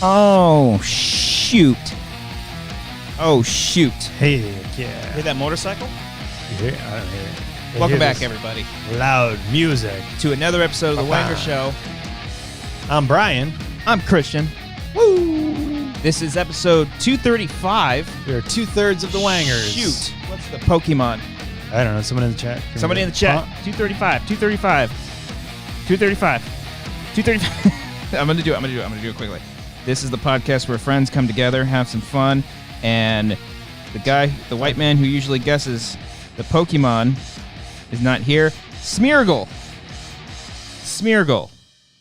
Oh, shoot. Oh, shoot. Hey, yeah. Hear that motorcycle? You hear it? I don't hear it. I Welcome hear back, this everybody, loud music. to another episode of The Ba-ba. Wanger Show. I'm Brian. I'm Christian. Woo! This is episode 235. We are 2/3 of the Wangers. Shoot. What's the Pokemon? I don't know. Someone in the chat. Somebody in the chat. 235. 235. 235. 235. I'm going to do it quickly. This is the podcast where friends come together, have some fun, and the white man who usually guesses the Pokemon is not here. Smeargle.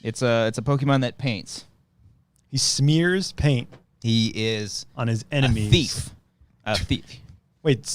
It's a Pokemon that paints. He smears paint He is on his enemies. a thief. Wait,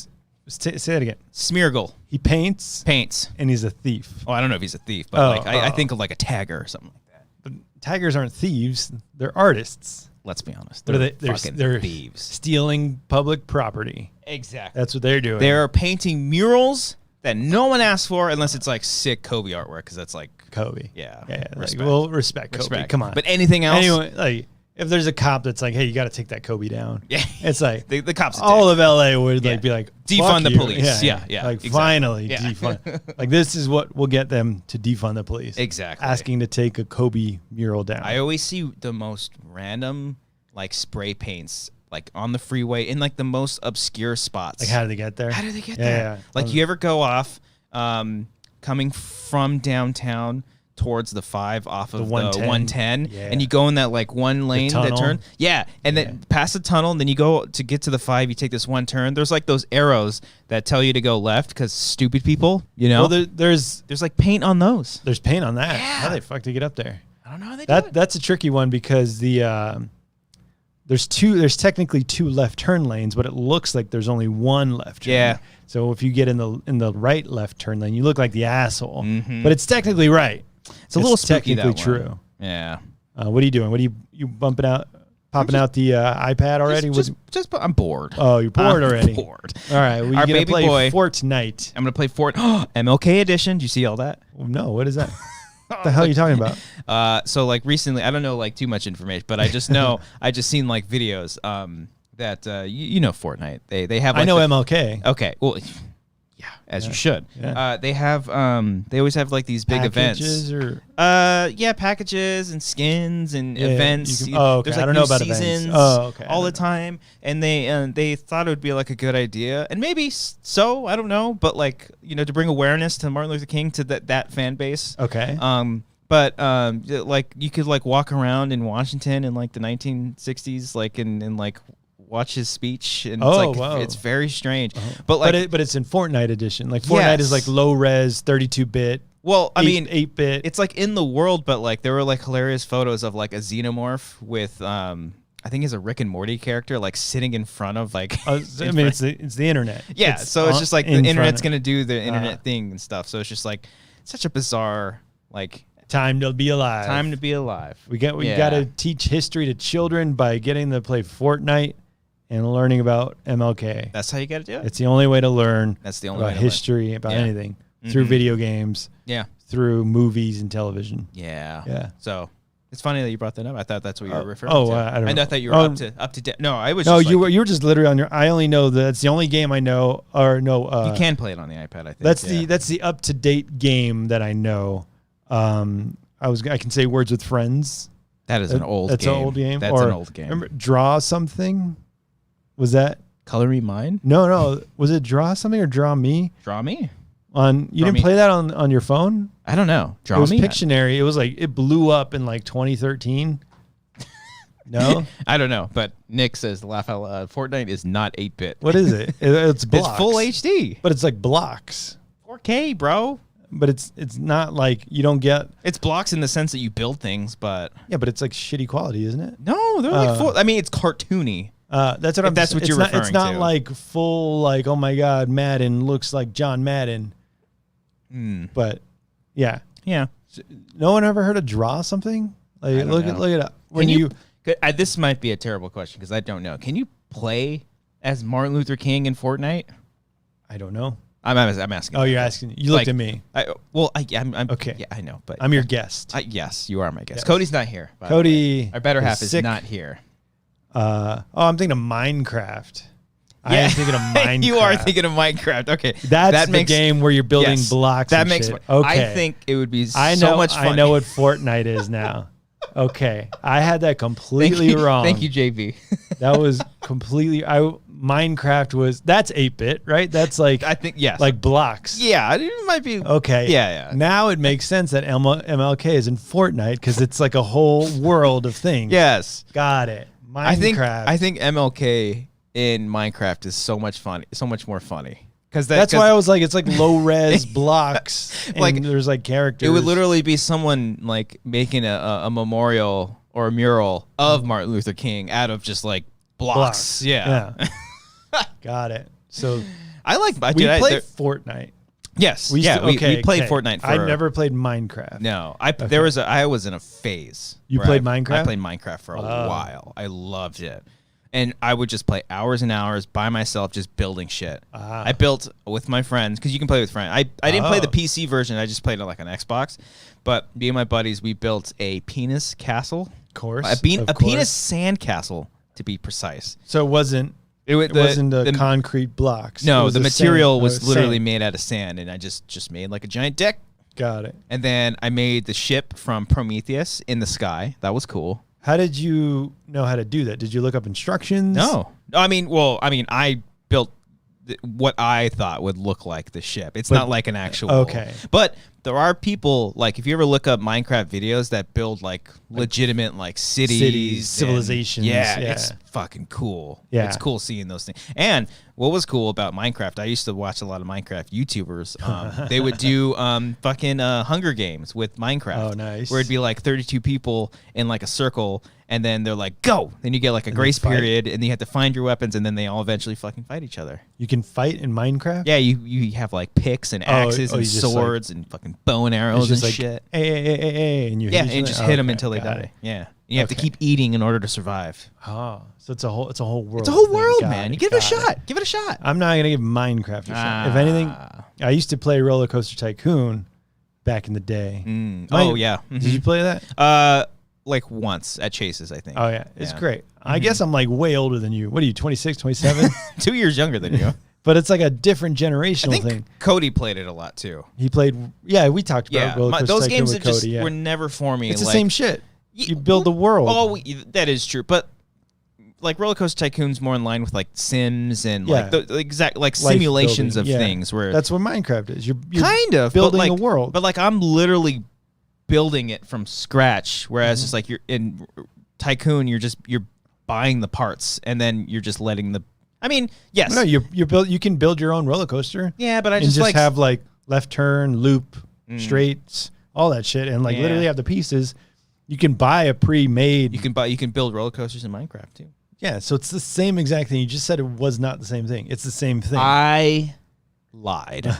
say that again. Smeargle He paints paints. and he's a thief. Oh, I don't know if he's a thief, but I think of like a tagger or something like that. But tigers aren't thieves. They're artists. Let's be honest. What are They're they? fucking They're thieves. stealing public property. Exactly. That's what they're doing. They're painting murals that no one asked for unless it's like sick Kobe artwork, because that's like, Kobe. yeah. Like, Respect. well, respect Kobe. Respect. Come on. But anything else? Anyway, like if there's a cop that's like, hey, you got to take that Kobe down. Yeah. It's like the cops are all dick. of LA would Yeah. like be like, Defund "Fuck the you." police. Yeah, Like exactly. finally Yeah. defund. Like this is what will get them to defund the police. Exactly. Asking to take a Kobe mural down. I always see the most random like spray paints like on the freeway in like the most obscure spots. Like how do they get there? How do they get Yeah, there? yeah. Like you ever go off coming from downtown towards the 5 off of the 110 Yeah. and you go in that like one lane that tunnel. turn. Yeah, and then past the tunnel, and then you go to get to the 5, you take this one turn. There's like those arrows that tell you to go left because stupid people, you know? Well, there's There's like paint on those. paint on that. Yeah. How the fuck to get up there? I don't know how they do it. That's a tricky one because there's technically 2 left turn lanes, but it looks like there's only 1 left turn. Yeah. So if you get in the right left turn lane, you look like the asshole. Mhm. But it's technically right. It's a little spooky, technically that one. true. Yeah. What are you doing? What are you bumping out, popping out the iPad already? I'm bored. Oh, you're bored already. Bored. All right, well, Our you're gonna baby play boy- Fortnite. I'm gonna play MLK Edition. Do you see all that? No, what is that? What the hell are you talking about? So like recently, I don't know like too much information, but I just know I just seen like videos that you know Fortnite. They have. Like, I know MLK. Okay, well, yeah, as you should. Yeah. They have they always have like these big Packages events. or Packages and skins and Yeah, events. you can- oh, okay. There's like I don't new know about seasons events. Oh, okay. all the time, and they thought it would be like a good idea, and maybe so, I don't know, but like to bring awareness to Martin Luther King, to that fan base. okay. But like you could like walk around in Washington in like the 1960s, like and like watch his speech, and it's like wow. it's very strange. But like, but it's in Fortnite edition. Like Fortnite is like low res, 32-bit. well, I mean, 8-bit. it's like in the world, but like there were like hilarious photos of like a xenomorph with I think he's a Rick and Morty character like sitting in front of like. It's the internet. yeah, so it's just like the internet's gonna gonna do the internet thing and stuff. So it's just like such a bizarre like time to be alive. time to be alive. We got to teach history to children by getting them to play Fortnite and learning about MLK. That's how you got to do it. It's the only way to learn. That's the only about way to learn. history, about Yeah. anything through video games, Yeah. through movies and television. Yeah. Yeah. So it's funny that you brought that up. I thought that's what you were referring oh, to. I don't know. thought you were up to date. No, I was. No, just you like, were just literally on your. I only know that's the only game I know. Or no, you can play it on the iPad. I think that's the up to date game that I know. I can say Words with Friends. That is an old. That's game. an old game. That's Or an old game. Remember Draw Something? Was that? Color Me Mine. No. Was it Draw Something or Draw Me? Draw Me. You Draw didn't Me. play that on your phone? I don't know. Draw It was Me. Pictionary. It was like it blew up in like 2013. No, I don't know, but Nick says laugh out loud. Fortnite is not 8-bit. what is it? It's blocks. It's full HD. but it's like blocks. 4K, bro. But it's not like you don't get. It's blocks in the sense that you build things, but Yeah, but it's like shitty quality, isn't it? no, they're like full. I mean, it's cartoony. That's what I'm. that's what it's you're not, It's referring not to. like full. Like, oh my God, Madden looks like John Madden. But yeah, Yeah. no one ever heard of Draw Something? Like, don't look know. it up. When Can you this might be a terrible question because I don't know. Can you play as Martin Luther King in Fortnite? I don't know. I'm asking. Oh, you're asking. You looked Like, at me. I'm Okay. Yeah, I know, but I'm your guest. yes, you are my guest. Yes. Cody's not here. by the Cody way. Our better half is sick. not here. I'm thinking of Minecraft. I am thinking of Minecraft. You are thinking of Minecraft. Okay, That's the game where you're building yes, blocks. That and makes. shit. I think it would be so much fun. I know what Fortnite is now. Okay, I had that completely wrong. Thank you, JB. That was completely. Minecraft was that's 8-bit, right? That's like I think yes, like blocks. Yeah, it might be. Okay. Yeah. Now it makes sense that MLK is in Fortnite because it's like a whole world of things. Yes, got it. Minecraft. I think MLK in Minecraft is so much fun, so much more funny. That's why I was like, it's like low res blocks. And like there's like characters. It would literally be someone like making a memorial or a mural of Martin Luther King out of just like blocks. Yeah. Got it. So I like. We played Fortnite. Yes. We played Fortnite. I've never played Minecraft. No, I was in a phase. You played Minecraft? I played Minecraft for a while. I loved it. And I would just play hours and hours by myself, just building shit. I built with my friends because you can play with friends. I didn't play the PC version. I just played it like an Xbox. But me and my buddies, we built a penis castle. Of course. A penis sand castle, to be precise. So it wasn't the concrete blocks. No, the material sand, was literally sand. made out of sand, and I just made like a giant dick. Got it. And then I made the ship from Prometheus in the sky. That was cool. How did you know how to do that? Did you look up instructions? No. I built what I thought would look like the ship. It's not like an actual. Okay. But there are people, like, if you ever look up Minecraft videos that build, like legitimate, like, cities civilizations. Yeah, it's fucking cool. Yeah. It's cool seeing those things. And what was cool about Minecraft, I used to watch a lot of Minecraft YouTubers. They would do fucking Hunger Games with Minecraft. Oh, nice. Where it'd be, like, 32 people in, like, a circle, and then they're like, go! Then you get, like, a grace period, and you have to find your weapons, and then they all eventually fucking fight each other. You can fight in Minecraft? Yeah, you have, like, picks and axes and swords and fucking bow and arrows and like, shit. And you hit and just hit them until they die. It. Yeah. You have to keep eating in order to survive. Oh, so it's a whole world. It's a whole world, man. You give it a shot. Give it a shot. I'm not gonna give Minecraft a shot. If anything, I used to play Roller Coaster Tycoon back in the day. Oh yeah. Did you play that? Like once at Chase's, I think. Oh yeah, it's great. I guess I'm like way older than you. What are you? 26, 27? 2 years younger than you. But it's like a different generational I think thing. Cody played it a lot too. He played. Yeah, we talked about Roller Coaster those Tycoon games with that just Cody, were never for me. It's the same shit. You build the world. Oh, that is true. But like Roller Coaster Tycoon's more in line with like Sims and like the exact like simulations building, of things. Where that's what Minecraft is. You're kind of building a world. But like I'm literally building it from scratch. Whereas just like you're in Tycoon, you're buying the parts and then you're just letting the. I mean, yes. No, you can build your own roller coaster. Yeah, but I just like have like left turn, loop, straights, all that shit, and like literally have the pieces. You can buy a pre-made. You can build roller coasters in Minecraft too. Yeah, so it's the same exact thing. You just said it was not the same thing. It's the same thing. I lied.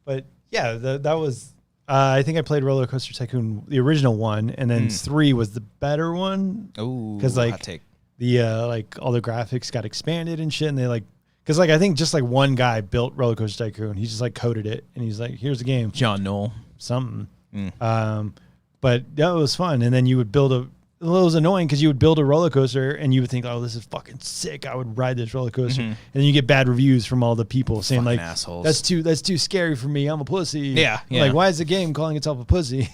But yeah, that was. I think I played Roller Coaster Tycoon, the original one, and then 3 was the better one. Oh, because like hot take. The like all the graphics got expanded and shit, and they like because like I think just like one guy built Roller Coaster Tycoon. He just like coded it, and he's like, "Here's the game." John Knoll. Something. But that was fun, and then you would build a. It was annoying because you would build a roller coaster and you would think, "Oh, this is fucking sick! I would ride this roller coaster," and then you get bad reviews from all the people saying fucking like, assholes. "That's too scary for me. I'm a pussy." Yeah. Like, why is the game calling itself a pussy?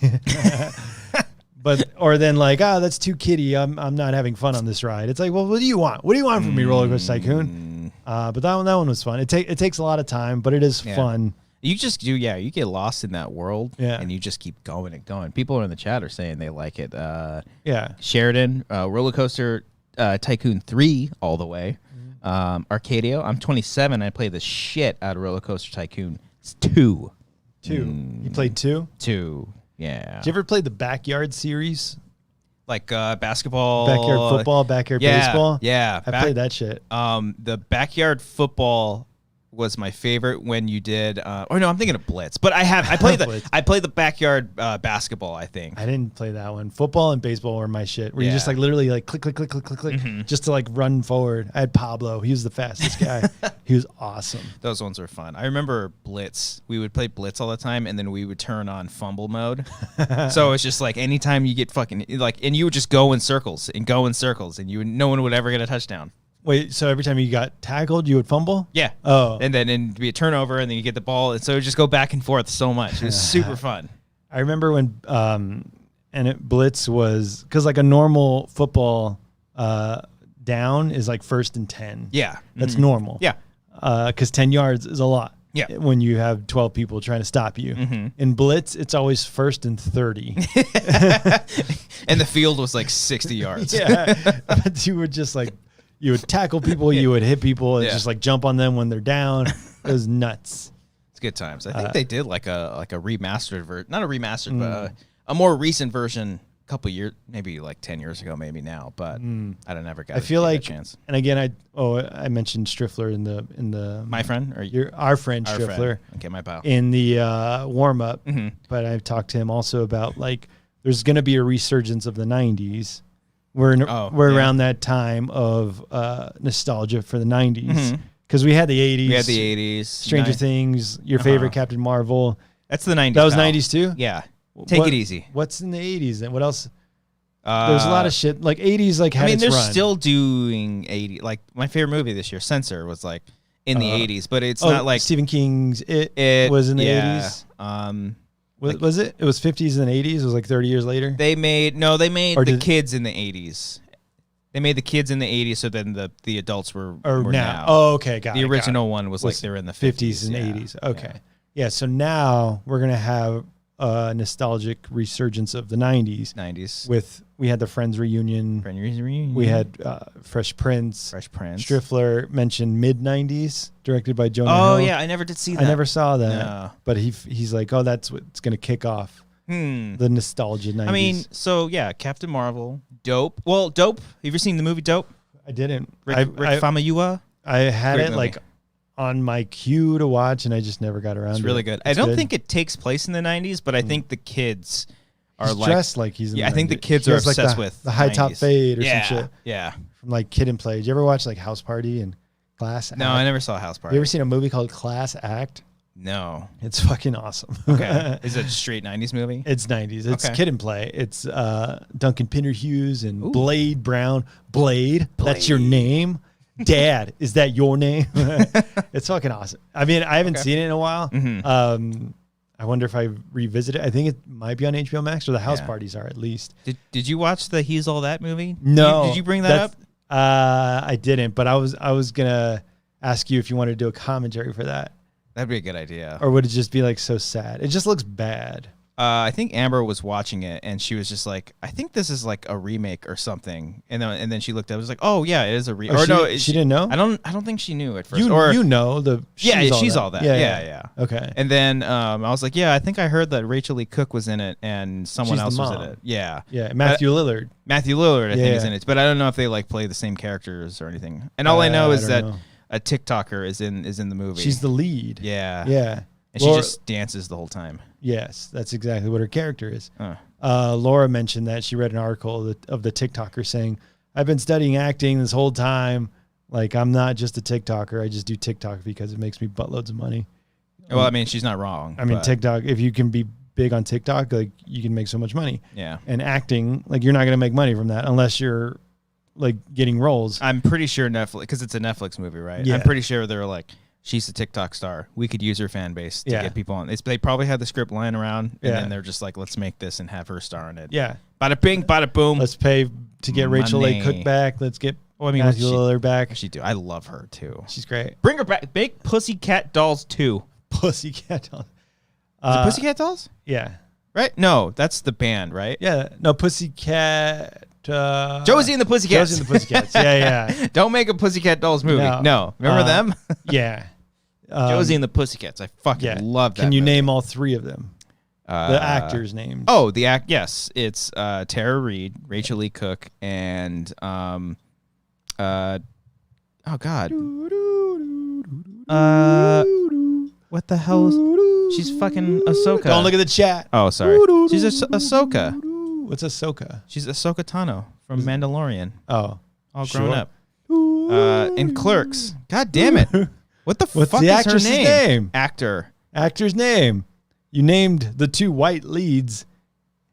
But or then like, that's too kiddie. I'm not having fun on this ride. It's like, well, what do you want? What do you want from me, Roller Coaster Tycoon? But that one was fun. It takes a lot of time, but it is fun. You just do, you get lost in that world, and you just keep going and going. People in the chat are saying they like it. Sheridan, Roller Coaster Tycoon 3 all the way. Arcadio, I'm 27. I play the shit out of Roller Coaster Tycoon 2. 2. You played 2? 2, yeah. Did you ever play the Backyard series? Like basketball? Backyard football, backyard baseball? Yeah. I played that shit. The Backyard football was my favorite when you did. Or no, I'm thinking of Blitz. But I played the backyard basketball. I think I didn't play that one. Football and baseball were my shit. Where you just like literally like click, click, click, click, click, click, just to like run forward. I had Pablo. He was the fastest guy. He was awesome. Those ones were fun. I remember Blitz. We would play Blitz all the time, and then we would turn on fumble mode. So it's just like anytime you get fucking like, and you would just go in circles, and no one would ever get a touchdown. Wait, so every time you got tackled, you would fumble? Yeah. Oh. And then it'd be a turnover, and then you get the ball, and so it would just go back and forth so much. It was super fun. I remember when Blitz was, because like a normal football down is like 1st and 10. Yeah. That's normal. Yeah. Because 10 yards is a lot. Yeah. When you have 12 people trying to stop you. In Blitz, it's always 1st and 30. And the field was like 60 yards. Yeah. But you would just like, you would tackle people, you would hit people, and just like jump on them when they're down. It was nuts. It's good times. I think they did like a remastered version, not a remastered, but a more recent version. A couple years, maybe like 10 years ago, maybe now, but I don't ever got. I feel like a chance. And again, I mentioned Striffler in the my friend or our friend Striffler. Friend. Okay, my pal. In the warm up, but I've talked to him also about like there's going to be a resurgence of the '90s. We're around that time of nostalgia for the 90s because we had the 80s. We had the 80s. Stranger Things, your favorite Captain Marvel. That's the 90s. That was 90s too? Yeah. Take it easy. What's in the 80s and what else? There's a lot of shit. Like 80s like had its they're run. still doing 80. Like my favorite movie this year, Censor, was like in the 80s, but it's not like Stephen King's It was in the 80s. Was it? It was 50s and 80s. It was like 30 years later. They made the kids in the 80s. They made the kids in the 80s, so then the adults were now. Oh, okay, got it. The original one was like they were in the 50s and 80s. Okay, yeah. So now we're gonna have a nostalgic resurgence of the 90s. We had the Friends reunion. We had Fresh Prince. Striffler mentioned mid 90s, directed by Jonah Hill. Oh yeah, I never did see that. I never saw that. No. But he's like, oh, that's what's gonna kick off the nostalgia 90s. I mean, so yeah, Captain Marvel, Dope. Well, Dope. Have you ever seen the movie Dope? I didn't. Rick Famuyiwa? I had Great it movie. like on my queue to watch, and I just never got around to it. It's really good. I don't think it takes place in the 90s, but I think the kids are he's dressed like he's in the I think the 90s. kids He are has, like, obsessed with the high top 90s. fade or some shit. Yeah. From like Kid and Play. Did you ever watch like House Party and Class Act? No, I never saw House Party. You ever seen a movie called Class Act? No. It's fucking awesome. Okay. Is it a straight 90s movie? It's 90s. It's Okay. Kid and Play. It's Duncan Pinner Hughes and Blade Brown. Blade, that's your name? Dad, is that your name? It's fucking awesome. I mean, I haven't seen it in a while. I wonder if I revisit it. I think it might be on HBO Max, or the house parties are at least. Did you watch the He's All That movie? No. Did you bring that up? I didn't, but I was gonna ask you if you wanted to do a commentary for that, That'd be a good idea. or would it just be like so sad? It just looks bad. I think Amber was watching it, and she was just like, "I think this is like a remake or something." And then she looked up, and was like, "Oh yeah, it is a remake." She didn't know. I don't think she knew at first. You know the she's all that. Yeah. Okay. And then I was like, "Yeah, I think I heard that Rachel Lee Cook was in it, and someone She's the else was mom. in it." Yeah. Yeah, Matthew Lillard. Matthew Lillard, I think, is Yeah. in it, but I don't know if they like play the same characters or anything. And all I know is that a TikToker is in the movie. She's the lead. Yeah. Yeah. And she just dances the whole time. Yes, that's exactly what her character is. Laura mentioned that she read an article of the TikToker saying, I've been studying acting this whole time. Like, I'm not just a TikToker. I just do TikTok because it makes me buttloads of money. Well, I mean, she's not wrong. I mean, TikTok, if you can be big on TikTok, like, you can make so much money. Yeah. And acting, like, you're not going to make money from that unless you're, like, getting roles. I'm pretty sure Netflix, because it's a Netflix movie, right? Yeah. I'm pretty sure they're like, she's a TikTok star. We could use her fan base to get people on. They probably had the script lying around, and then they're just like, let's make this and have her star in it. Yeah. Bada bing, bada boom. Let's pay to get Rachel Lee Cook back. Let's get Matthew Lillard back. She do. I love her too. She's great. Bring her back. Make Pussycat Dolls 2. Pussycat Dolls. Is it Pussycat Dolls? Yeah. Right? No, that's the band, right? Yeah. No, Pussycat. Josie and the Pussycats. Josie and the Pussycats. Yeah. Don't make a Pussycat Dolls movie. No. Remember them? Yeah. Josie and the Pussycats. I fucking love that. Can you movie. name all three of them? The actors' names. Oh, yes. It's Tara Reid, Rachel Lee Cook, and oh God. What the hell? She's fucking Ahsoka. Don't look at the chat. Oh, sorry. She's Ahsoka. What's Ahsoka? She's Ahsoka Tano from Mandalorian. Oh, All sure. grown up. In Clerks. God damn it. What the What's fuck the is her actress's name? Actor. Actor's name. You named the 2 white leads.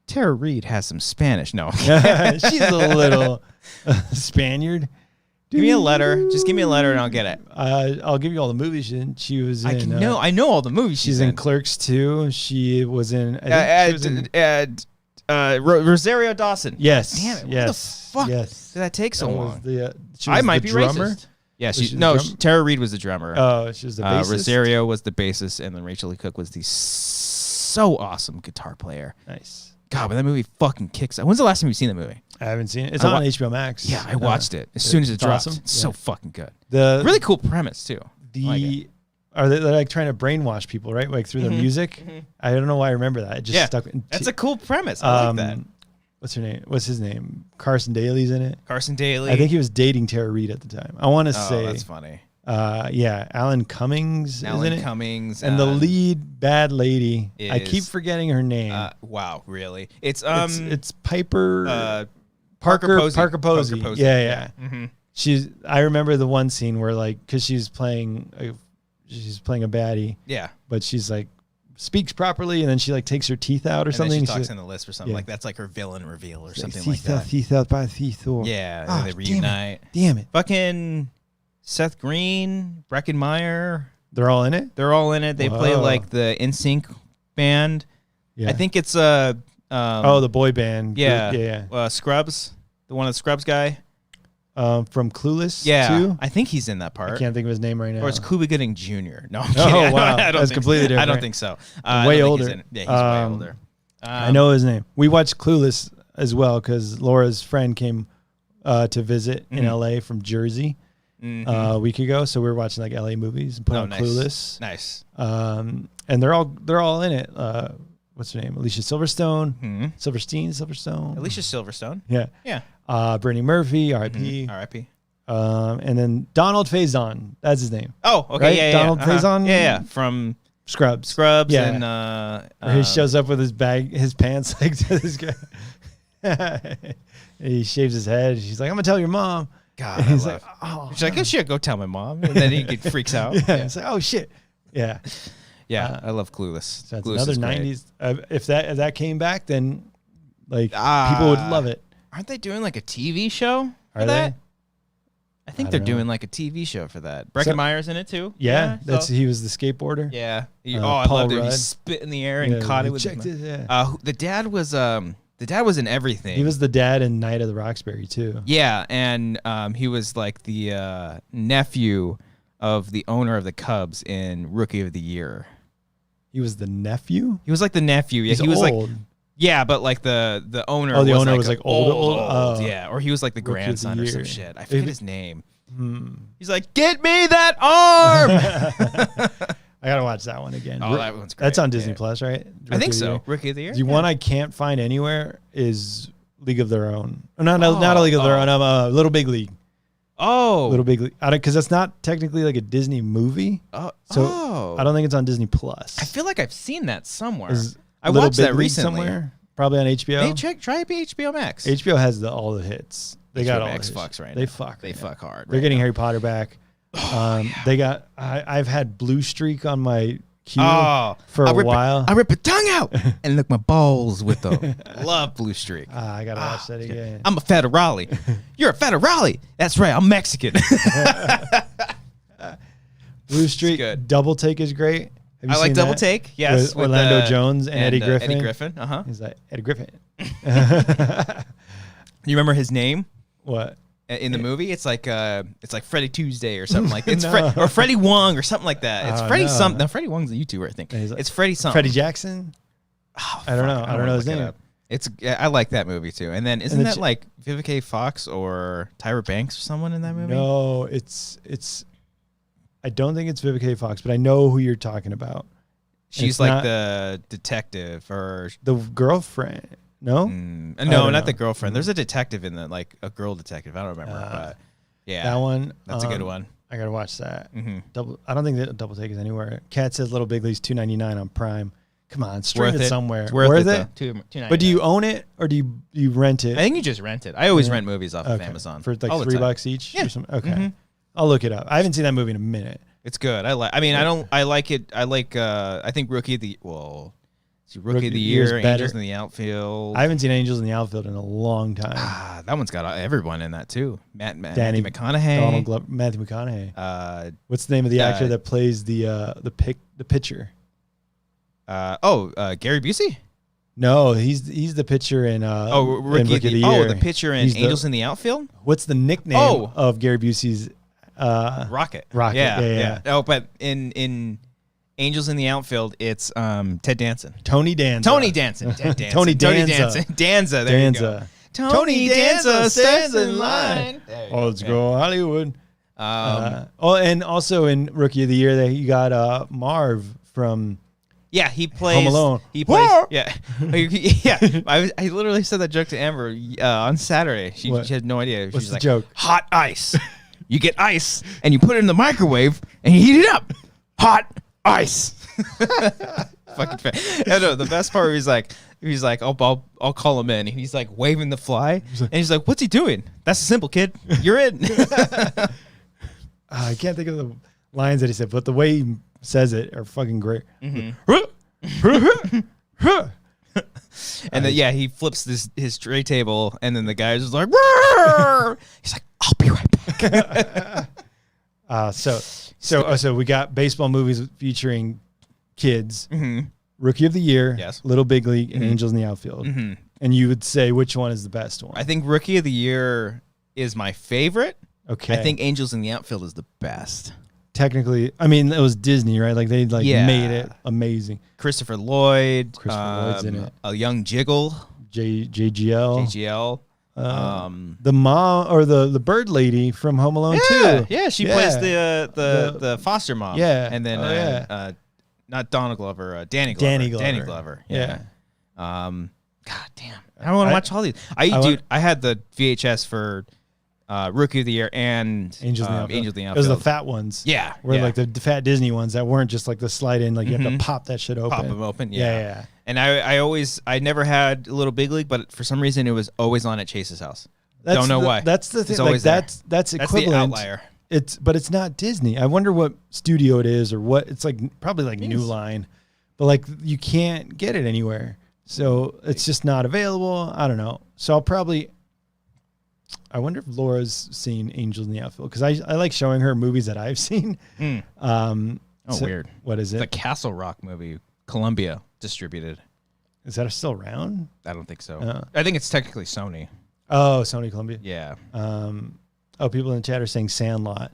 Tara Reid has some Spanish. No. She's a little Spaniard. Give me a letter. Just give me a letter and I'll get it. I'll give you all the movies she was in. I know all the movies she's in. Clerks 2. She was in. Rosario Dawson. Yes. Damn it. Yes. What the fuck Yes. did that take so long? I might be drummer. racist. Yeah, Was she the no. drummer? Tara Reid was the drummer. Oh, she was the bassist. Rosario was the bassist, and then Rachel Lee Cook was the so awesome guitar player. Nice. God, but that movie fucking kicks. When's the last time you've seen that movie? I haven't seen it. It's on HBO Max. Yeah, I watched it as soon as it dropped. awesome. It's so fucking good. The Really cool premise too. Are they like trying to brainwash people, right? Like through their music. I don't know why I remember that. It just stuck. That's a cool premise. I like that. What's her name? What's his name? Carson Daly's in it. Carson Daly. I think he was dating Tara Reid at the time. I want to say. That's funny. Yeah, Alan Cummings. Alan isn't it? Cummings. And the lead bad lady. I keep is- forgetting her name. Wow, really? It's it's Piper. Parker Posey. Parker Posey. Parker Posey. Yeah. Mm-hmm. I remember the one scene where because she's playing a baddie. Yeah. But she's like speaks properly, and then she like takes her teeth out or And something. then she talks in the lisp or something. Like that's like her villain reveal or something like that. Teeth out by teeth. Yeah. Oh, And they reunite. Damn it. Fucking Seth Green, Breckenmeyer. They're all in it. They're all in it. They play Whoa. like the NSYNC band. Yeah. I think it's the boy band. Yeah. Group. Yeah. Scrubs, the one of the Scrubs guy. From Clueless. Yeah, too? I think he's in that part. I can't think of his name right now. Or it's Cuba Gooding Jr. No, I'm Oh, kidding. wow. I don't That's think completely so. I don't different. think so. Way I don't think older. He's in it. Yeah, he's way older. I know his name. We watched Clueless as well because Laura's friend came to visit in LA from Jersey a week ago. So we were watching like LA movies and put on nice. Clueless. Nice. And they're all in it. What's her name? Alicia Silverstone. Silverstone. Alicia Silverstone. Yeah. Yeah. Brittany Murphy, R.I.P. R.I.P. And then Donald Faison. That's his name. Oh, okay. Right? Yeah, Donald Faison? Yeah. From Scrubs. Yeah. And he shows up with his pants like to this guy. He shaves his head. She's like, I'm gonna tell your mom. God. And he's like, oh. She's like, oh shit, go tell my mom. And then he freaks out. Yeah. It's like, oh shit. Yeah. Yeah. I love Clueless. So that's Clueless another is '90s. great. If that came back, then like people would love it. Aren't they doing like a TV show for Are that? they? I think I they're don't know. doing like a TV show for that. Breckenmeyer's in it too. Yeah, so- he was the skateboarder. Yeah. I Paul loved it. He Rudd. spit in the air and caught it with checked his it. The dad was in everything. He was the dad in Night of the Roxbury too. Yeah, and he was like the nephew of the owner of the Cubs in Rookie of the Year. He was the nephew. He was like the nephew. Yeah, He's he was old. like but like the owner. Oh, the owner like was a like old. Oh. Yeah, or he was like the Rookie of the grandson or some Year. shit. I forget his name. He's He's like, get me that arm. I gotta watch that one again. Oh, that one's great. That's on Disney Yeah. Plus, right? I think so. Rookie of the Year. The one I can't find anywhere is League of Their Own. Not a League of Their Own. Little Big League. Oh, Little Big League. Because that's not technically like a Disney movie. So I don't think it's on Disney Plus. I feel like I've seen that somewhere. I Little watched Big that League recently. somewhere. Probably on HBO. Hey, try HBO Max. HBO has all the hits. They got HBO all Max the hits. fucks right They now. fuck. They right fuck now. hard. They're right getting now. Harry Potter back. They got. I've had Blue Streak on my queue for a while. I rip a tongue out and lick my balls with them. Love Blue Streak. I gotta watch that again. I'm a federale. You're a federale. That's right. I'm Mexican. Blue Streak. good. Double Take is great. Have you I like seen Double that? Take. Yes, With Orlando Jones and Eddie Griffin. Eddie Griffin. He's like Eddie Griffin. You remember his name What? in the movie? It's like Freddie Tuesday or something like that. It's No. or Freddie Wong or something like that. It's Oh, Freddie no. something. No, Freddie Wong's a YouTuber, I think. He's like- It's Freddie something. Freddie Jackson. Oh, I don't know. fuck, I don't know his wanna look it name. up. I like that movie too. And then isn't the that like Vivica A. Fox or Tyra Banks or someone in that movie? No, it's. I don't think it's Vivica A. Fox, but I know who you're talking about. She's It's like not- the detective or The girlfriend. No. no, don't not know. the girlfriend. There's a detective in the like a girl detective. I don't remember, but yeah, That one. that's a good one. I gotta watch that. Mm-hmm. I don't think that Double Take is anywhere. Cat says Little Big League's $2.99 on Prime. Come on, stream it somewhere. It's worth it? $2.99. But do you own it or do you rent it? I think you just rent it. I always rent movies off of Amazon for like $3 each. Yeah. Or something? Okay, I'll look it up. I haven't seen that movie in a minute. It's good. I like it. I think Rookie of the Rookie of the Year, Angels in the Outfield. I haven't seen Angels in the Outfield in a long time. That one's got everyone in that too. Matthew McConaughey, Donald Glover, Matthew McConaughey. What's the name of the actor that plays the pitcher? Gary Busey. No, he's the pitcher in Rookie of the Year. Oh, the pitcher in Angels in the Outfield. What's the nickname of Gary Busey's? Rocket. Yeah. Oh, but in Angels in the Outfield, it's Ted Danson. Tony Danza. Tony Danza. Danza. There you go. Tony Danza stands in line. Let's go Hollywood. And also in Rookie of the Year, you got Marv from. Yeah, he plays Home Alone. He plays. Yeah, yeah. I literally said that joke to Amber on Saturday. She had no idea. What's She's the like, joke? Hot ice. You get ice and you put it in the microwave and you heat it up. Hot ice. Fucking fan. No, the best part he's like, I'll call him in. And he's like waving the fly, and he's like, what's he doing? That's simple, kid. You're in. I can't think of the lines that he said, but the way he says it are fucking great. Mm-hmm. And then he flips his tray table, and then the guy's just like, Rrr! He's like, I'll be right back. So we got baseball movies featuring kids. Rookie of the Year, Little Big League, and Angels in the Outfield. And you would say which one is the best one? I think Rookie of the Year is my favorite. Okay. I think Angels in the Outfield is the best. Technically, I mean, it was Disney, right? Like they made it amazing. Christopher Lloyd's in it. A young Jiggle. JGL. The mom or the bird lady from Home Alone 2. Yeah, she plays the foster mom. Yeah. And then not Donald Glover, Danny Glover. Danny Glover. Yeah. God damn. I want to watch all these. I had the VHS for Rookie of the Year and Angels in the Outfield. It was the fat ones. Yeah. Like the fat Disney ones that weren't just like the slide in, like you have to pop that shit open. Pop them open. Yeah. And I never had Little Big League, but for some reason it was always on at Chase's house. Don't know why. That's the thing. It's always that's equivalent. That's the outlier. But it's not Disney. I wonder what studio it is or what. It's like probably like New Line, but like you can't get it anywhere. So it's just not available. I don't know. So I wonder if Laura's seen Angels in the Outfield because I like showing her movies that I've seen. Weird. What is it? The Castle Rock movie, Columbia distributed. Is that still around? I don't think so. I think it's technically Sony. Oh, Sony Columbia. Yeah. People in the chat are saying Sandlot.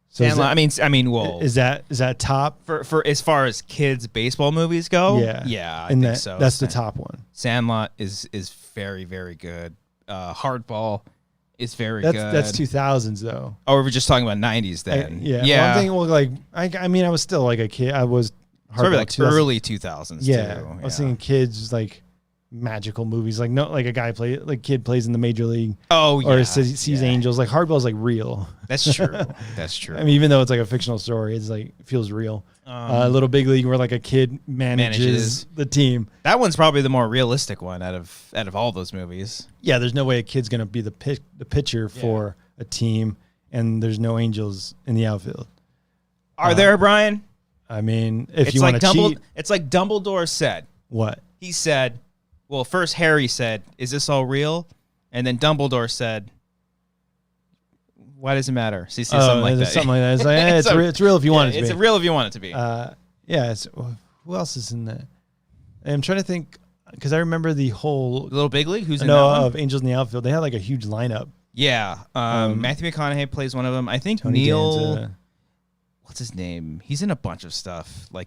So Sandlot. I mean, well, is that top for as far as kids baseball movies go? Yeah. I think so. That's the top one. Sandlot is very, very good. Hardball is very good. That's 2000s though. Oh, we're just talking about 90s then. Yeah. Well, I'm thinking, I was still like a kid. I was Hardball like early 2000s. Yeah. Too. I was thinking kids like magical movies, like a guy kid plays in the major league. Oh, yeah. Or sees angels. Like Hardball's like real. That's true. That's true. I mean, even though it's like a fictional story, it's like it feels real. Little Big League, where like a kid manages the team. That one's probably the more realistic one out of all those movies. Yeah, there's no way a kid's gonna be the pitcher for a team, and there's no angels in the outfield. Are there, Brian? I mean, if you want to cheat, it's like Dumbledore said. What he said. Well, first Harry said, "Is this all real?" And then Dumbledore said, "Why does it matter?" See, something like that. Something like that. It's like, it's real if you want it to be. It's real if you want it to be. Yeah. Who else is in that? I'm trying to think because I remember the whole Little Big League. Who's in that one? Of Angels in the Outfield. They had like a huge lineup. Yeah. Matthew McConaughey plays one of them. I think Tony Neil. Danza. What's his name? He's in a bunch of stuff. Like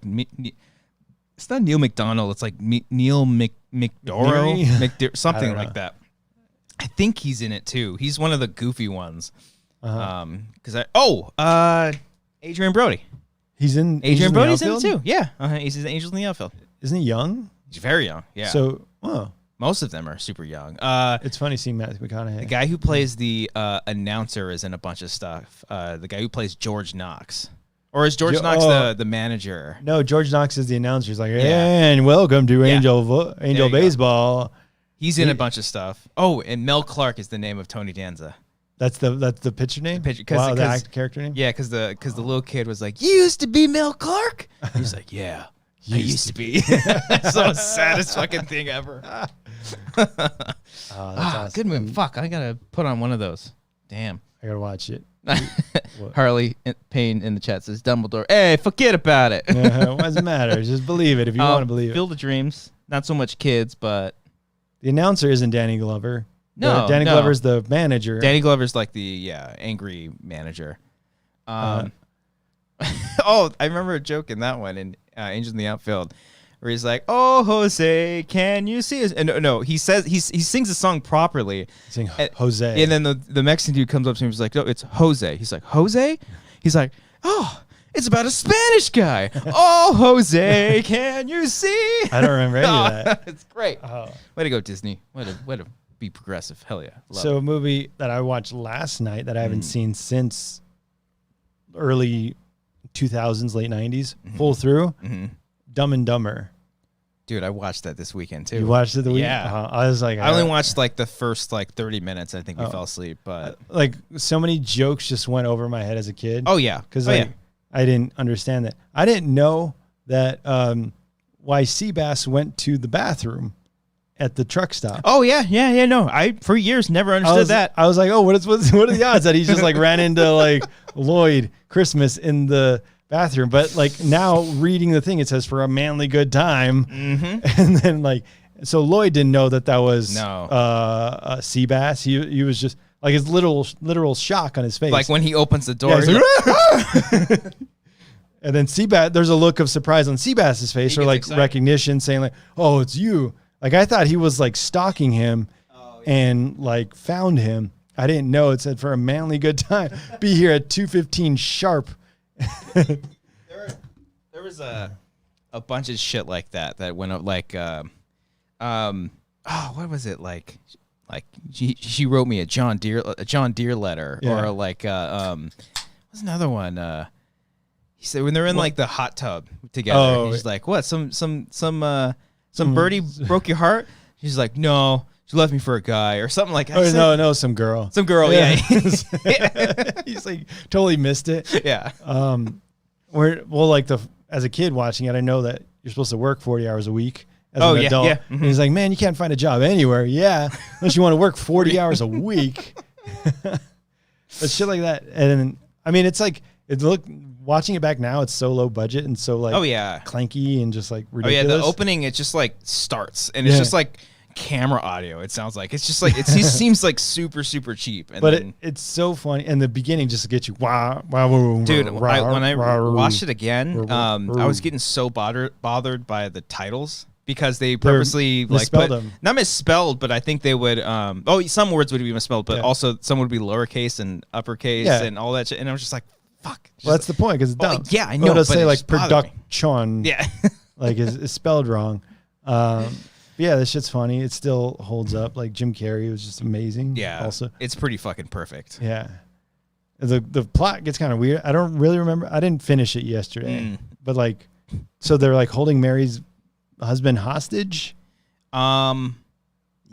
it's not Neil McDonald. It's like Neil McDorrow, something like that. I think he's in it too. He's one of the goofy ones. Adrian Brody. He's in Adrian Brody's in it too. Yeah, he's in Angels in the Outfield. Isn't he young? He's very young. Yeah. So, Most of them are super young. It's funny seeing Matthew McConaughey. The guy who plays the announcer is in a bunch of stuff. The guy who plays George Knox. Or is George Knox the manager? No, George Knox is the announcer. He's like, and welcome to Angel Baseball. He's in a bunch of stuff. Oh, and Mel Clark is the name of Tony Danza. That's the pitcher name? The character name? Yeah, because the little kid was like, you used to be Mel Clark? He's like, yeah, I used to be. So saddest fucking thing ever. That's awesome. Good movie. Fuck, I got to put on one of those. Damn. I got to watch it. Harley Payne in the chat says, Dumbledore, hey, forget about it. What does it matter? Just believe it if you want to believe it. Field of Dreams. Not so much kids, but... The announcer isn't Danny Glover. No, Danny Glover's the manager. Danny Glover's like the angry manager. Oh, I remember a joke in that one in Angels in the Outfield, where he's like, "Oh, Jose, can you see us?" And no, he says he sings the song properly. Sing Jose, and then the Mexican dude comes up to him and he's like, "No, it's Jose." He's like, "Jose?" He's like, "Oh, it's about a Spanish guy." "Oh, Jose, can you see?" I don't remember any of that. It's great. Way to go, Disney. Way to be progressive. Hell yeah. So a movie that I watched last night that I haven't seen since early 2000s, late 90s, full through, Dumb and Dumber. Dude, I watched that this weekend too. You watched it the week? Yeah. I was like, I only watched like the first 30 minutes. I think we fell asleep, but like so many jokes just went over my head as a kid. Oh yeah. Because I didn't understand that. I didn't know that why Seabass went to the bathroom at the truck stop. Oh yeah. No, I for years never understood that. I was like, oh, what are the odds that he just like ran into like Lloyd Christmas in the bathroom? But like now reading the thing, it says for a manly good time, and then like so Lloyd didn't know that was a Seabass. He was just like his literal shock on his face, like when he opens the door. And then Seabass, there's a look of surprise on Seabass's face, or like recognition, saying like, "Oh, it's you." Like I thought he was like stalking him, and like found him. I didn't know it said for a manly good time. Be here at 2:15 sharp. There was a bunch of shit like that went up like what was it like she wrote me a John Deere letter, or like what's another one he said when they're in like the hot tub together, he's like, what, some birdie broke your heart? She's like, no, she left me for a guy or something like that. No, some girl. Yeah. He's like totally missed it. Yeah. As a kid watching it, I know that you're supposed to work 40 hours a week as an adult. Yeah. And he's like, man, you can't find a job anywhere. Yeah. Unless you want to work 40 hours a week. But shit like that. And I mean, it's like, watching it back now, it's so low budget and so like clanky and just like ridiculous. Oh yeah, the opening, it just like starts and it's just like camera audio. It sounds like it's just like it seems like super cheap. And but it's so funny, and the beginning just to get you dude. When I watched it again, I was getting so bothered by the titles. Because they purposely misspelled them. Not misspelled, but I think they would. Some words would be misspelled, but also some would be lowercase and uppercase and all that shit. And I was just like, "Fuck." Well, that's the point because it's dumb. Yeah, I know. It'll say like production. Yeah, like it's spelled wrong. Yeah, this shit's funny. It still holds up. Like Jim Carrey was just amazing. Yeah, also it's pretty fucking perfect. Yeah, the plot gets kind of weird. I don't really remember. I didn't finish it yesterday, but like, so they're like holding Mary's husband hostage.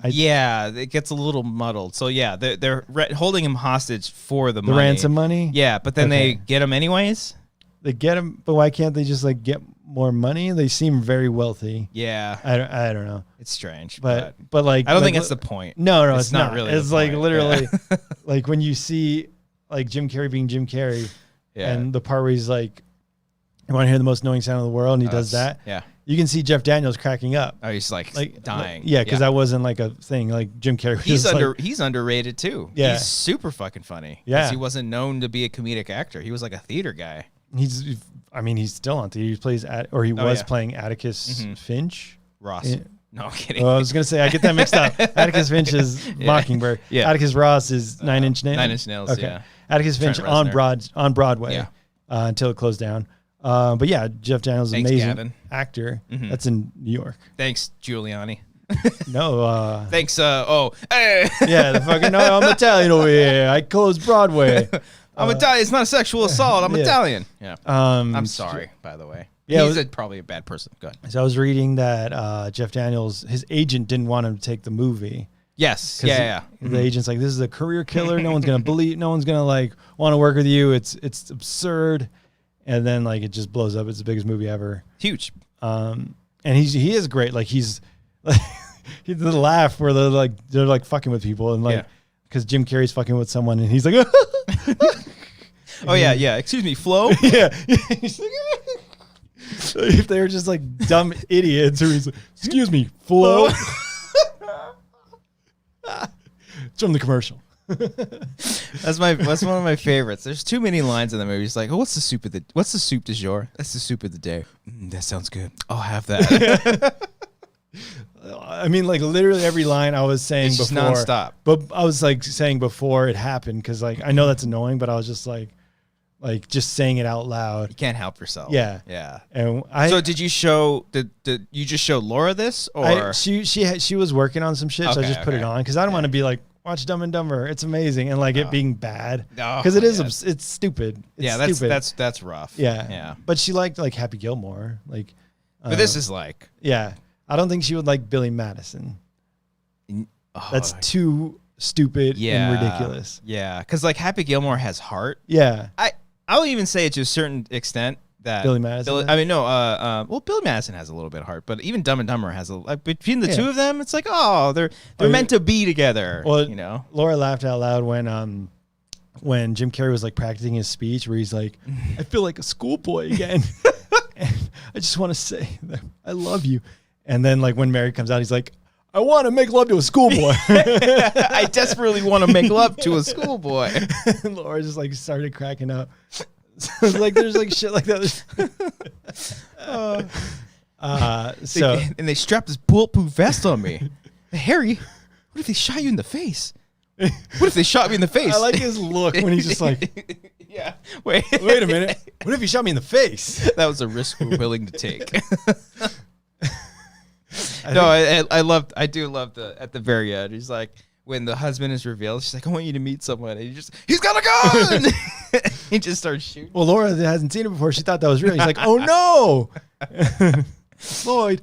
Yeah, it gets a little muddled. So yeah, they're holding him hostage for the money. Ransom money. Yeah, but then they get him anyways. They get him, but why can't they just like get more money? They seem very wealthy. Yeah, I don't know. It's strange, but like I don't think that's the point. No, it's not really. It's like point. Literally, like when you see like Jim Carrey being Jim Carrey, and the part where he's like, "You want to hear the most annoying sound in the world?" and he does that. Yeah. You can see Jeff Daniels cracking up. Oh, he's like dying. Because that wasn't like a thing. Like Jim Carrey. He's underrated too. Yeah. He's super fucking funny. Yeah. He wasn't known to be a comedic actor. He was like a theater guy. He's still on theater. He plays playing Atticus Finch. Ross. No, I'm kidding. Well, I was going to say, I get that mixed up. Atticus Finch is Mockingbird. Yeah. Atticus Ross is Nine Inch Nails. 9 Inch Nails, okay. Yeah. Atticus Finch on Broadway until it closed down. But yeah, Jeff Daniels is an amazing actor. That's in New York. Thanks, Giuliani. No. Thanks. Hey. Yeah, the fucking. No, I'm Italian over here. I closed Broadway. I'm Italian. It's not a sexual assault. I'm Italian. Yeah. I'm so- sorry, by the way. Yeah, He's probably a bad person. Go ahead. So I was reading that Jeff Daniels, his agent didn't want him to take the movie. Yes. Yeah. The agent's like, this is a career killer. No one's gonna believe. No one's gonna like want to work with you. It's absurd. And then like it just blows up. It's the biggest movie ever. Huge. And he is great. Like he's like he did the laugh where they're like fucking with people and like because Jim Carrey's fucking with someone and he's like, oh yeah. Excuse me, Flo. yeah. He's like, if they were just like dumb idiots, or he's like, excuse me, Flo. It's from the commercial. That's one of my favorites. There's too many lines in the movie. It's like, oh, what's the soup du jour? That's the soup of the day. That sounds good. I'll have that. I mean, like literally every line I was saying It's just before, nonstop. but I was like saying before it happened because like I know that's annoying, but I was just like just saying it out loud. You can't help yourself. Yeah. Yeah. And So did you show? Did you just show Laura this, or she was working on some shit, so I Okay, just put it okay. on because I don't want to be like watch Dumb and Dumber. It's amazing and like it being bad because it is it's stupid. It's stupid. that's rough. Yeah. But she liked like Happy Gilmore, like. But this is like I don't think she would like Billy Madison. That's too stupid and ridiculous. Yeah, because like Happy Gilmore has heart. Yeah. I'll even say it to a certain extent that Billy Madison. Well, Billy Madison has a little bit of heart, but even Dumb and Dumber has between the two of them, it's like, oh, they're meant to be together. Well, you know, Laura laughed out loud when Jim Carrey was like practicing his speech, where he's like, "I feel like a schoolboy again, and I just want to say that I love you." And then like when Mary comes out, he's like, "I want to make love to a schoolboy." I desperately want to make love to a schoolboy. And Laura just like started cracking up. So like there's like shit like that. And they strapped this bulletproof vest on me. Harry, what if they shot you in the face? What if they shot me in the face? I like his look when he's just like, yeah. Wait a minute. What if he shot me in the face? That was a risk we're willing to take. I do love at the very end. He's like, when the husband is revealed, she's like, I want you to meet someone. And he's got a gun. He just starts shooting. Well, Laura hasn't seen it before. She thought that was real. He's like, oh no. Lloyd.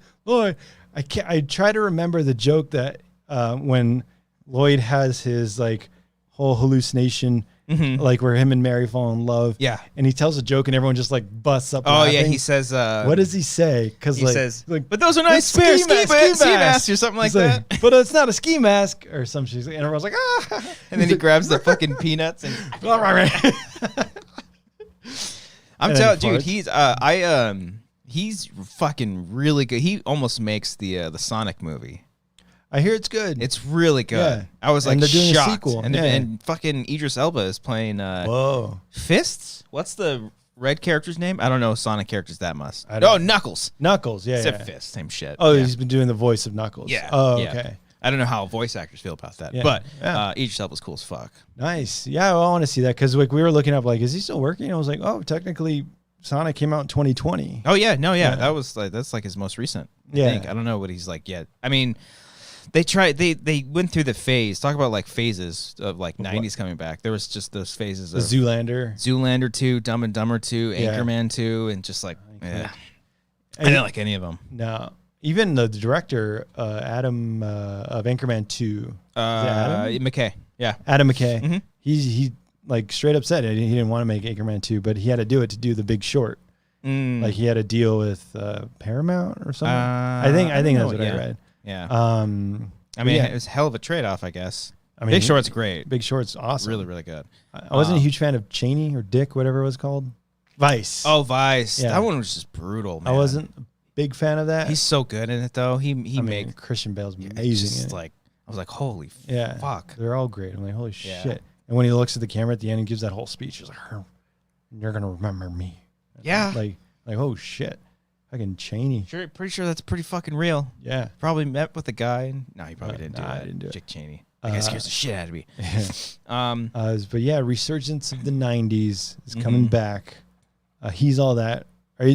I try to remember the joke that when Lloyd has his like whole hallucination, like where him and Mary fall in love. Yeah. And he tells a joke and everyone just like busts up. Oh laughing. yeah, he says. What does he say? Because he like, says, like, but those are nice spare ski masks or something like that. But it's not a ski mask or some shit. And everyone's like, ah. And then he grabs the fucking peanuts and. I'm telling dude, he's fucking really good. He almost makes the Sonic movie. I hear it's good. It's really good. Yeah. I was like and they're doing shocked. A sequel. And fucking Idris Elba is playing Fists? What's the red character's name? I don't know Sonic characters that much. Knuckles. Knuckles, yeah. Except Fist, same shit. Oh, he's been doing the voice of Knuckles. Yeah. Oh, yeah. okay. I don't know how voice actors feel about that, but Idris Elba's cool as fuck. Nice. Yeah, well, I want to see that because like we were looking up like, is he still working? I was like, oh, technically Sonic came out in 2020. Oh yeah, no, yeah. That was like that's like his most recent. I think. I don't know what he's like yet. I mean, they went through the phase. Talk about like phases of like 90s coming back. There was just those phases of Zoolander 2, Dumb and Dumber 2, Anchorman 2, and just like I didn't like any of them. No. Even the director, Adam of Anchorman 2. Adam McKay. Yeah. Adam McKay. Mm-hmm. He like straight up said he didn't want to make Anchorman 2, but he had to do it to do The Big Short. Like he had a deal with Paramount or something. I think that's what I read. Yeah. I mean, it was a hell of a trade-off, I guess. I mean, Big Short's great. Big Short's awesome. Really, really good. I wasn't a huge fan of Cheney or Dick, whatever it was called. Vice. Oh, Vice. Yeah. That one was just brutal, man. I wasn't a big fan of that. He's so good in it, though. He made Christian Bale's amazing. Just like I was like, holy fuck. They're all great. I'm like, holy shit. And when he looks at the camera at the end and gives that whole speech, he's like, you're gonna remember me. Yeah. Like oh shit. Fucking Cheney. Pretty sure that's pretty fucking real. Yeah. Probably met with the guy. And, no, he probably didn't do that. I didn't do it. Dick Cheney. That guy scares the shit out of me. But yeah, resurgence of the 90s is coming back. He's All That.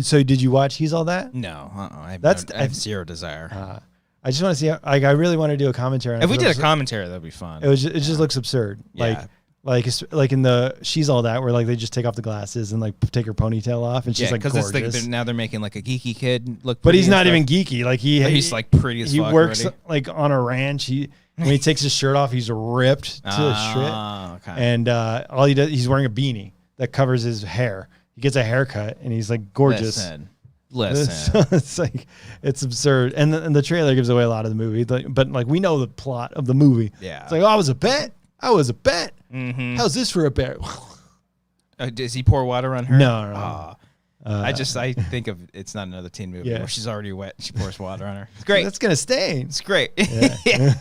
So did you watch He's All That? No. I have zero desire. I just want to see how, like, I really want to do a commentary on it. If we did a commentary, that'd be fun. It just looks absurd. Yeah. Like in the She's All That, where like they just take off the glasses and like take her ponytail off, and she's like gorgeous. Because now they're making like a geeky kid look. But he's not even geeky. Like he's like pretty as fuck. He works already. like on a ranch. When he takes his shirt off, he's ripped to shit. Okay. And all he does, he's wearing a beanie that covers his hair. He gets a haircut, and he's like gorgeous. Listen. It's like, it's absurd. And the trailer gives away a lot of the movie, but like we know the plot of the movie. Yeah. It's like, oh, I was a bet. Mm-hmm. How's this for a bet? Does he pour water on her? No. I think of It's Not Another Teen Movie where she's already wet. She pours water on her. It's great. That's gonna stain. It's great. Yeah.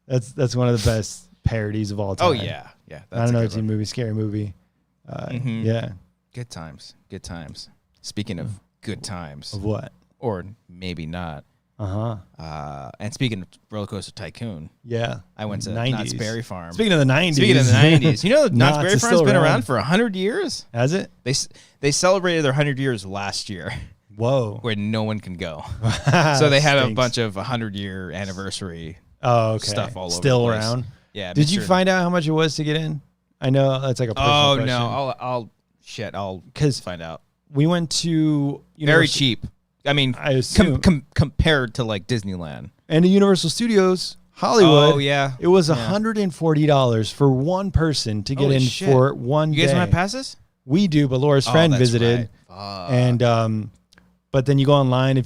That's one of the best parodies of all time. Oh yeah. That's Not Another Teen Movie, scary movie. Yeah. Good times. Speaking of good times. Of what? Or maybe not. And speaking of Roller Coaster Tycoon, I went to 90s. Knott's Berry Farm. Speaking of the 90s, you know Knott's Berry Farm's been around for 100 years. Has it? They celebrated their 100 years last year. Whoa! Where no one can go, so they had a bunch of 100-year anniversary stuff all over. Still the place. Around. Yeah. Did you find out how much it was to get in? I know that's like a personal question. I'll find out. We went to very cheap. I mean, I assume compared to like Disneyland and the Universal Studios Hollywood. Oh yeah, it was $140 for one person to get in for one day. You guys don't have passes? We do, but Laura's friend visited, and but then you go online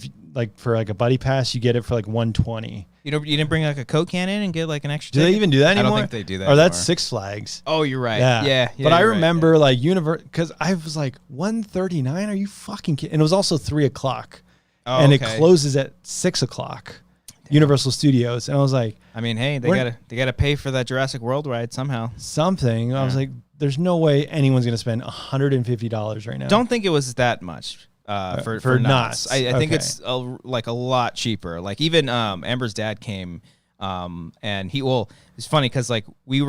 for like a buddy pass, you get it for like $120. You didn't bring like a Coke can in and get like an extra. Do they even do that anymore? I don't think they do that. Or that's Six Flags. Oh, you're right. Yeah. But I remember like because I was like $139. Are you fucking kidding? And it was also 3:00. And it closes at 6:00. Universal Studios, and I was like, I mean, hey, they gotta pay for that Jurassic World ride somehow. I was like, there's no way anyone's gonna spend $150 right now. Don't think it was that much for Knott's. I think it's a lot cheaper. Like even Amber's dad came, and it's funny because like we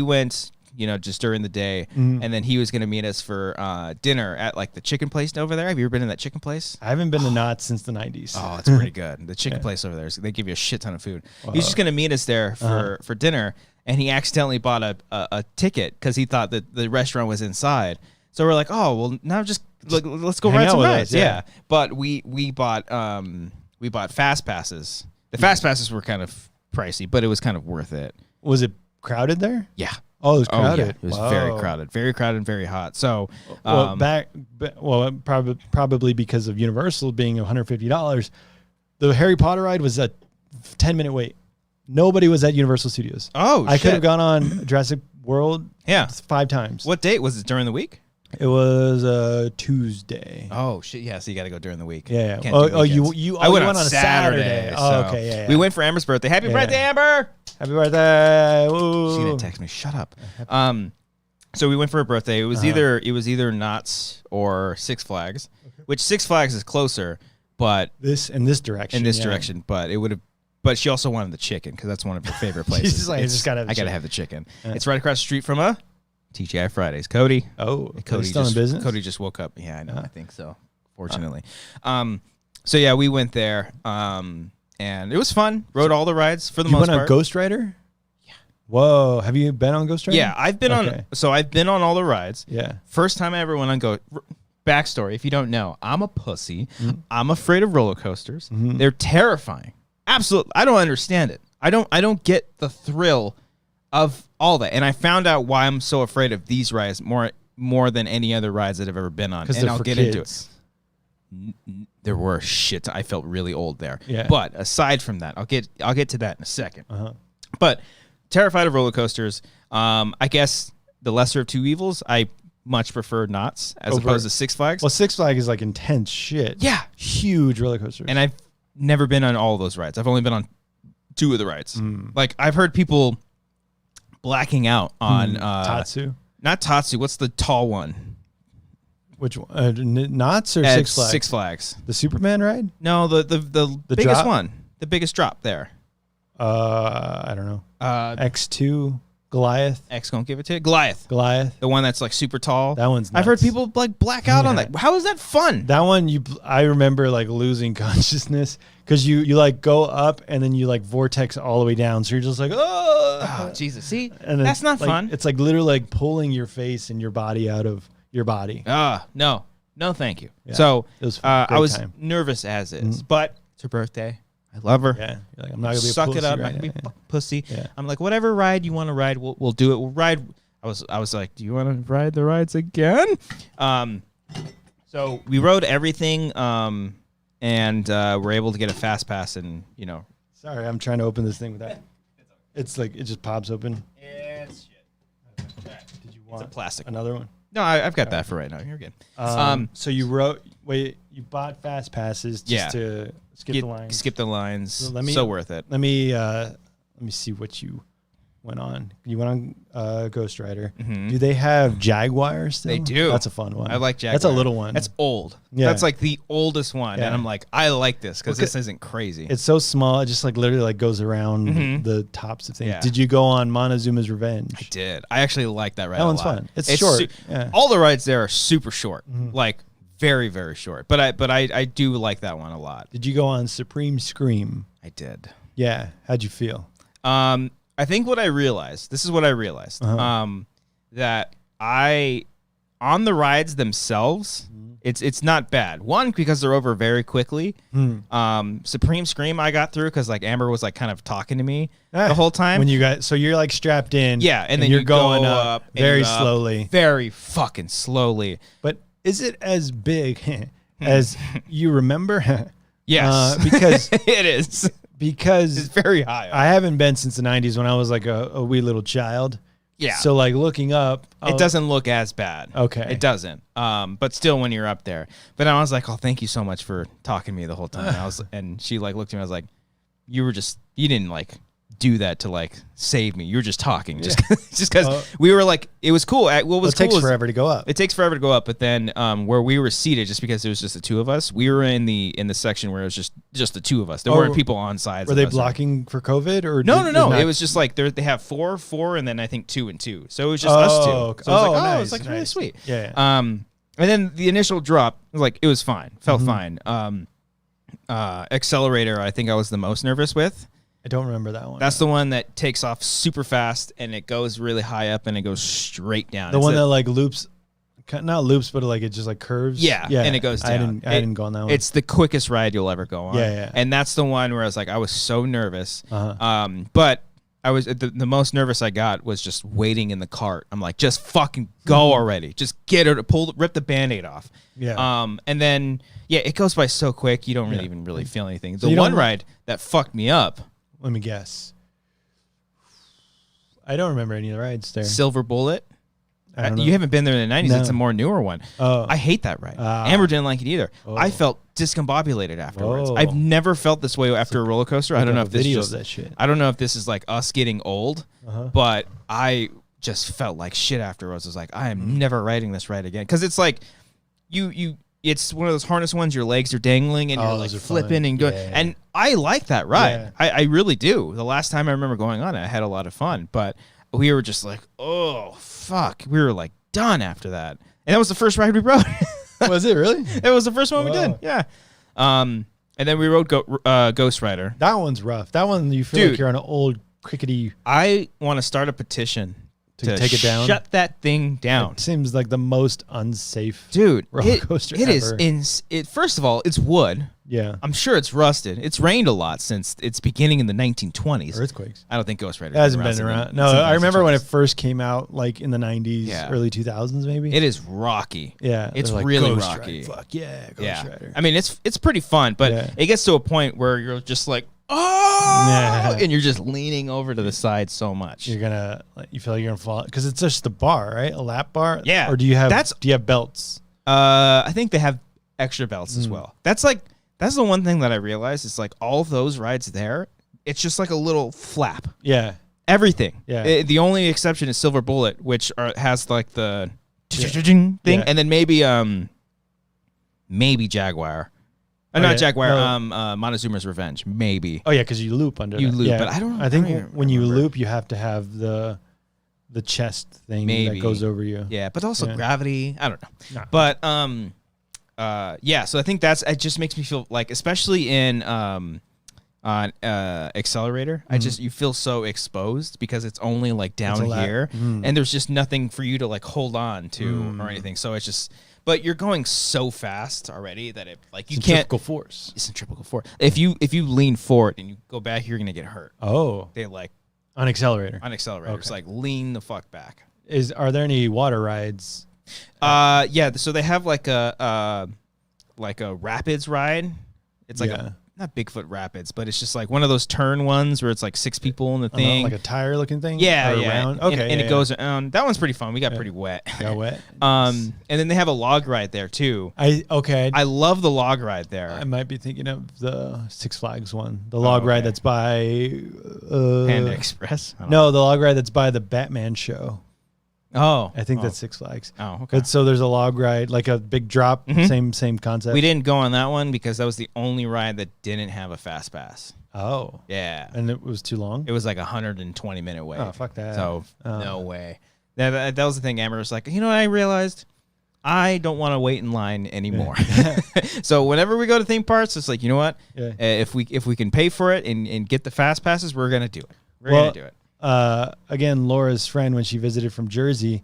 went. Just during the day, and then he was going to meet us for dinner at like the chicken place over there. Have you ever been in that chicken place? I haven't been to Knott since the 90s. Oh, it's pretty good. The chicken place over there, they give you a shit ton of food. He's just going to meet us there for dinner, and he accidentally bought a ticket because he thought that the restaurant was inside. So we're like, oh, well, now just let's go ride some rides. Yeah. But we bought fast passes. The fast passes were kind of pricey, but it was kind of worth it. Was it crowded there? Yeah. Oh, it was crowded. It was very crowded and very hot. So, probably because of Universal being $150, the Harry Potter ride was a 10-minute wait. Nobody was at Universal Studios. Oh, I could have gone on Jurassic World 5 times. What date was it? During the week? It was Tuesday. Oh shit! Yeah, so you got to go during the week. Yeah. I went on a Saturday. Oh, okay. Yeah. We went for Amber's birthday. Happy birthday, Amber! Happy birthday! Ooh. She's gonna text me. Shut up. So we went for her birthday. It was either Knott's or Six Flags, which Six Flags is closer, but in this direction. But it would have. But she also wanted the chicken because that's one of her favorite places. She's like, I gotta have the chicken. It's right across the street from a TGI Fridays. Cody. Oh, Cody's still in business? Cody just woke up. Yeah, I know. I think so. Fortunately. So yeah, we went there. And it was fun. Rode all the rides for the most part. You went on Ghost Rider? Yeah. Whoa. Have you been on Ghost Rider? Yeah, I've been on all the rides. Yeah. First time I ever went on backstory, if you don't know, I'm a pussy. I'm afraid of roller coasters. They're terrifying. Absolutely. I don't understand it. I don't get the thrill of all that. And I found out why I'm so afraid of these rides more than any other rides that I've ever been on. And I'll get into it. There were shit. I felt really old there. Yeah. But aside from that, I'll get to that in a second. But terrified of roller coasters. I guess the lesser of two evils. I much prefer Knott's as opposed to Six Flags. Well, Six Flags is like intense shit. Yeah. Huge roller coasters. And I've never been on all those rides. I've only been on 2 of the rides. Like I've heard people blacking out on Tatsu. Not Tatsu. What's the tall one? Which one? Knott's or Six Flags? Six Flags. The Superman ride? No, the biggest drop? one. The biggest drop there. I don't know. X2. Goliath. X gonna give it to you. Goliath. Goliath. The one that's like super tall. That one's nuts. I've heard people like black out on that. How is that fun? That one, I remember like losing consciousness because you like go up and then you like vortex all the way down. So you're just like, oh, Jesus. See, and that's not like, fun. It's like literally like pulling your face and your body out of your body. No, thank you. Yeah. So It was I was time. nervous as is, but it's her birthday. I love her. Yeah, you're like, I'm not gonna be a Suck pussy it up. right I'm not gonna be now. a pussy. Yeah. I'm like, whatever ride you want to ride, we'll do it. We'll ride. I was like, do you want to ride the rides again? So we rode everything, and we're able to get a fast pass, and Sorry, I'm trying to open this thing with that. It's like it just pops open. It's shit. Did you want It's a plastic. another one? No, I've got that for right now. You're good. So you bought fast passes just to skip the lines. Skip the lines. So worth it. Let me see what you went on. You went on Ghost Rider. Mm-hmm. Do they have Jaguar still? They do. That's a fun one. I like Jaguar. That's a little one. That's old. Yeah. That's like the oldest one, Yeah. and I'm like, I like this because this isn't crazy. It's so small. It just like literally like goes around Mhm. the tops of things. Yeah. Did you go on Montezuma's Revenge? I did. I actually like that ride. That a one's lot. fun. It's short. All the rides there are super short, Mhm. like very very short. But I do like that one a lot. Did you go on Supreme Scream? I did. Yeah. How'd you feel? I think what I realized. This is what I realized. That on the rides themselves, it's not bad. One, because they're over very quickly. Supreme Scream I got through because like Amber was like kind of talking to me the whole time. When you got you're like strapped in. Yeah, and then you're you going go up and very you're up slowly. very fucking slowly. But is it as big as you remember? Yes, because it is. Because It's very high up. I haven't been since the 90s when I was like a wee little child. Yeah. So like looking up, It doesn't look as bad. Okay. It doesn't. But still when you're up there. But I was like, oh, thank you so much for talking to me the whole time. And she like looked at me, I was like, you didn't like do that to like save me. You were just talking. Just because we were like, it was cool. What was cool it takes was forever to go up. it takes forever to go up, but then where we were seated, just because it was just the two of us, we were in the section where it was just the two of us. There weren't people on sides. Were of they us. blocking for COVID or No. It was just like they have four, and then I think 2 and 2. So it was just us two. Okay. So it was like, nice, it was like really nice. sweet. Yeah. And then the initial drop was like it was fine, felt fine. Accelerator, I think I was the most nervous with. I don't remember that one. That's the one that takes off super fast and it goes really high up and it goes straight down. the one that like loops, not loops, but like it just like curves. Yeah, and it goes down. I didn't go on that one. It's the quickest ride you'll ever go on. Yeah. And that's the one where I was like, I was so nervous. Uh-huh. But I was the most nervous I got was just waiting in the cart. I'm like, just fucking go already. Just get it, rip the Band-Aid off. Yeah. And then it goes by so quick you don't even really feel anything. The you one don't- ride that fucked me up. Let me guess. I don't remember any of the rides there. Silver Bullet. I don't know. You haven't been there in the 90s. No. It's a more newer one. Oh. I hate that ride. Amber didn't like it either. Oh. I felt discombobulated afterwards. Whoa. I've never felt this way after a roller coaster. I don't know if this video just, of that shit. I don't know if this is like us getting old, Uh-huh. but I just felt like shit afterwards. I was like, I am never riding this ride again. Because it's like it's one of those harness ones. Your legs are dangling and you're like those are flipping fun. and going. Yeah. And I like that ride. Yeah. I really do. The last time I remember going on it, I had a lot of fun. But we were just like, oh fuck. We were like done after that. And that was the first ride we rode. Was it really? It was the first one we did. Whoa. Yeah. And then we rode Ghost Rider. That one's rough. That one you feel Dude. like you're on an old crickety. I want to start a petition To take it down? Shut that thing down. It seems like the most unsafe Dude, roller coaster it ever. is first of all, it's wood. Yeah. I'm sure it's rusted. It's rained a lot since its beginning in the 1920s. Earthquakes. I don't think Ghost Rider It hasn't been around. No, I remember when it first came out, like in the 90s, Yeah. early 2000s, maybe. It is rocky. Yeah. It's they're like, really Ghost rocky. Rider. Fuck yeah, Ghost Rider. I mean, it's pretty fun, but Yeah. it gets to a point where you're just like, oh, Yeah. and you're just leaning over to the side so much. You're gonna, you feel like you're gonna fall because it's just a bar, right? A lap bar. Yeah. Or do you have belts? I think they have extra belts as well. That's the one thing that I realized. It's like all those rides there, it's just like a little flap. Yeah. Everything. Yeah. The only exception is Silver Bullet, which has like the thing, Yeah. and then maybe Jaguar. Not yeah. Jaguar. Montezuma's Revenge. Maybe. Oh yeah, because you loop under. You that. loop, Yeah. but I don't. I think I don't when you remember. loop, you have to have the the chest thing Maybe. that goes over you. Yeah, but also gravity. I don't know. No. But yeah. So I think it just makes me feel like, especially in on accelerator, you feel so exposed because it's only like down here, and there's just nothing for you to like hold on to or anything. So it's just. But you're going so fast already that you can't. Centrifugal force. It's centrifugal force. If you lean forward and you go back, you're gonna get hurt. Oh, They like on accelerator. on accelerators, Okay. like lean the fuck back. Are there any water rides? Yeah. So they have like a rapids ride. It's like not Bigfoot Rapids, but it's just like one of those turn ones where it's like 6 people in the thing, like a tire looking thing. Yeah, or yeah. Around? And, Okay, and it goes around. That one's pretty fun. We got pretty wet. Got wet. And then they have a log ride there too. I love the log ride there. I might be thinking of the Six Flags one, the log ride that's by Panda Express. No, the log ride that's by the Batman show. Oh, I think that's Six Flags. Oh, okay. So there's a log ride, like a big drop, same concept. We didn't go on that one because that was the only ride that didn't have a fast pass. Oh, yeah, and it was too long. It was like 120-minute wait. Oh, fuck that. So no way. That was the thing. Amber was like, you know what I realized? I don't want to wait in line anymore. So whenever we go to theme parks, it's like, you know what? Yeah. If we can pay for it and get the fast passes, we're gonna do it. We're gonna do it. Again, Laura's friend, when she visited from Jersey,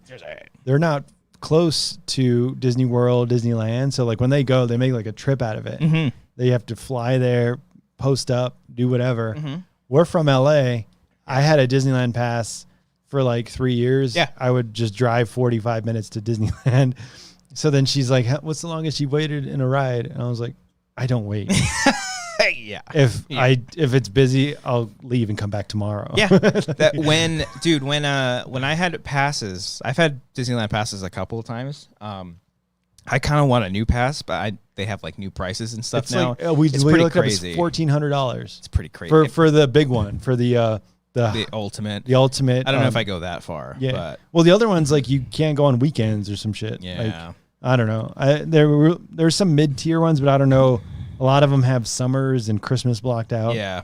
they're not close to Disney World, Disneyland. So like when they go, they make like a trip out of it. They have to fly there, post up, do whatever. We're from LA. I had a Disneyland pass for like 3 years. Yeah. I would just drive 45 minutes to Disneyland. So then she's like, what's the longest you waited in a ride? And I was like, I don't wait. Yeah. If it's busy, I'll leave and come back tomorrow. Yeah. When I had passes, I've had Disneyland passes a couple of times. I kind of want a new pass, but they have like new prices and stuff it's now. Like, we it's looked crazy. Up, it's $1,400. It's pretty crazy for the big one, for the ultimate. The ultimate. I don't know if I go that far. Yeah. But well, the other one's like you can't go on weekends or some shit. Yeah. Like, I don't know. There's some mid-tier ones, but I don't know. A lot of them have summers and Christmas blocked out. Yeah.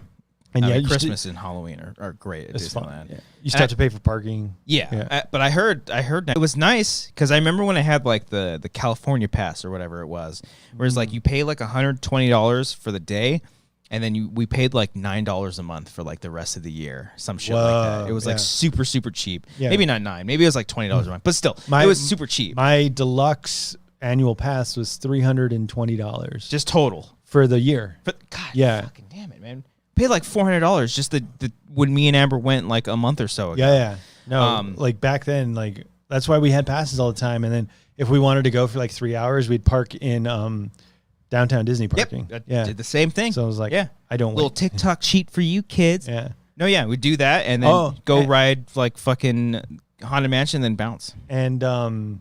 And Christmas and Halloween are great at Disneyland. Yeah. You still have to pay for parking. Yeah. But I heard it was nice because I remember when I had like the California pass or whatever it was, whereas like you pay like $120 for the day, and then we paid like $9 a month for like the rest of the year, some shit like that. It was like super cheap. Yeah. Maybe not $9, maybe it was like $20 a month, but still, it was super cheap. My deluxe annual pass was $320 just total for the year. But God, fucking damn it, man. Paid like $400 just when me and Amber went like a month or so ago. Yeah. No, like back then, like that's why we had passes all the time. And then if we wanted to go for like 3 hours, we'd park in downtown Disney parking. Yep, I did the same thing. So I was like, I don't little TikTok cheat for you kids. Yeah. No, yeah, we'd do that and then go ride like fucking Haunted Mansion, then bounce. And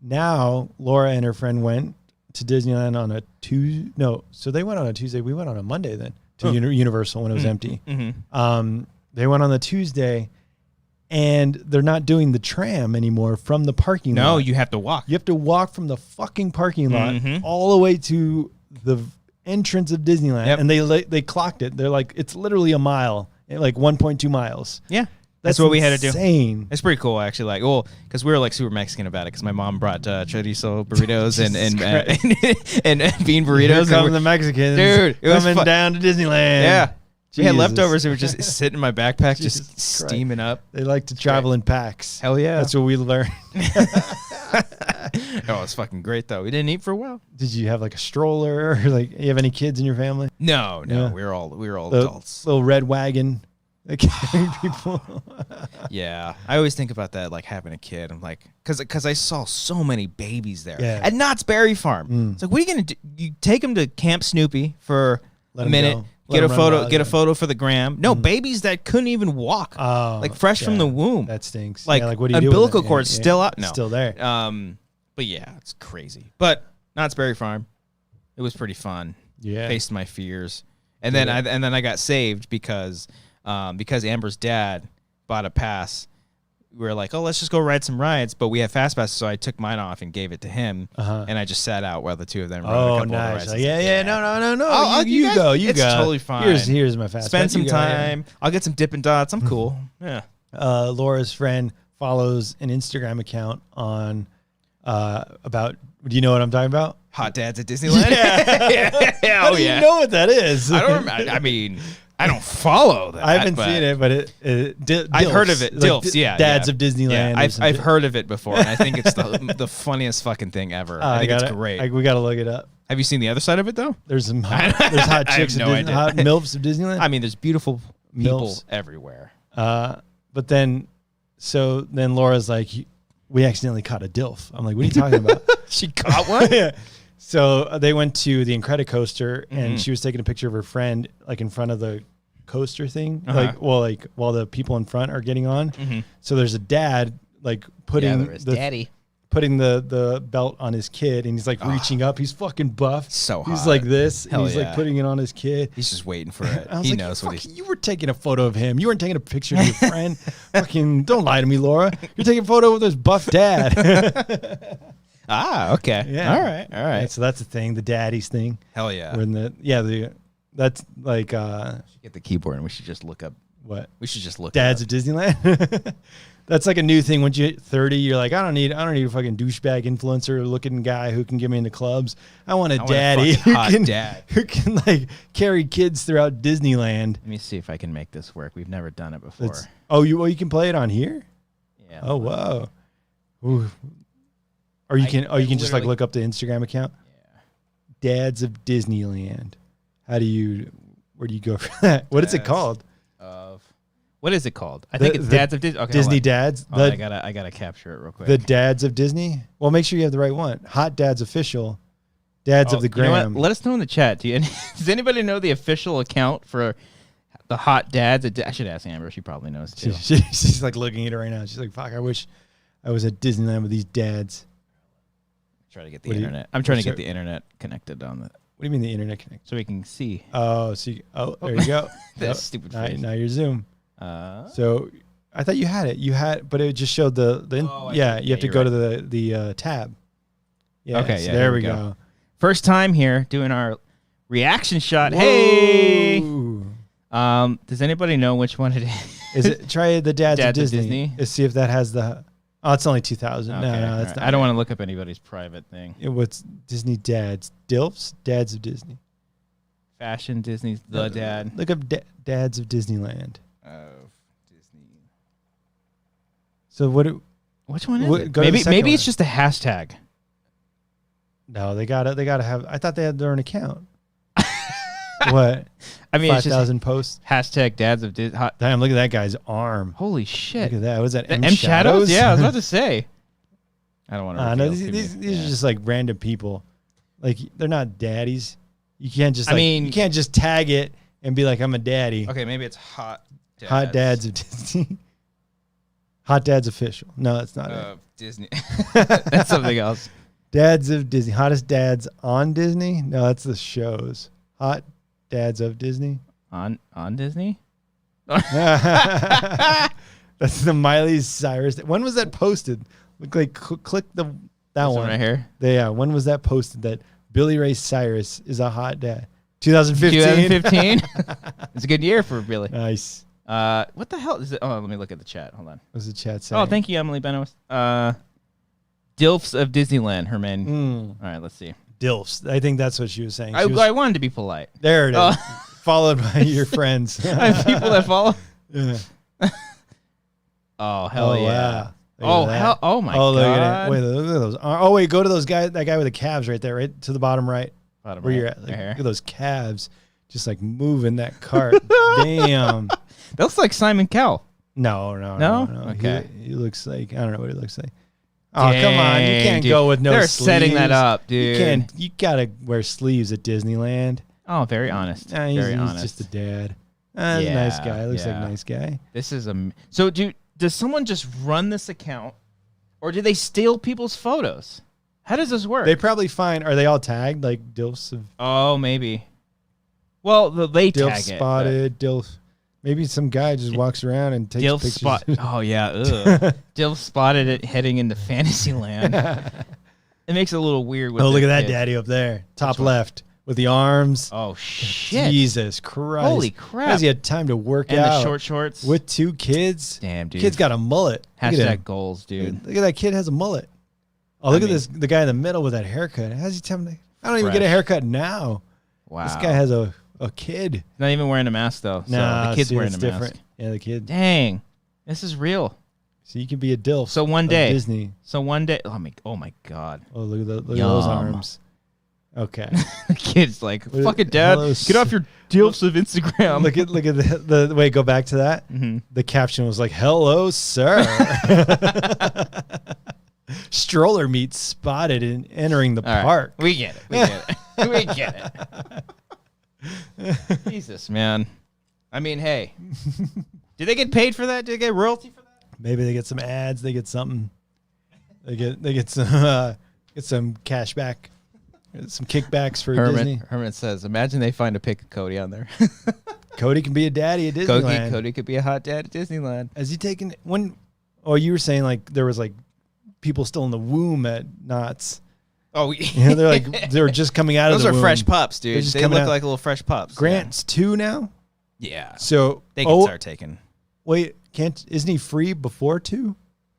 now Laura and her friend went to Disneyland on a Tuesday. No, so they went on a Tuesday. We went on a Monday then to Universal when it was empty. They went on the Tuesday, and they're not doing the tram anymore from the parking lot. No, you have to walk. You have to walk from the fucking parking lot all the way to the entrance of Disneyland. And they clocked it. They're like, it's literally a mile, like 1.2 miles. Yeah. That's what we had to do. Insane. It's pretty cool, actually. Like, well, because we were like super Mexican about it. Because my mom brought chorizo burritos and bean burritos. Here come the Mexicans, dude, it was coming down to Disneyland. Yeah, we had leftovers that were just sitting in my backpack, just steaming up. They like to travel in packs. Hell yeah, that's what we learned. Oh, it's fucking great though. We didn't eat for a while. Did you have like a stroller, or like you have any kids in your family? No. Yeah. We were all adults. Little red wagon. Carrying people. Yeah, I always think about that, like having a kid. I'm like, because I saw so many babies there at Knott's Berry Farm. It's like, what are you gonna do? You take them to Camp Snoopy for a minute, get a photo for the gram. No, babies that couldn't even walk, like fresh from the womb. That stinks. Like, what do you do? Umbilical cord's still up. No, still there. But yeah, it's crazy. But Knott's Berry Farm, it was pretty fun. Yeah, faced my fears, and then I got saved because Amber's dad bought a pass. We were like, oh, let's just go ride some rides. But we have fast passes, so I took mine off and gave it to him. And I just sat out while the two of them rode a couple of rides. Like, no. Oh, you go. It's totally fine. Here's my fast pass. Spend some time. I'll get some Dippin' Dots. I'm cool. Yeah. Laura's friend follows an Instagram account on about. Do you know what I'm talking about? Hot dads at Disneyland. Yeah. How do you know what that is? I don't. I mean, I don't follow that. I haven't seen it, but I've heard of it. Like Dilfs, Dads of Disneyland. Yeah, I've heard of it before, and I think it's the funniest fucking thing ever. I think it's great. We got to look it up. Have you seen the other side of it though? There's some hot chicks, hot milfs of Disneyland. I mean, there's beautiful people Milfs. everywhere. But then Laura's like, we accidentally caught a dilf. I'm like, what are you talking about? She caught one? Yeah. So they went to the Incredicoaster, and she was taking a picture of her friend, like in front of the coaster thing, like while the people in front are getting on. So there's a dad like putting the belt on his kid, and he's like reaching up. He's fucking buff. So hot. He's like this, Hell and he's like putting it on his kid. He's just waiting for it. He like, knows what he's. You were taking a photo of him. You weren't taking a picture of your friend. Fucking don't lie to me, Laura. You're taking a photo with this buff dad. Okay. Yeah. All right. Yeah, so that's the thing, the daddies thing. Hell yeah. That's like we should get the keyboard and we should just look up what? We should just look Dads of Disneyland. That's like a new thing. Once you hit 30, you're like, I don't need a fucking douchebag influencer looking guy who can get me into clubs. I want a daddy who can like carry kids throughout Disneyland. Let me see if I can make this work. We've never done it before. You can play it on here? Yeah. Oh wow. Ooh. Or you can just like look up the Instagram account. Yeah. Dads of Disneyland. Where do you go for that? What is it called? What is it called? I think it's Dads of Disney. Okay, Disney Dads. I gotta capture it real quick. The Dads of Disney. Well, make sure you have the right one. Hot Dads Official. Dads of the Gram. You know what? Let us know in the chat. Does anybody know the official account for the Hot Dads? I should ask Amber. She probably knows too. She's like looking at it right now. She's like, "Fuck! I wish I was at Disneyland with these dads." Try to get the internet. I'm trying to get the internet connected on the. What do you mean the internet connected? So we can see. Oh, there you go. That stupid face. Now you're Zoom. So I thought you had it. But it just showed the you have to go to the tab. Yeah. Okay. So there we go. First time here doing our reaction shot. Whoa. Hey. Does anybody know which one it is? Is it try the Dads of Disney? Disney? Let's see if that has the. Oh, it's only 2,000. Okay. No, that's not. I don't want to look up anybody's private thing. What's Disney Dads? Dilfs? Dads of Disney. Fashion Disney's the dad. Look up Dads of Disneyland. Of Disney. So which one is it? Maybe it's just a hashtag. No, they gotta have. I thought they had their own account. What? I mean, 5,000 posts. Hashtag Dads of Disney. Damn! Look at that guy's arm. Holy shit! Look at that. Was that M Shadows? Yeah, I was about to say. I don't want to. No, these are just like random people. Like they're not daddies. You can't just. You can't just tag it and be like, I'm a daddy. Okay, maybe it's Hot Dads of Disney. Hot Dads Official. No, that's not it. Disney. That's something else. Dads of Disney. Hottest dads on Disney? No, that's the shows. Hot Dads of Disney. On Disney? That's the Miley Cyrus. When was that posted? Look like click that one right here. Yeah. When was that posted? That Billy Ray Cyrus is a hot dad. 2015. 2015. It's a good year for Billy. Nice. What the hell is it? Oh, let me look at the chat. Hold on. What's the chat saying? Oh, thank you, Emily Benos. Dilfs of Disneyland, her man. All right, let's see. Dilfs. I think that's what she was saying. I wanted to be polite. There it is. Followed by your friends. I have people that follow. Yeah. Oh, hell yeah. Wow. Oh my God. Look at it. Wait, look at those. Oh, wait, go to those guys. That guy with the calves right there, right to the bottom right. Where you're at. Like, look at those calves just like moving that cart. Damn. That looks like Simon Cowell. No. Okay. He looks like, I don't know what he looks like. Oh, come on. You can't go with no sleeves. They're setting that up, dude. You gotta wear sleeves at Disneyland. Oh, very honest. Very honest. He's just a dad. He's a nice guy. Looks like a nice guy. This is So does someone just run this account, or do they steal people's photos? How does this work? They probably find. Are they all tagged like Dilfs of? Oh, maybe. Well, they tag Dilf spotted. Dilf. Maybe some guy just walks around and takes pictures. Oh yeah. Dilf spotted it heading into Fantasyland. It makes it a little weird. Look at that daddy up there, top left. with the arms. Oh shit! Jesus Christ! Holy crap! Because he had time to work and out. the short shorts with 2 kids. Damn, dude. Kid's got a mullet. Hashtag goals, dude. Look at that kid has a mullet. Oh, look at this. The guy in the middle with that haircut. How's he telling me? I don't even get a haircut now. Wow. This guy has a kid. Not even wearing a mask though. So Nah, the kid's wearing a different. mask. Yeah, the kid. Dang, this is real. So you can be a DILF. So one day, Disney. So one day, oh my god. Oh, look at those arms. Okay. The kid's like, "Fuck it, Dad. Get off your DILFs of Instagram." Look at the wait. Go back to that. Mm-hmm. The caption was like, "Hello, sir." Stroller meat spotted in entering the park. Right. We get it. We get it. We get it. Jesus, man. I mean, hey, did they get paid for that? Did they get royalty for that? Maybe they get some ads. They get something. They get some cash back, some kickbacks for Disney. Herman says, "Imagine they find a pic of Cody on there." Cody can be a daddy at Disneyland. Cody could be a hot dad at Disneyland. Has he taken when? Oh, you were saying like there was like people still in the womb at Knott's. Oh, they're just coming out of the womb. Those are fresh pups, dude. They look like little fresh pups. Grant's 2 now. Yeah. So they can start taking. Wait, isn't he free before 2?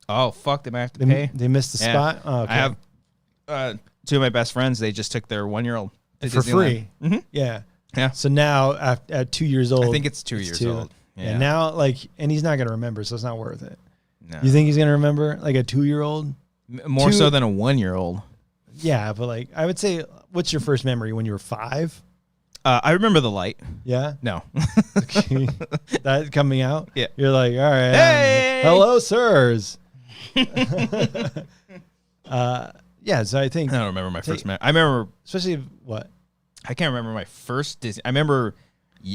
Oh fuck! They might have to pay. They missed the spot. Oh, okay. I have 2 of my best friends. They just took their 1-year-old for free. Mm-hmm. Yeah. Yeah. So now at 2 years old, I think it's 2 years old. Yeah. Now and he's not gonna remember, so it's not worth it. No. You think he's gonna remember like a 2-year-old? More so than a 1-year-old. Yeah, but like I would say, what's your first memory when you were 5? I remember the light. Yeah. No. That coming out. Yeah. You're like, all right. Hey! Hello, sirs. Yeah. So I think I don't remember my first memory. I remember, especially what I can't remember my first Disney. I remember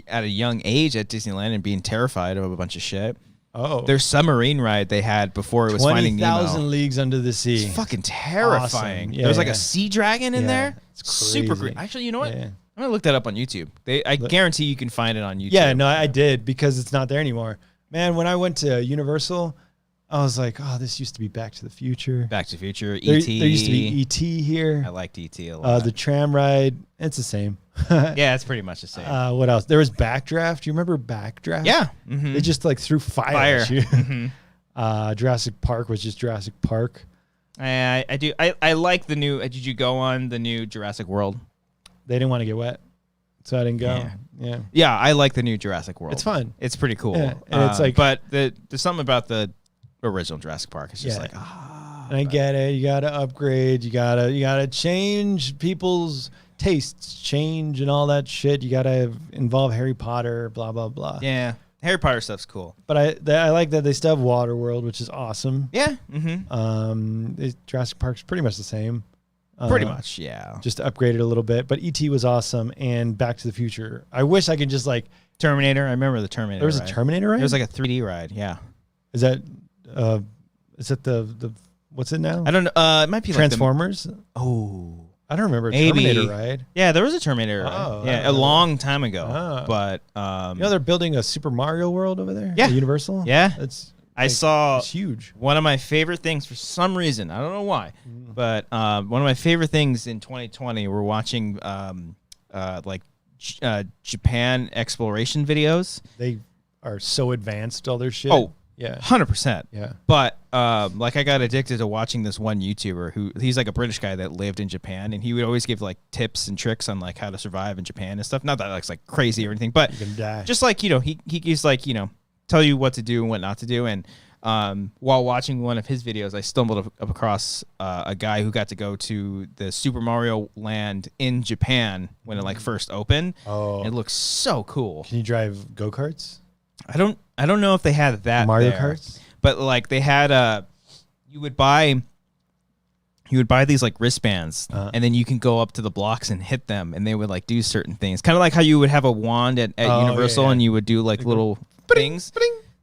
at a young age at Disneyland and being terrified of a bunch of shit. Oh, their submarine ride they had before it was Finding Nemo. 20,000 Leagues Under the Sea. It's fucking terrifying. Awesome. Yeah, there was like a sea dragon in there. It's super great. Actually, you know what? I'm gonna look that up on YouTube. I guarantee you can find it on YouTube. Yeah, no, I did because it's not there anymore. Man, when I went to Universal, I was like, oh, this used to be Back to the Future. Back to the Future, E.T. There used to be E.T. here. I liked E.T. a lot. The tram ride, it's the same. Yeah, it's pretty much the same. What else? There was Backdraft. Do you remember Backdraft? Yeah. They just like threw fire. At you. Jurassic Park was just Jurassic Park. I do. I like the new. Did you go on the new Jurassic World? They didn't want to get wet, so I didn't go. Yeah, I like the new Jurassic World. It's fun. It's pretty cool. Yeah, and it's like, but there's something about the original Jurassic Park. It's just like, and I get it. You got to upgrade. You gotta change people's tastes, change and all that shit. You got to involve Harry Potter. Blah blah blah. Yeah, Harry Potter stuff's cool. But I like that they still have Waterworld, which is awesome. Yeah. Jurassic Park's pretty much the same. Pretty much, yeah. Just upgraded a little bit, but E.T. was awesome, and Back to the Future. I wish I could just like Terminator. I remember the Terminator. There was a Terminator ride. There was like a 3D ride. Yeah. Is that the what's it now? I don't know. It might be Transformers. Like I don't remember a Terminator ride. Yeah, there was a Terminator ride. Yeah, a long time ago. But they're building a Super Mario World over there. Yeah, at Universal. Yeah, I it's huge. One of my favorite things for some reason, I don't know why, but one of my favorite things in 2020, we're watching Japan exploration videos. They are so advanced, all their shit. Oh, yeah, 100%. Yeah. But like I got addicted to watching this one YouTuber he's like a British guy that lived in Japan, and he would always give like tips and tricks on like how to survive in Japan and stuff. Not that it's like crazy or anything, but you can die. Just like, he gives like, tell you what to do and what not to do. And while watching one of his videos, I stumbled up across a guy who got to go to the Super Mario Land in Japan when it like first opened. Oh, it looks so cool. Can you drive go-karts? I don't know if they had that Mario there, Karts, but like they had you would buy these like wristbands, and then you can go up to the blocks and hit them, and they would like do certain things, kind of like how you would have a wand at Universal, and you would do like little things.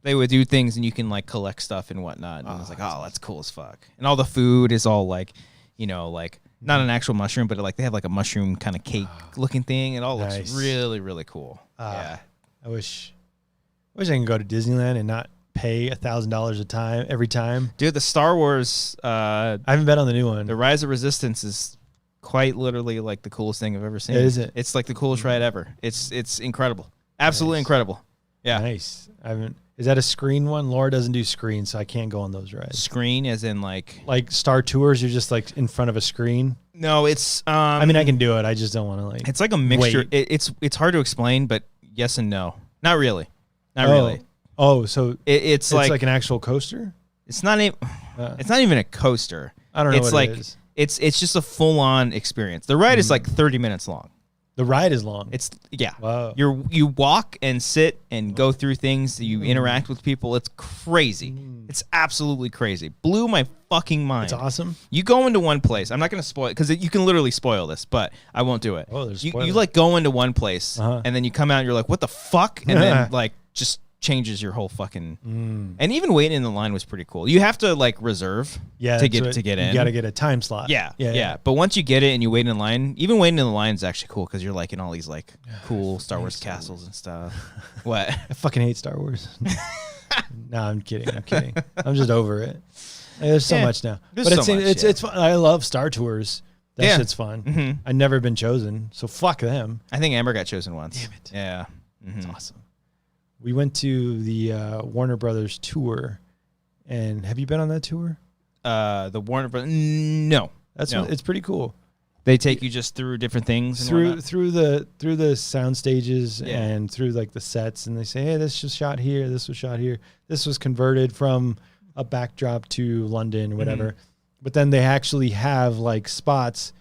They would do things, and you can like collect stuff and whatnot. And I was like, oh, that's cool as fuck. And all the food is all like, like not an actual mushroom, but like they have like a mushroom kind of cake looking thing. It all looks really, really cool. Yeah. I wish I can go to Disneyland and not pay $1,000 every time. Dude, the Star Wars. I haven't been on the new one. The Rise of Resistance is quite literally like the coolest thing I've ever seen. Is it? It's like the coolest ride ever. It's incredible. Absolutely incredible. Yeah. Nice. I haven't. Is that a screen one? Laura doesn't do screen, so I can't go on those rides. Screen as in like Star Tours, you're just like in front of a screen. No, it's I mean, I can do it. I just don't want to like. It's like a mixture. It's hard to explain, but yes and no. Not really. Not really. Oh, so it's like an actual coaster? It's not even a coaster. I don't know it's what like it is. it's just a full-on experience. The ride is like 30 minutes long. The ride is long. It's yeah. Wow. You walk and sit and go through things. You interact with people. It's crazy. It's absolutely crazy. Blew my fucking mind. It's awesome. You go into one place. I'm not going to spoil it because you can literally spoil this, but I won't do it. Oh, there's you spoilers. like go into one place and then you come out and you're like, what the fuck? And then like just changes your whole fucking. And even waiting in the line was pretty cool. You have to like reserve to get in. You got to get a time slot. Yeah. But once you get it and you wait in line, even waiting in the line is actually cool because you're like in all these like cool Star Wars castles and stuff. What? I fucking hate Star Wars. No, I'm kidding. I'm just over it. There's so much now. But it's fun. I love Star Tours. That shit's fun. I've never been chosen, so fuck them. I think Amber got chosen once. Damn it. Yeah. It's awesome. We went to the Warner Brothers tour, and have you been on that tour? The Warner Brothers? No. It's pretty cool. They take you just through different things through the sound stages and through like the sets, and they say, hey, this was shot here, this was shot here, this was converted from a backdrop to London, whatever. But then they actually have like spots,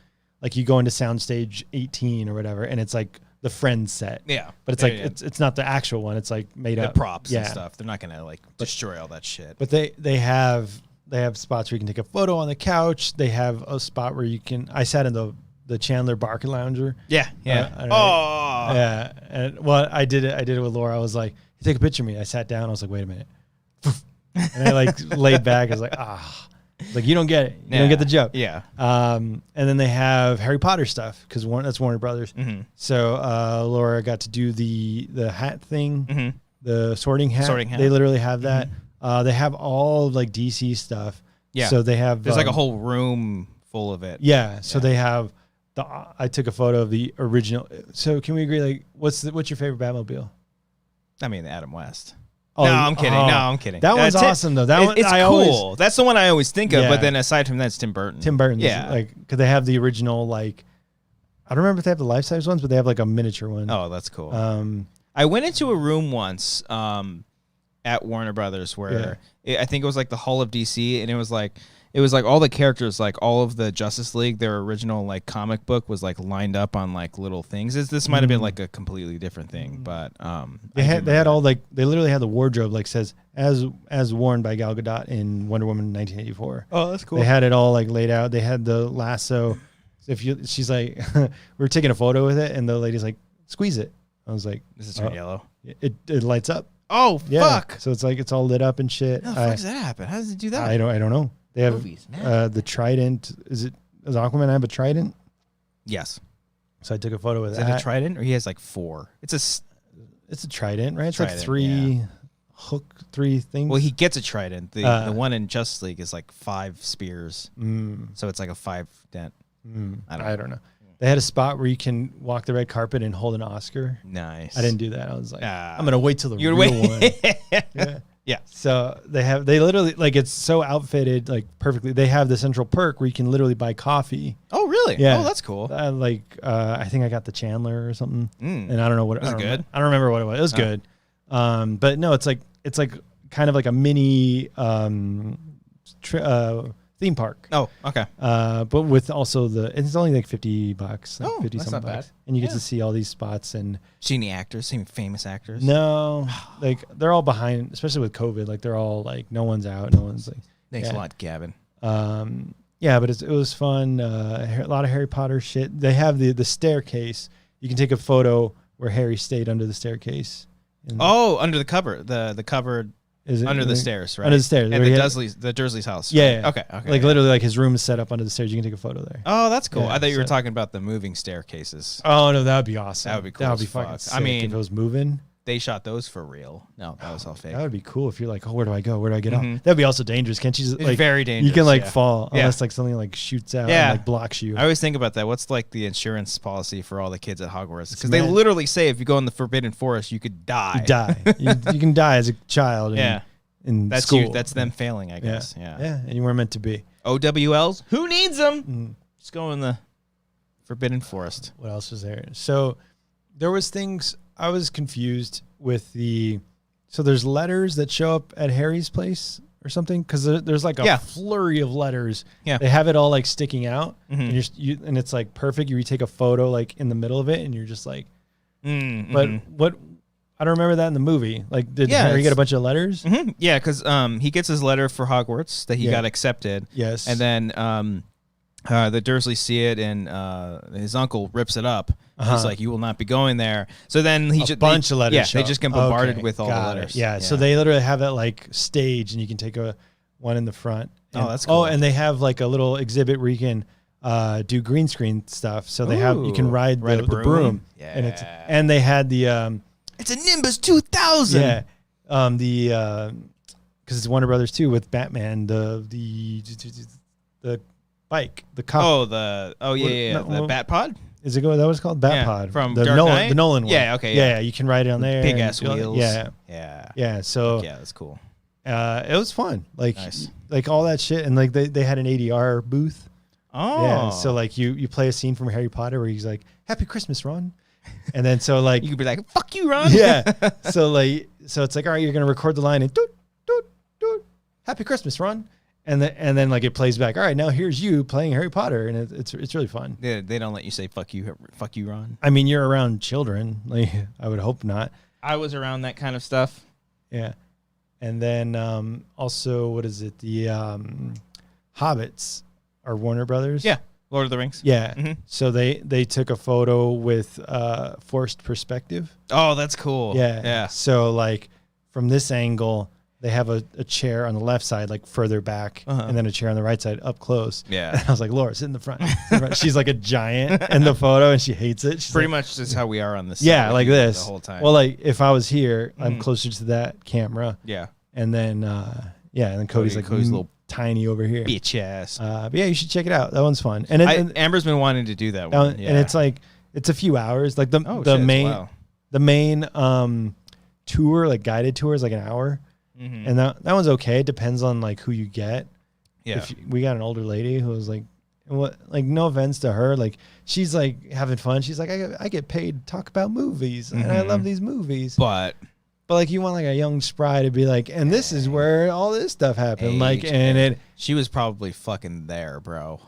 like you go into soundstage 18 or whatever, and it's like the Friends set. Yeah. But it's like it's not the actual one. It's like made up props and stuff. They're not gonna like destroy all that shit. But they have spots where you can take a photo on the couch. They have a spot where you can. I sat in the Chandler Barker Lounger. Yeah. Yeah. And well, I did it with Laura. I was like, hey, take a picture of me. I sat down. I was like, wait a minute. And I like laid back. I was like, like you don't get it. You don't get the joke. Yeah. And then they have Harry Potter stuff because that's Warner Brothers. So Laura got to do the hat thing, the sorting hat. They literally have that. They have all like DC stuff. Yeah. So they have. There's like a whole room full of it. Yeah. So they have I took a photo of the original. So can we agree? Like, what's your favorite Batmobile? I mean, Adam West. Oh, no, I'm kidding. No, I'm kidding. That one's awesome though. That one, it's cool. That's the one I always think of. Yeah. But then aside from that, it's Tim Burton. Tim Burton. Yeah. Like, because they have the original, like, I don't remember if they have the life size ones, but they have like a miniature one. Oh, that's cool. I went into a room once at Warner Brothers where I think it was like the Hall of DC, and it was like all the characters, like all of the Justice League, their original like comic book was like lined up on like little things. This might have been like a completely different thing, but they had all like they literally had the wardrobe like says as worn by Gal Gadot in Wonder Woman 1984. Oh, that's cool. They had it all like laid out. They had the lasso. She's like, we were taking a photo with it, and the lady's like, squeeze it. I was like, this is turn yellow. It lights up. Oh fuck! So it's like it's all lit up and shit. How the fuck does that happen? How does it do that? I don't know. They have movies, the trident. Does Aquaman have a trident? Yes. So I took a photo with that. Is it a trident, or he has like 4? It's a trident, right? It's trident, like three things. Well, he gets a trident. The one in Justice League is like 5 spears. So it's like a 5 dent. I don't know. They had a spot where you can walk the red carpet and hold an Oscar. Nice. I didn't do that. I was like, I'm gonna wait till the real one. Yeah. So they literally like it's so outfitted like perfectly. They have the central perk where you can literally buy coffee. Oh really? Yeah. Oh, that's cool. I think I got the Chandler or something, and I don't know what it was. Good. I don't remember what it was. It was good. But no, it's like kind of like a mini theme park. Oh, okay. But with also it's only like $50, like 50 that's something not bucks, bad. and you get to see all these spots and. See any actors? Any famous actors? No, like they're all behind, especially with COVID. Like they're all like no one's out, no one's like. Thanks a lot, Gavin. Yeah, but it was fun. A lot of Harry Potter shit. They have the staircase. You can take a photo where Harry stayed under the staircase. Under the cover, the covered. Is it under the stairs, right? Under the stairs. At the Dursley's house. Yeah, right? yeah. Okay. Like literally, like his room is set up under the stairs. You can take a photo there. Oh, that's cool. Yeah, I thought you were talking about the moving staircases. Oh no, that would be awesome. That would be cool. That would be fucking sick. I mean, if it was moving. they shot those for real. No, that was all fake. That would be cool if you're like, oh, where do I go? Where do I get Mhm. off? That'd be also dangerous. Can't you? It's Like, very dangerous. you can like yeah. fall Yeah. unless like something like shoots out Yeah. and like blocks you. I always think about that. What's like the insurance policy for all the kids at Hogwarts? Because It's they mad. literally say if you go in the Forbidden Forest, you could die. You die. you can die as a child. Yeah. In That's school. you. That's them failing, I guess. Yeah. Yeah. And you weren't meant to be. OWLs? Who needs them? Mm. Just go in the Forbidden Forest. What else was there? So there was things I was confused with so there's letters that show up at Harry's place or something because there's like a flurry of letters. Yeah. They have it all like sticking out Mhm. and and it's like perfect. You take a photo like in the middle of it and you're just like, Mm-hmm. but what? I don't remember that in the movie. Like, did Harry get a bunch of letters? Mm-hmm. Yeah, because he gets his letter for Hogwarts that he got accepted. Yes. And then the Dursleys see it, and his uncle rips it up. He's like, "You will not be going there." So then he a bunch of letters. Yeah, show they up. just get bombarded Okay, with all the got it. letters. Yeah, so they literally have that like stage, and you can take one in the front. Oh, And, that's cool. Oh, and they have like a little exhibit where you can do green screen stuff. So they have you can Ooh, ride ride the a broom? broom. Yeah. And they had the It's a Nimbus 2000. yeah because it's Warner Brothers too with Batman the bike the cop. The Bat Pod. Is it that what it's called? Bat Yeah, Pod from the Dark Nolan Knight? the Nolan one. Yeah, okay, yeah you can ride it on there. Big and ass wheels. Yeah. Yeah, so Yeah, that's cool. it was fun. Like Nice. like all that shit, and like they had an ADR booth. Oh, Yeah, so like you play a scene from Harry Potter where he's like, "Happy Christmas, Ron," and then so like you could be like, "Fuck you, Ron." yeah, so it's like, all right, you're gonna record the line and doot doot doot, "Happy Christmas, Ron," and then like it plays back. All right, now here's you playing Harry Potter, and it's really fun. They don't let you say "fuck you, Ron." I mean, you're around children. Like I would hope not. I was around that kind of stuff. Yeah. And then also, what is it? The Hobbits are Warner Brothers. Yeah, Lord of the Rings. Yeah. Mhm. So they took a photo with forced perspective. Oh, that's cool. Yeah. Yeah. So like from this angle, they have a chair on the left side, like further back, and then a chair on the right side up close. Yeah. And I was like, Laura, sit in the front. Sit in the front. She's like a giant in the photo and she hates it. She's Pretty like, much just how we are on this. yeah, side like the this. whole time. Well, like if I was here, I'm closer to that camera. yeah. And then, and then Cody's like Cody's little tiny over here. Bitch ass. But yeah, you should check it out. That one's fun. And Amber's been wanting to do that one. Yeah. and it's like it's a few hours. Like the main tour, like guided tour, is like an hour, and that one's okay. It depends on like who you get. Yeah. We got an older lady who was like, no offense to her, like she's like having fun. She's like, I get paid to talk about movies, and I love these movies. But like you want like a young spry to be like, and this is where all this stuff happened. She was probably fucking there, bro.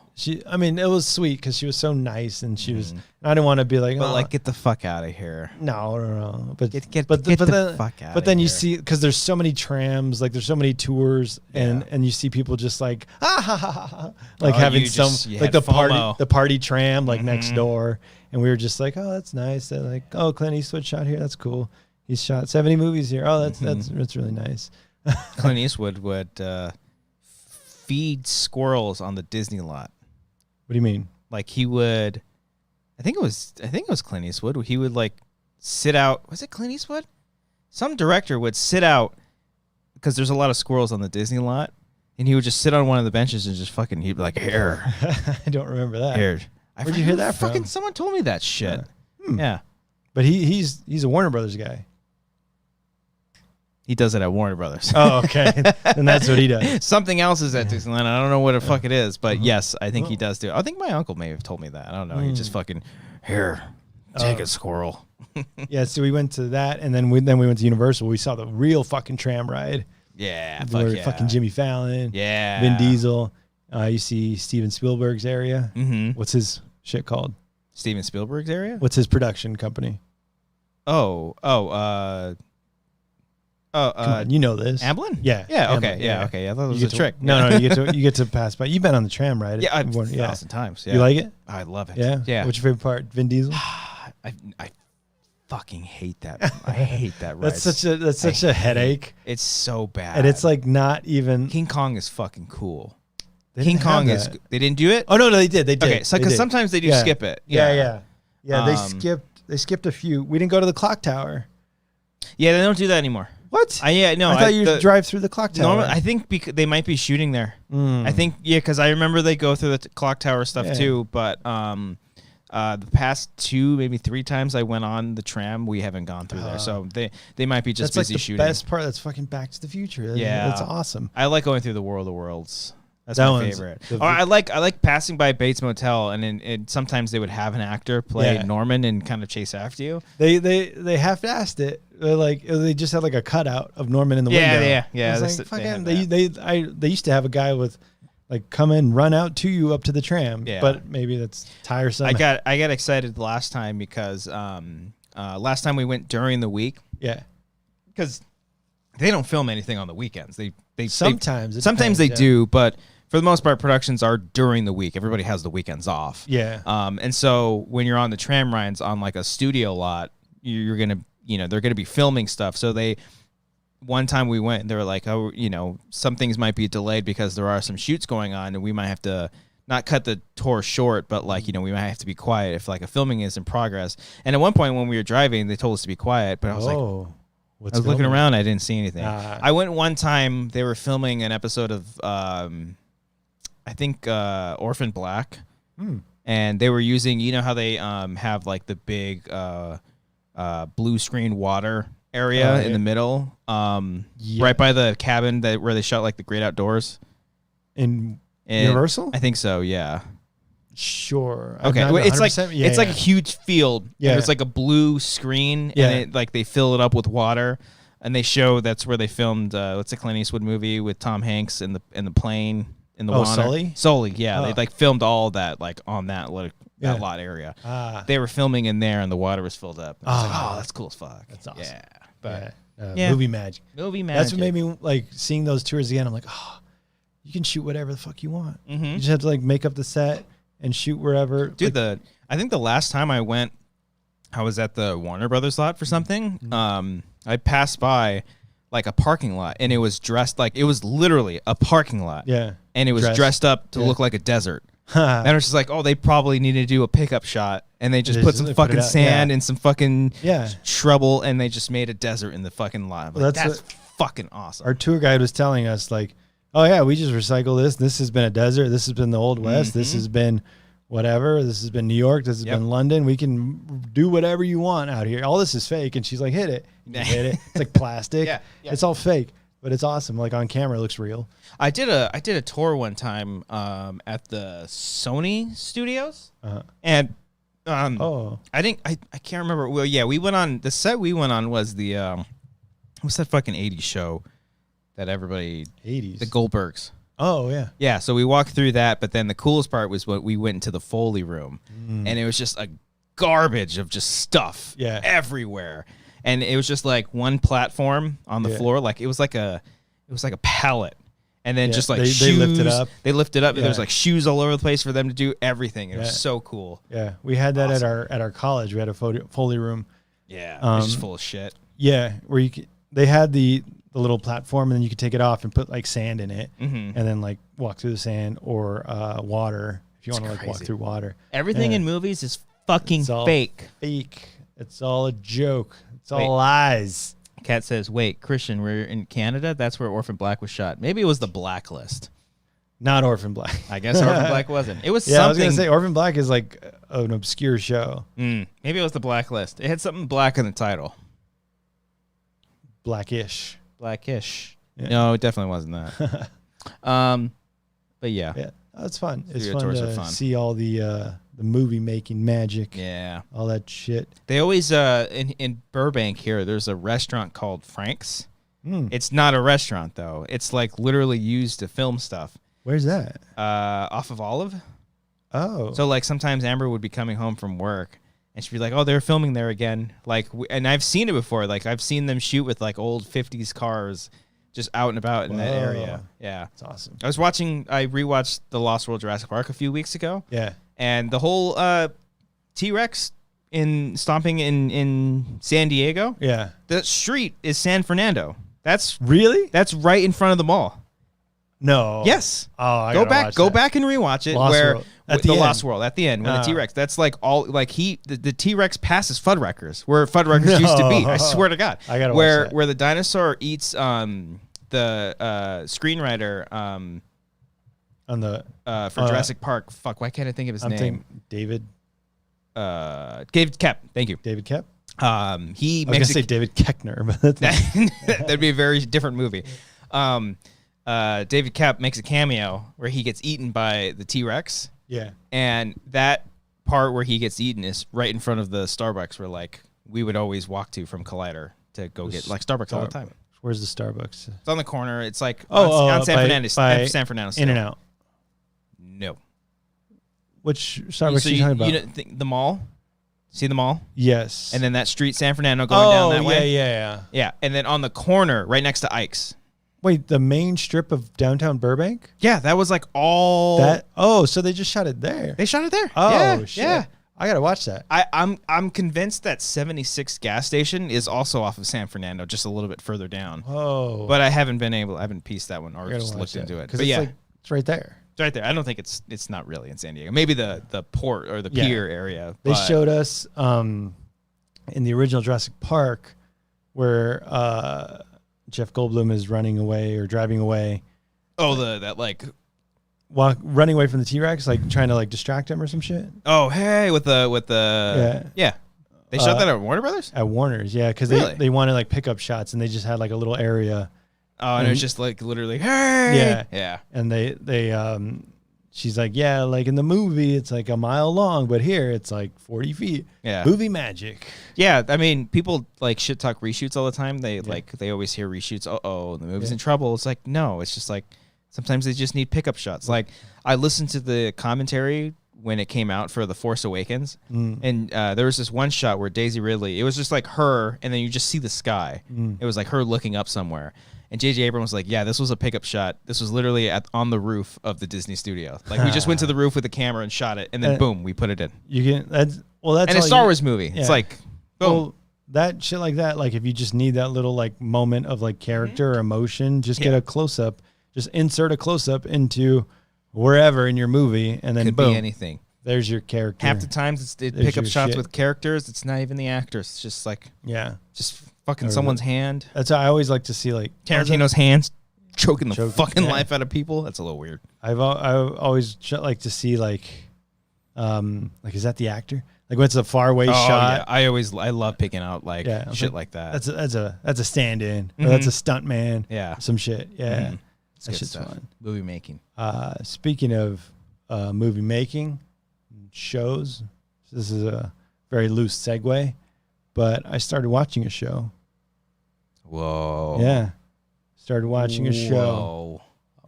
I mean, it was sweet because she was so nice, and she was. I didn't want to be like, But like, get the fuck out of here. No. But Get but the then, fuck out. But then you see, because there's so many trams, like there's so many tours, and you see people just like like having like the party tram like next door, and we were just like, oh, that's nice. They're like, oh, Clint Eastwood shot here, that's cool. He's shot 70 movies here. Oh, that's really nice. Clint Eastwood would feed squirrels on the Disney lot. What do you mean? Like he would, I think it was Clint Eastwood. He would like sit out. Was it Clint Eastwood? Some director would sit out because there's a lot of squirrels on the Disney lot, and he would just sit on one of the benches and just fucking. He'd be like, "Here." I don't remember that. Here. Where'd you hear that from? Someone told me that shit. Yeah. But he's a Warner Brothers guy. He does it at Warner Brothers. Oh, okay. Then that's what he does. Something else is at Disneyland. I don't know what the fuck it is, but yes, I think he does do it. I think my uncle may have told me that. I don't know. He just fucking, here, take a squirrel. Yeah, so we went to that, and then we went to Universal. We saw the real fucking tram ride. Yeah, Fucking Jimmy Fallon. Yeah. Vin Diesel. You see Steven Spielberg's area. Mm-hmm. What's his shit called? Steven Spielberg's area? What's his production company? Come on, you know this. Amblin? Yeah. Yeah, Amblin, okay. Yeah, okay. I thought it was a trick. No, you get to pass by. You've been on the tram ride. Yeah, 1,000 times. Yeah. You like it? I love it. Yeah. Yeah. What's your favorite part? Vin Diesel? I fucking hate that. I hate that ride. That's such a headache. It's so bad. And it's like not even King Kong is fucking cool. They King didn't have Kong that. is. They didn't do it. Oh no, they did. Okay, so because sometimes they do skip it. Yeah. They Um, skipped a few. We didn't go to the clock tower. Yeah, they don't do that anymore. What? Yeah, no. I thought you drive through the clock tower. I think they might be shooting there. I think, because I remember they go through the clock tower stuff too. But the past 2, maybe 3 times I went on the tram, we haven't gone through there. So they might be just busy shooting. That's the best part. That's fucking Back to the Future. That's awesome. I like going through the World of Worlds. That's my favorite. I like passing by Bates Motel, and sometimes they would have an actor play Norman and kind of chase after you. They half-assed it. They just had like a cutout of Norman in the window. Yeah. They used to have a guy with like come in, run out to you up to the tram. Yeah. But maybe that's tiresome. I got excited last time because last time we went during the week. Yeah. Because they don't film anything on the weekends. They sometimes they do, but for the most part, productions are during the week. Everybody has the weekends off. Yeah. And so when you're on the tram rides on like a studio lot, you're gonna, they're gonna be filming stuff. So one time we went, they were like, oh, some things might be delayed because there are some shoots going on, and we might have to not cut the tour short, but like, we might have to be quiet if like a filming is in progress. And at one point when we were driving, they told us to be quiet, but I was like, I was looking around, I didn't see anything. I went one time, they were filming an episode of, I think, Orphan Black, and they were using, how they have like the big blue screen water area in the middle, right by the cabin where they shot like the Great Outdoors. In Universal? I think so, yeah. Sure. Okay, it's like a huge field. Yeah, and it's like a blue screen, and they fill it up with water, and they show that's where they filmed. What's a Clint Eastwood movie with Tom Hanks in the plane in the water? Sully. Yeah, they filmed all that on that that lot area. They were filming in there, and the water was filled up. I was like, that's cool as fuck. That's awesome. Yeah, but movie magic. That's what made me seeing those tours again. I'm like, you can shoot whatever the fuck you want. Mm-hmm. You just have to make up the set and shoot wherever. Dude, I think the last time I went, I was at the Warner Brothers lot for something. Mm-hmm. I passed by a parking lot, and it was dressed it was literally a parking lot. Yeah. And it was dressed up to look like a desert. And I was just like, they probably need to do a pickup shot, and they just put some fucking sand and some fucking shrubble, and they just made a desert in the fucking lot. That's fucking awesome. Our tour guide was telling us oh yeah, we just recycle this. This has been a desert. This has been the Old West. Mm-hmm. This has been whatever. This has been New York. This has been London. We can do whatever you want out here. All this is fake. And she's like, hit it. You hit it. It's like plastic. It's all fake, but it's awesome. On camera, it looks real. I did a tour one time at the Sony studios, and I can't remember. Well, yeah, we went on the set. We went on was the what's that fucking 80s show that everybody 80s the Goldbergs. Oh yeah. Yeah, so we walked through that, but then the coolest part was when we went into the Foley room, and it was just a garbage of just stuff everywhere. And it was just one platform on the floor, it was like a pallet. And then just shoes. They lift it up. They lift it up, and there's shoes all over the place for them to do everything. It was so cool. Yeah. We had that at our college. We had a Foley room. Yeah. It was just full of shit. Yeah, where they had the little platform, and then you could take it off and put sand in it, and then walk through the sand or water if you want to walk through water. Everything in movies is fucking fake. It's all a joke. It's all lies. Kat says, "Wait, Christian, we're in Canada. That's where Orphan Black was shot. Maybe it was the Blacklist. Not Orphan Black. I guess Orphan Black wasn't. It was something. I was gonna say Orphan Black is an obscure show. Maybe it was the Blacklist. It had something black in the title. Blackish. Yeah. No, it definitely wasn't that. But yeah, it's fun. It's fun to see all the movie making magic. Yeah, all that shit. They always in Burbank here. There's a restaurant called Frank's. It's not a restaurant though. It's literally used to film stuff. Where's that? Off of Olive. Oh, so sometimes Amber would be coming home from work, and she'd be like, "Oh, they're filming there again." And I've seen it before. I've seen them shoot with old 50s cars, just out and about in that area. Yeah, it's awesome. I rewatched The Lost World Jurassic Park a few weeks ago. Yeah, and the whole T-Rex stomping in San Diego. Yeah, the street is San Fernando. That's right in front of the mall. No. Yes. Oh, go back and rewatch it. At the the Lost end. World at the end when the T-Rex. That's like all like the T-Rex passes Fuddruckers where Fuddruckers used to be. I swear to God. I gotta watch where that. where the dinosaur eats the screenwriter On the for Jurassic Park. Fuck, why can't I think of his name? David Kep. Thank you. David Kep. He I was makes gonna say David Keckner, but that's not. that'd be a very different movie. David Kep makes a cameo where he gets eaten by the T-Rex. Yeah. And that part where he gets eaten is right in front of the Starbucks where like we would always walk to from Collider to go get like Starbucks all the time. Where's the Starbucks? It's on the corner. It's like on San Fernando. San Fernando. In and Out. No. Which Starbucks So are you talking about? You know, the mall? See the mall? Yes. And then that street, San Fernando, going down that way? Yeah. Yeah. And then on the corner, right next to Ike's. Wait, the main strip of downtown Burbank? Yeah, that was like all that. Oh, so they just shot it there. They shot it there. Oh, yeah, shit. Yeah. I gotta watch that. I'm convinced that 76 gas station is also off of San Fernando, just a little bit further down. Oh, But I haven't pieced that one or just looked into it. because But it's yeah, like, it's right there. it's right there. I don't think it's not really in San Diego. Maybe the port or the pier area. They but showed us in the original Jurassic Park where Jeff Goldblum is running away or driving away. Oh, that like running away from the T-Rex, like trying to like distract him or some shit. oh hey with the yeah. They shot that at Warner Brothers? At Warner's, yeah, because Really? they wanted like pickup shots and they just had like a little area. Oh, and it was just like literally hey. Yeah. And they she's like, yeah, like in the movie it's like a mile long, but here it's like 40 feet. Yeah. Movie magic. Yeah, I mean, people like shit talk reshoots all the time. They they always hear reshoots. The movie's in trouble. It's like no, it's just like sometimes they just need pickup shots. Like I listened to the commentary when it came out for The Force Awakens, and there was this one shot where Daisy Ridley. It was just like her, and then you just see the sky. It was like her looking up somewhere. And J.J. Abrams was like, yeah, this was a pickup shot. This was literally on the roof of the Disney studio. Like we just went to the roof with the camera and shot it, and then boom, we put it in. You can that's and a Star Wars movie. Yeah. It's like boom. Well, that shit like that, like if you just need that little like moment of like character or emotion, just get a close up. Just insert a close up into wherever in your movie, and then could boom, be anything. There's your character. Half the times it's pickup shots with characters. It's not even the actors. It's just like just fucking someone's hand. That's how I always like to see like Tarantino's hands choking the fucking life out of people. That's a little weird. I always like to see like is that the actor? Like when it's a far away shot. Yeah. I love picking out like shit like that. That's a stand-in. Or that's a stunt man. Yeah. Some shit. Yeah. That shit's fun. Movie making. Speaking of movie making shows, this is a very loose segue, but I started watching a show. Whoa. Yeah. Started watching a show.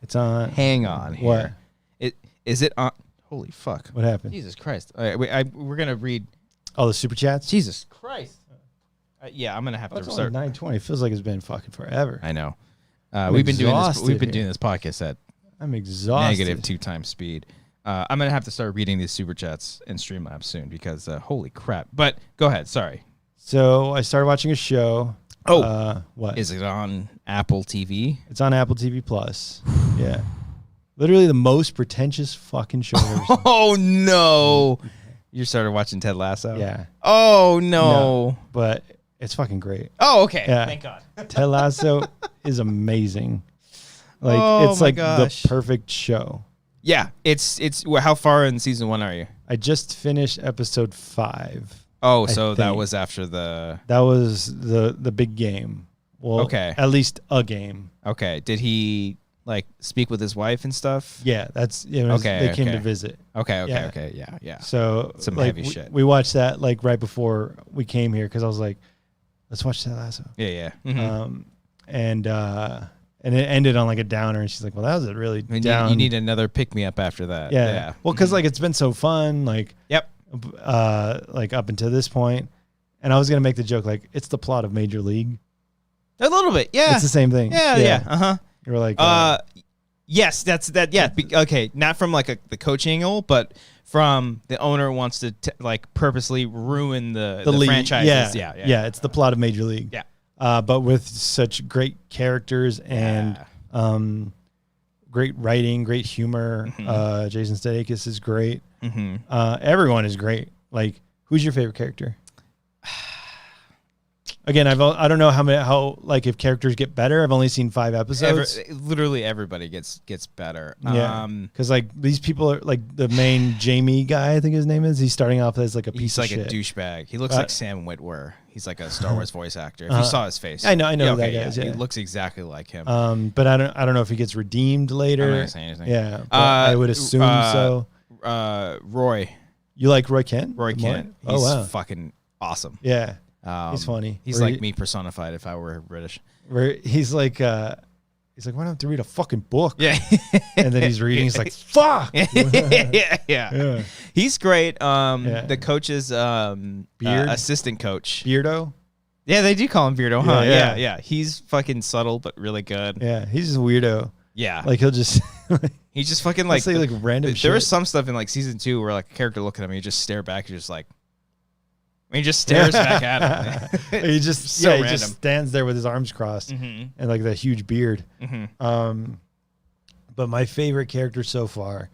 It's on. Hang on here. What? Is it on? Holy fuck. What happened? Jesus Christ. All right, we're going to read. Oh, the super chats? Jesus Christ. Yeah, I'm going to have to start. 9:20. It feels like it's been fucking forever. I know. We've been doing this podcast at I'm exhausted. negative 2 times speed. I'm going to have to start reading these super chats in Streamlabs soon because holy crap. But go ahead. Sorry. So I started watching a show. What? Is it on Apple TV? It's on Apple TV Plus. Yeah. Literally the most pretentious fucking show I've ever seen. Oh, no. You started watching Ted Lasso? Yeah. Oh, no. But it's fucking great. Oh, okay. Yeah. Thank God. Ted Lasso is amazing. Like it's like gosh. the perfect show. Yeah. It's how far in season 1 are you? I just finished episode 5. Oh, so that was after the... That was the big game. Well, okay. At least a game. Okay. Did he like speak with his wife and stuff? Yeah, that's okay. They came to visit. Okay. Yeah. Yeah. So some like, heavy shit. We watched that like right before we came here because I was like, let's watch Ted Lasso. Yeah. Mm-hmm. And it ended on like a downer, and she's like, well, that was a really down. You need another pick me up after that. Yeah. Well, because like it's been so fun, like yep. Like up until this point, and I was gonna make the joke like it's the plot of Major League. A little bit, yeah. It's the same thing. Yeah. Uh-huh. You were like, yes, that's that. Yeah. Okay, not from like the coach angle, but from the owner wants to like purposely ruin the franchises. Yeah. It's the plot of Major League. Yeah. But with such great characters and great writing, great humor. Jason Sudeikis is great. Mm-hmm. Everyone is great. Like, who's your favorite character? Again, I don't know how like if characters get better. I've only seen 5 episodes. Literally everybody gets better. Yeah, because like these people are like the main Jamie guy. I think his name is. He's starting off as like a piece of shit. He's like a douchebag. He looks like Sam Witwer. He's like a Star Wars voice actor. If you saw his face, I know who that guy is. Yeah. He looks exactly like him. But I don't know if he gets redeemed later. I'm not gonna say anything. Yeah, I would assume so. Roy. You like Roy Kent? Roy Kent. He's fucking awesome. Yeah. He's funny. He's like me personified if I were British. Where he's like, why don't I have to read a fucking book? Yeah. And then he's reading. He's like, fuck. yeah. He's great. The coach's assistant coach. Beardo? Yeah, they do call him Beardo, huh? Yeah. He's fucking subtle, but really good. Yeah, he's just a weirdo. Yeah. Like he'll just... he just fucking like... say like random shit. There was some stuff in like season 2 where like a character look at him and you just stare back. You're just like... He just stares back at him. He just he just stands there with his arms crossed and like that huge beard. But my favorite character so far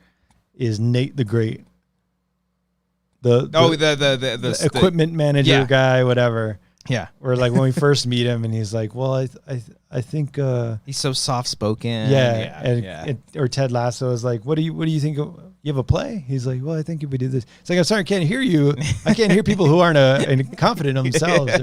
is Nate the Great. The equipment manager guy, whatever. Yeah. Where like when we first meet him and he's like, well, I think he's so soft spoken. Or Ted Lasso is like, what do you think you have a play? He's like, well, I think if we do this, it's like, I'm sorry, I can't hear you. I can't hear people who aren't confident of themselves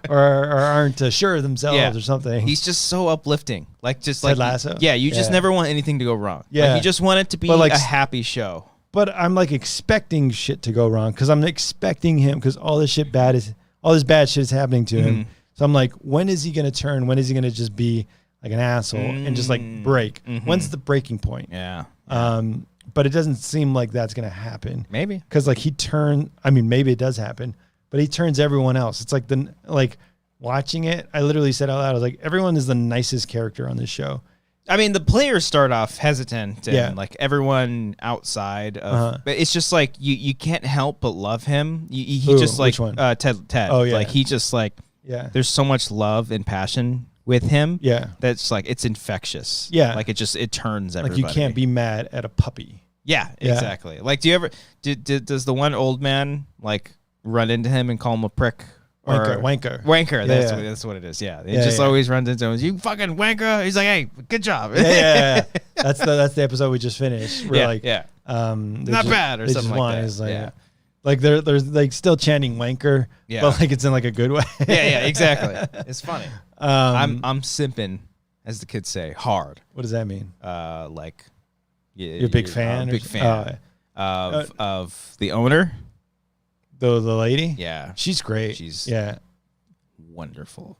or aren't sure of themselves or something. He's just so uplifting. Like just Ted Lasso. Yeah, you just never want anything to go wrong. Yeah, like, you just want it to be like, a happy show. But I'm like expecting shit to go wrong because I'm expecting him because all this bad shit is happening to him. So I'm like, when is he gonna turn? When is he gonna just be like an asshole and just like break? When's the breaking point? Yeah. But it doesn't seem like that's going to happen. Maybe. Because like maybe it does happen, but he turns everyone else. It's like watching it, I literally said out loud, I was like, everyone is the nicest character on this show. I mean, the players start off hesitant and like everyone outside of, but it's just like you can't help but love him. He just like Ted. Oh yeah. Like he just like, there's so much love and passion with him. Yeah. That's like, it's infectious. Yeah. Like it turns everybody. Like you can't be mad at a puppy. Yeah, exactly. Like, do you ever does the one old man like run into him and call him a prick? Wanker. That's what it is. Yeah, he just always runs into him. You fucking wanker. He's like, hey, good job. Yeah. That's the episode we just finished. We're not just, bad or something like that. Is like, like they're like still chanting wanker, but like it's in like a good way. yeah, exactly. It's funny. I'm simping, as the kids say, hard. What does that mean? Like. You're a big fan? Big fan of the owner. The lady? Yeah. She's great. She's wonderful.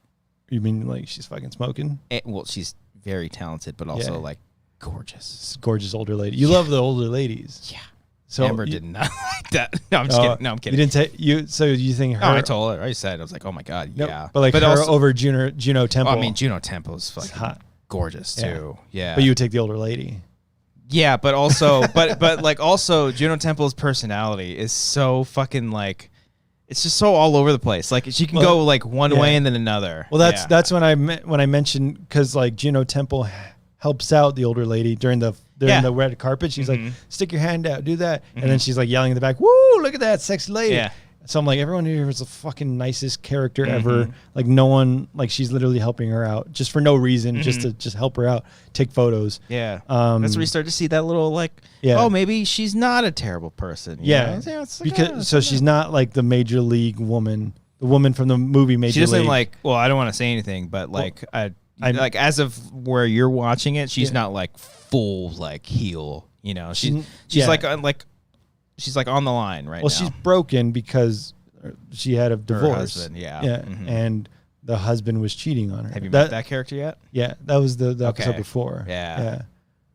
You mean like she's fucking smoking? Well, she's very talented, but also like gorgeous. Gorgeous older lady. You love the older ladies. Yeah. So Amber did not like that. No, I'm just kidding. No, I'm kidding. You didn't so you think her? No, I told her. I said, I was like, oh my God, yeah. But like her also, over Juno Temple. I mean, Juno Temple is fucking hot. Gorgeous too. Yeah. But you would take the older lady. Yeah, but also, but like also, Juno Temple's personality is so fucking like, it's just so all over the place. Like she can go like one way and then another. Well, that's when I mentioned because like Juno Temple helps out the older lady during the red carpet. She's like, stick your hand out, do that, and then she's like yelling in the back, "Woo! Look at that sexy lady!" Yeah. So I'm like, everyone here is the fucking nicest character ever. Like no one, like she's literally helping her out just for no reason, just to help her out, take photos. Yeah. That's where you start to see that little like, oh, maybe she's not a terrible person. Because she's not like the major league woman, the woman from the movie Major League. She doesn't like, well, I don't want to say anything, but like, I'm like as of where you're watching it, she's not like full like heel. You know, she's like. She's like on the line right now. Well, she's broken because she had a divorce. Her husband, and the husband was cheating on her. Have you met that character yet? Yeah, that was the episode before. Yeah.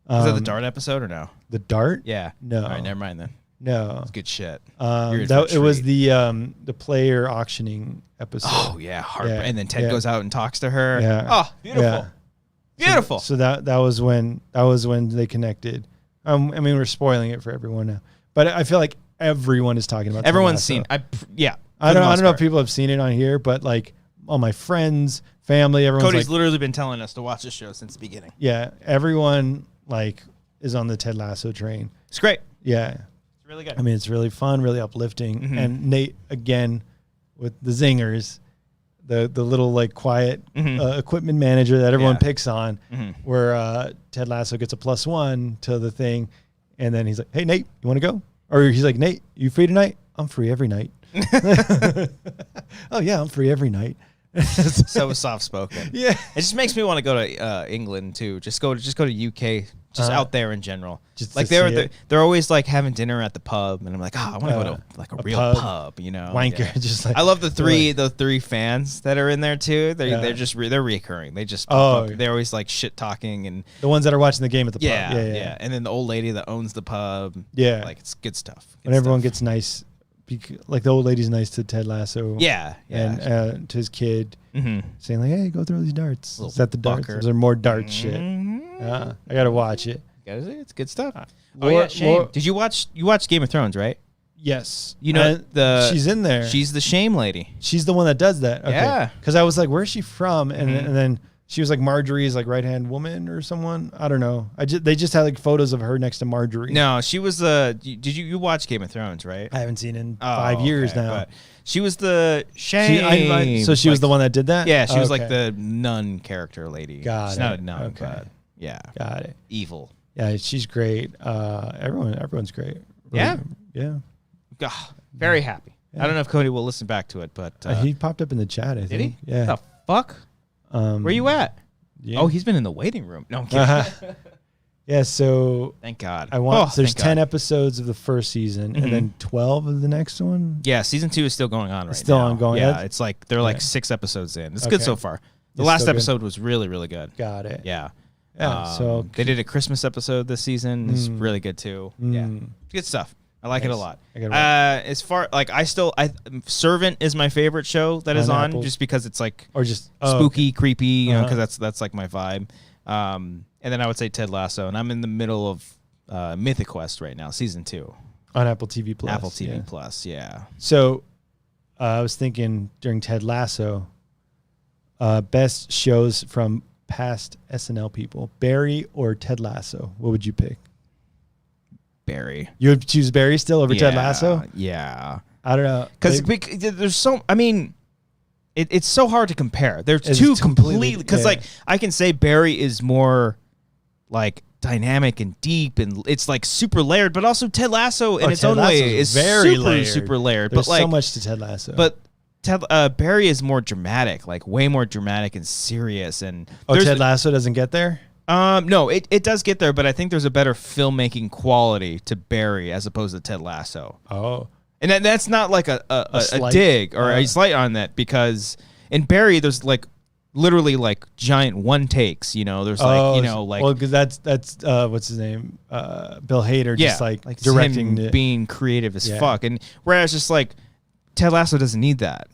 Was that the Dart episode or no? The Dart? Yeah. No. All right, never mind then. No. It's good shit. It was the player auctioning episode. Oh yeah, and then Ted goes out and talks to her. Yeah. Oh, beautiful. Yeah. Beautiful. So that was when they connected. I mean, we're spoiling it for everyone now. But I feel like everyone is talking about. Everyone's seen. I don't know if people have seen it on here, but like all my friends, family, everyone's Cody's literally been telling us to watch this show since the beginning. Yeah, everyone like is on the Ted Lasso train. It's great. Yeah. It's really good. I mean, it's really fun, really uplifting. Mm-hmm. And Nate, again, with the zingers, the little like quiet equipment manager that everyone picks on, where Ted Lasso gets a +1 to the thing. And then he's like, hey, Nate, you want to go? Or he's like, Nate, you free tonight? I'm free every night. Oh, yeah, I'm free every night. So soft spoken. Yeah. It just makes me want to go to England too. Just go to UK. Just out there in general. Just like they're always like having dinner at the pub, and I'm like, I want to go to like a real pub, you know. Wanker, just like I love the three fans that are in there too. They're just they're reoccurring. They just pop up. They're always like shit talking and the ones that are watching the game at the pub. Yeah. And then the old lady that owns the pub. Yeah, like it's good stuff. When everyone gets nice, like the old lady's nice to Ted Lasso. Yeah. And to his kid, saying like, hey, go throw these darts. Is that the darts? Fucker. Is there more dart shit? I gotta watch it. It's good stuff. Shame. Did you watch Game of Thrones, right? Yes. You know she's in there. She's the Shame lady. She's the one that does that. Okay. Yeah. Because I was like, where's she from? And then she was like Marjorie's like right-hand woman or someone. I don't know. They just had like photos of her next to Marjorie. No, she was the. Did you watch Game of Thrones, right? I haven't seen it in 5 years now. But she was the Shame. So she was the one that did that? Yeah, she was like the nun character lady. Got She's it. not a nun, Okay. but yeah. Got it. Evil. Yeah, she's great. Everyone's great. Yeah? Yeah. Very happy. Yeah. I don't know if Cody will listen back to it, but he popped up in the chat, I think. Did he? Yeah. The fuck? Where you at? Yeah. Oh, he's been in the waiting room. No, I'm kidding. Yeah, so thank God. There's 10 episodes of the first season and then 12 of the next one. Yeah, season 2 is still going on right now. Still ongoing. Yeah, it's like they're like 6 episodes in. It's good so far. The last episode was really, really good. Got it. Yeah. Yeah. So they did a Christmas episode this season. It's really good too. Yeah. Good stuff. I like it a lot. As far like Servant is my favorite show that is on just because it's like or just spooky, creepy, you know, because that's like my vibe. And then I would say Ted Lasso, and I'm in the middle of Mythic Quest right now, season 2 on Apple TV Plus. Apple TV Plus, yeah. So I was thinking during Ted Lasso, best shows from past SNL people, Barry or Ted Lasso. What would you pick? Barry. You would choose Barry still over Ted Lasso? Yeah. I don't know. Because there's so, I mean, it's so hard to compare. There's two completely, because like I can say Barry is more like dynamic and deep and it's like super layered, but also Ted Lasso in its own way is very super layered. There's but like so much to Ted Lasso. But Barry is more dramatic, like way more dramatic and serious. And Ted Lasso doesn't get there? No, it does get there, but I think there's a better filmmaking quality to Barry as opposed to Ted Lasso. Oh. And that's not like a dig or a slight on that, because in Barry there's like literally like giant one takes, you know. There's like, you know, like, well, because that's what's his name, Bill Hader, just like directing him being creative as fuck. And whereas just like Ted Lasso doesn't need that,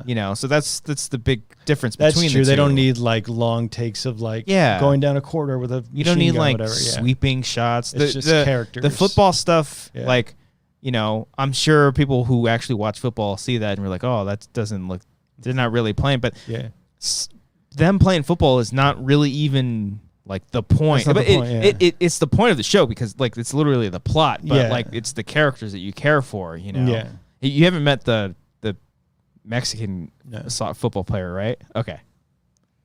you know. So that's the big difference between the two. They don't need like long takes of like going down a corridor with a you don't need like whatever. sweeping shots. It's just characters. The football stuff, like, you know, I'm sure people who actually watch football see that and we're like, oh, that doesn't look. They're not really playing, but them playing football is not really even like the point. But it's the point of the show, because like it's literally the plot, but like it's the characters that you care for, you know. Yeah. You haven't met the Mexican football player, right? Okay.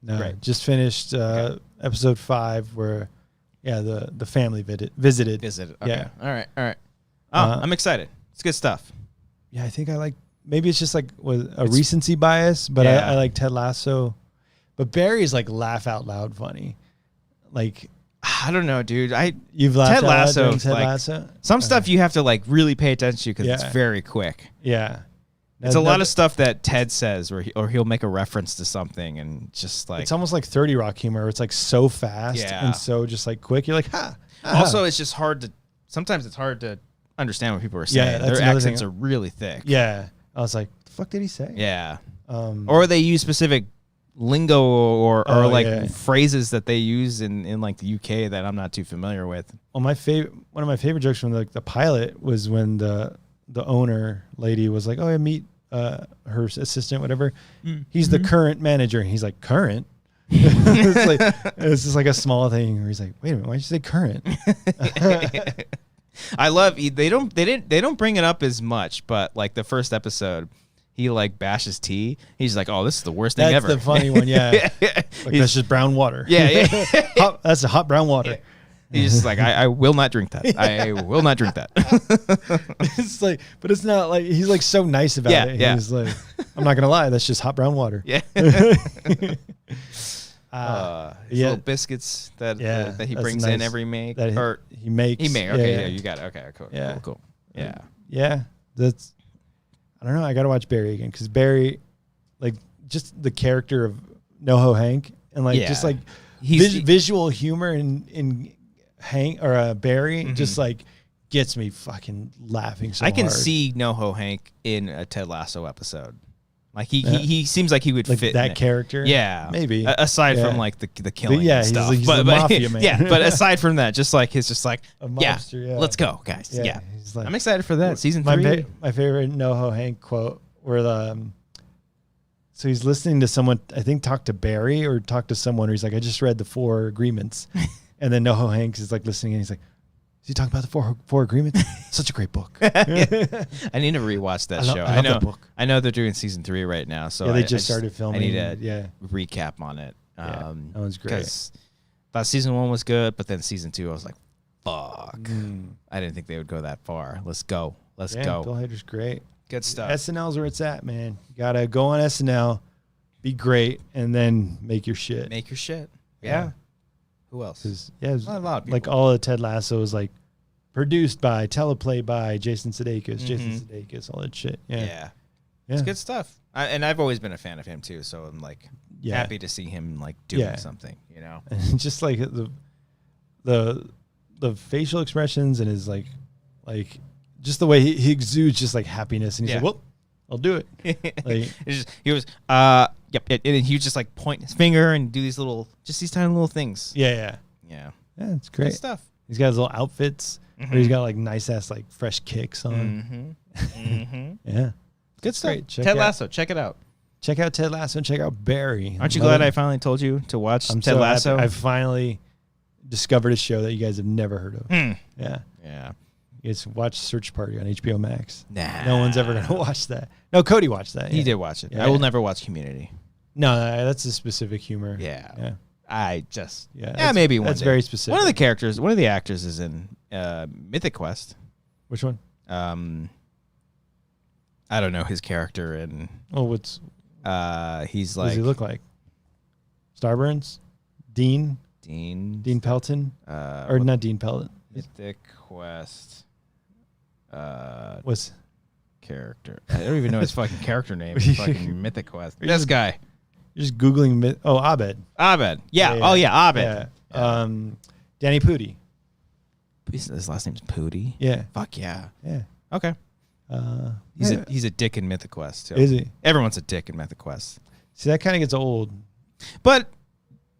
No, Great. Just finished episode 5 where the family visited. Okay. Yeah. All right. Oh, I'm excited. It's good stuff. Yeah, I think I like, maybe it's just like with a recency bias, but I like Ted Lasso. But Barry's like laugh out loud funny. Like, I don't know, dude. You've laughed Ted out Lasso, loud during Ted like, Lasso? Some stuff you have to like really pay attention to because it's very quick. Yeah. It's a lot of stuff that Ted says or he'll make a reference to something and just like... It's almost like 30 Rock humor where it's like so fast and so just like quick. You're like, ha. Also, it's just hard to... Sometimes it's hard to understand what people are saying. Yeah, their accents are really thick. Yeah. I was like, the fuck did he say? Yeah. Or they use specific lingo or phrases that they use in like the UK that I'm not too familiar with. Well, one of my favorite jokes from the pilot was when the owner lady was like, oh, I meet her assistant, whatever. He's the current manager. And he's like, current? It's just like a small thing where he's like, wait a minute, why'd you say current? I love they don't bring it up as much, but like the first episode, he like bashes tea. He's like, oh, this is the worst thing ever. That's the funny one, yeah. Like, that's just brown water. Yeah. That's a hot brown water. Yeah. He's just like, I will not drink that. I will not drink that. It's like, but it's not like he's like so nice about it. Yeah. He's like, I'm not gonna lie, that's just hot brown water. Yeah. Little biscuits that he brings in every make that he makes. Okay, yeah, you got it. Okay, cool. Yeah. That's, I don't know. I got to watch Barry again because Barry, like, just the character of NoHo Hank and like just like visual humor in Hank or Barry just like gets me fucking laughing so hard. I can see NoHo Hank in a Ted Lasso episode. Like he seems like he would like fit that character. Yeah, maybe aside from like the killing and stuff. He's the mafia man. Yeah, but aside from that, just like he's just like a mobster, let's go, guys. Yeah. He's like, I'm excited for that season 3. My favorite NoHo Hank quote where so he's listening to someone I think talk to Barry or talk to someone where he's like, I just read the 4 agreements, and then NoHo Hanks is like listening and he's like, is he talking about the four agreements? Such a great book. I need to rewatch that show. I love that book. I know they're doing season 3 right now, so they just started filming. I need to recap on it. That was great. Because thought season 1 was good, but then season 2, I was like, fuck. I didn't think they would go that far. Let's go. Let's go. Bill Hader's great. Good stuff. SNL's where it's at, man. You gotta go on SNL, be great, and then make your shit. Make your shit. Yeah. Who else? It a lot of people. Like all of Ted Lasso was like produced by, teleplay by Jason Sudeikis, all that shit. Yeah. It's good stuff. And I've always been a fan of him too, so I'm like happy to see him like doing something, you know. And just like the facial expressions and his like just the way he exudes just like happiness, and he's like, well, I'll do it. Like he was yep, and he would just like point his finger and do these tiny little things. Yeah, it's great good stuff. He's got his little outfits where he's got like nice ass like fresh kicks on. Yeah, good stuff. Ted Lasso, check it out. Check out Ted Lasso and check out Barry. Aren't you glad I finally told you to watch Ted Lasso? I finally discovered a show that you guys have never heard of. Yeah. It's watch Search Party on HBO Max. Nah. No one's ever going to watch that. No, Cody watched that. He did watch it. Yeah. I will never watch Community. No, that's a specific humor. Yeah. I just... maybe one. That's day. Very specific. One of the actors is in Mythic Quest. Which one? I don't know his character in... Oh, what's... he's like... What does he look like? Starburns? Dean Pelton? Or not Dean Pelton. Mythic Quest... What's character? I don't even know his fucking character name. Fucking Mythic Quest. This guy. You're just Googling Abed. Abed. Yeah. Oh yeah, Abed. Yeah. Danny Pudi. His last name's Pudi. Yeah. Fuck yeah. Yeah. Okay. He's a dick in Mythic Quest too. Is he? Everyone's a dick in Mythic Quest. See, that kind of gets old. But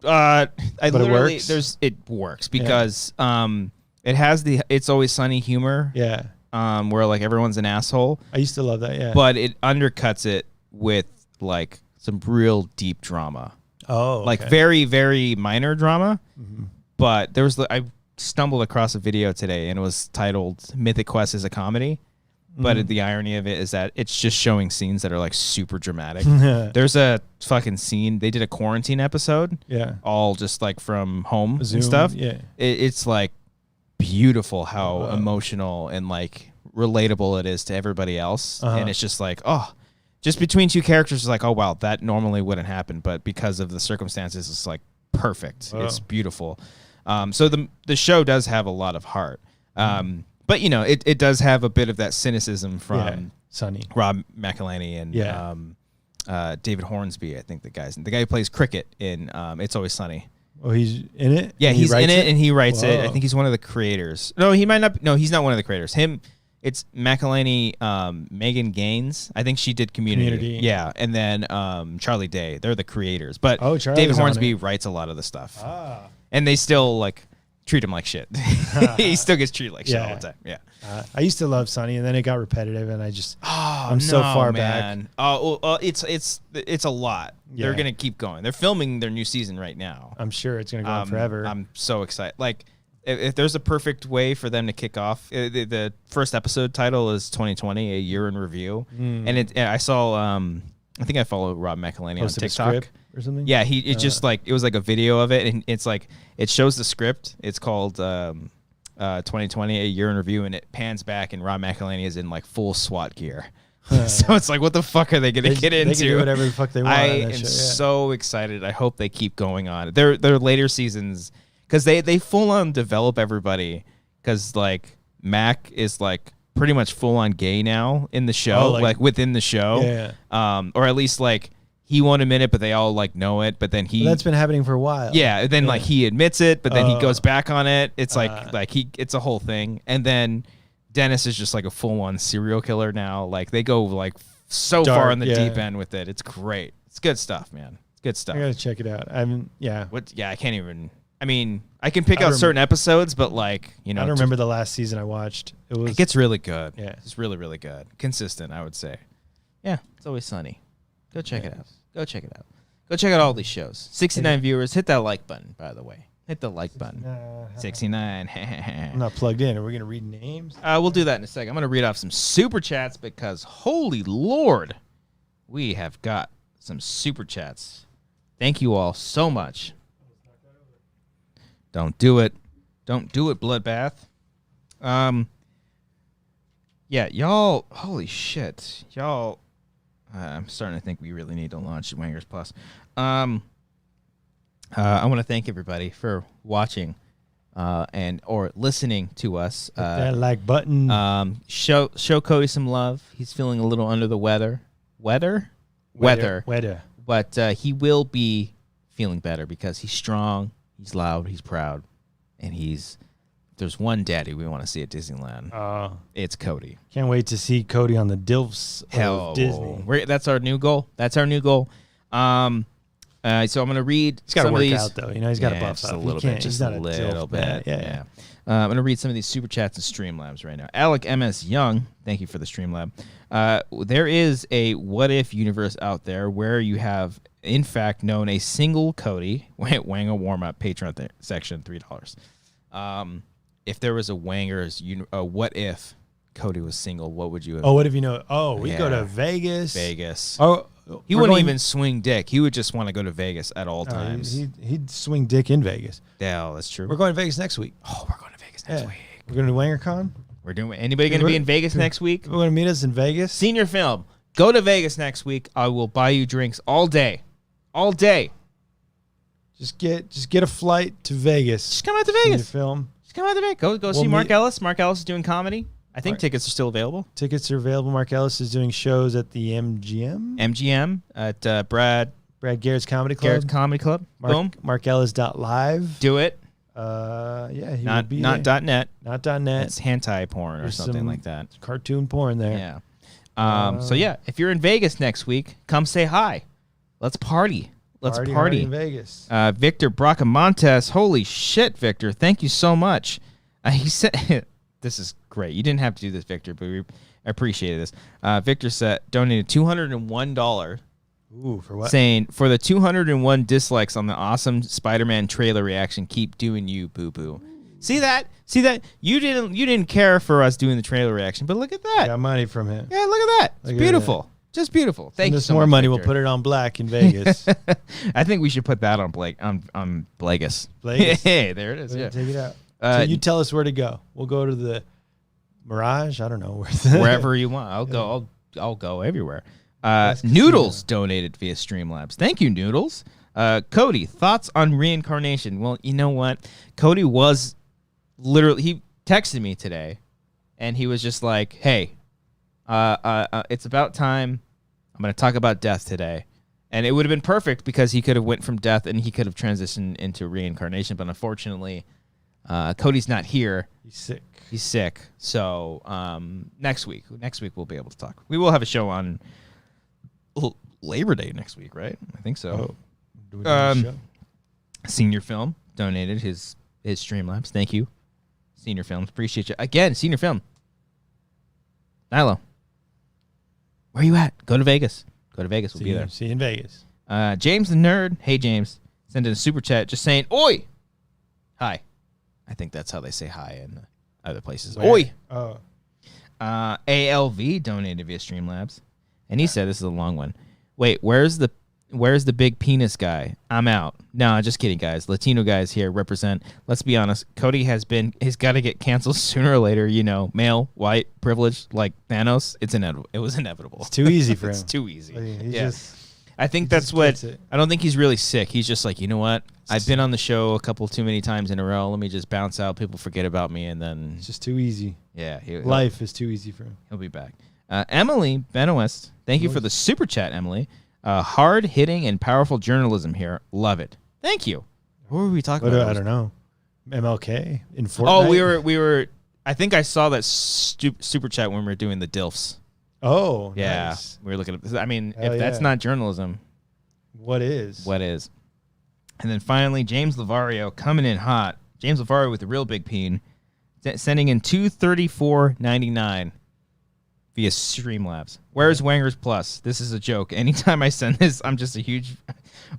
it works. It works because it has the It's Always Sunny humor. Yeah. Where like everyone's an asshole. I used to love that, yeah. But it undercuts it with like some real deep drama. Oh, okay. Like very, very minor drama. But I stumbled across a video today and it was titled Mythic Quest is a Comedy. But the irony of it is that it's just showing scenes that are like super dramatic. There's a fucking scene. They did a quarantine episode. Yeah. All just like from home Zoom, and stuff. Yeah. It's like beautiful how emotional and like relatable it is to everybody else. And it's just like, just between two characters, it's like, oh, wow, that normally wouldn't happen. But because of the circumstances, it's like perfect. It's beautiful. So the show does have a lot of heart. But, you know, it does have a bit of that cynicism from Sonny, Rob McElhenney and David Hornsby, I think the guy who plays Cricket in It's Always Sunny. Oh, he's in it? Yeah, he's in it and he writes it. I think he's one of the creators. No, he might not. No, he's not one of the creators. It's McElhenney, Megan Gaines. I think she did Community. Yeah, and then Charlie Day. They're the creators. But David Hornsby writes a lot of the stuff. And they still like treat him like shit. He still gets treated like shit all the time. Yeah. I used to love Sunny, and then it got repetitive, and I'm so far back. Oh, well, it's a lot. Yeah. They're gonna keep going. They're filming their new season right now. I'm sure it's gonna go on forever. I'm so excited. Like, if there's a perfect way for them to kick off, the first episode title is 2020, a year in review, and I saw. I think I follow Rob McElhenney on TikTok or something. Yeah, it was like a video of it, and it's like it shows the script. It's called 2020, a year in review, and it pans back, and Rob McElhenney is in like full SWAT gear. So it's like, what the fuck are they gonna get into? They can do whatever the fuck they want. I am so excited. I hope they keep going on. Their later seasons, because they full on develop everybody. Because like Mac is like pretty much full on gay now in the show, like within the show. Yeah. Or at least like he won't admit it, but they all like know it. But then that's been happening for a while. Yeah. Then like he admits it, but then he goes back on it. It's it's a whole thing. And then Dennis is just like a full on serial killer now. Like they go like so far in the deep end with it. It's great. It's good stuff, man. It's good stuff. I gotta check it out. I mean, yeah. I can't even. I mean, I can pick out certain episodes, but like, you know, I don't remember the last season I watched. It gets really good. Yeah, it's really, really good. Consistent, I would say. Yeah, It's Always Sunny. Go check it out. Go check it out. Go check out all these shows. 69 viewers. Hit that like button, by the way. Hit the like button. 69. I'm not plugged in. Are we gonna read names? We'll do that in a second. I'm gonna read off some super chats because holy Lord, we have got some super chats. Thank you all so much. Don't do it. Don't do it, Bloodbath. Yeah, y'all, holy shit. Y'all, I'm starting to think we really need to launch Wangers Plus. I want to thank everybody for watching or listening to us. Hit that like button. Show Cody some love. He's feeling a little under the weather. Weather. But he will be feeling better because he's strong. He's loud, he's proud, and there's one daddy we want to see at Disneyland. It's Cody. Can't wait to see Cody on the DILFs of Disney. That's our new goal. So I'm going to read He's got to some work of these. out, though. You know, he's got to buff just up. A little bit. Just a little bit. Yeah. I'm going to read some of these Super Chats and Streamlabs right now. Alec M.S. Young, thank you for the Streamlab. There is a what-if universe out there where you have, in fact, known a single Cody. Wanger warm-up, Patreon section, $3. If there was a Wanger's, what if Cody was single, what would you have? Oh, what if you know? Oh, we go to Vegas. Oh, he wouldn't even swing dick. He would just want to go to Vegas at all times. He'd swing dick in Vegas. Yeah, that's true. We're going to Vegas next week. Oh, we're going to Vegas next week. We're going to WangerCon. We're doing. Anybody going to be in Vegas next week? We're going to meet us in Vegas. Senior Film. Go to Vegas next week. I will buy you drinks all day. All day. Just get a flight to Vegas. Just come out to Vegas. Senior Film. Just come out to Vegas. Go see Mark Ellis. Mark Ellis is doing comedy. I think tickets are still available. Tickets are available. Mark Ellis is doing shows at the MGM. MGM at Brad Garrett's Comedy Club. Garrett's Comedy Club. Boom. MarkEllis.live. Do it. Yeah, he not would be not there. .net. Not .net. It's hentai porn or something like that. Cartoon porn there. Yeah. So yeah, if you're in Vegas next week, come say hi. Let's party. Let's party in Vegas. Victor Bracamontes. Holy shit, Victor. Thank you so much. He said, this is great. You didn't have to do this, Victor, but we appreciate this. Victor donated $201. Ooh, for what? Saying, for the 201 dislikes on the awesome Spider-Man trailer reaction, keep doing you, boo-boo. See that? You didn't care for us doing the trailer reaction, but look at that. Got money from him. Yeah, look at that. It's beautiful. Just beautiful. Thank you so much. More money. Victor. We'll put it on black in Vegas. I think we should put that on Blagus. Hey, there it is. Yeah. Take it out. So you tell us where to go. We'll go to the Mirage. I don't know wherever you want. I'll go. I'll go everywhere. Noodles donated via Streamlabs. Thank you, Noodles. Cody, thoughts on reincarnation? Well, you know what? Cody was literally, he texted me today, and he was just like, hey, it's about time. I'm going to talk about death today. And it would have been perfect because he could have went from death and he could have transitioned into reincarnation. But unfortunately, Cody's not here. He's sick. So next week we'll be able to talk. We will have a show on Labor Day next week, right? I think so. Do we have a show? Senior Film donated his is Streamlabs. Thank you, Senior Films. Appreciate you again, Senior Film. Nilo, where you at? Go to Vegas. Go to Vegas. We'll be there. See you in Vegas. James the Nerd. Hey, James. Send in a super chat just saying, oi. Hi. I think that's how they say hi in other places. Where? Oi. Oh. ALV donated via Streamlabs. And he said, this is a long one. Wait, where's the big penis guy? I'm out. No, just kidding, guys. Latino guys here represent. Let's be honest. Cody he's got to get canceled sooner or later. You know, male, white, privileged, like Thanos. It's inevitable. It was inevitable. It's too easy for him. It's too easy. Yeah. I think that's what. I don't think he's really sick. He's just like, you know what? I've been on the show a couple too many times in a row. Let me just bounce out. People forget about me, and then it's just too easy. Yeah, life is too easy for him. He'll be back. Emily Benoist, thank you for the super chat, Emily. Hard hitting and powerful journalism here. Love it. Thank you. What were we talking about? I don't know. MLK in Fortnite. Oh, we were. I think I saw that super chat when we were doing the DILFs. Oh, yeah. Nice. We were looking at. I mean, Hell if that's not journalism, what is? What is? And then finally, James Lavario coming in hot. James Lavario with the real big peen, sending in $234.99 via Streamlabs. Where's Wanger's Plus? This is a joke. Anytime I send this, I'm just a huge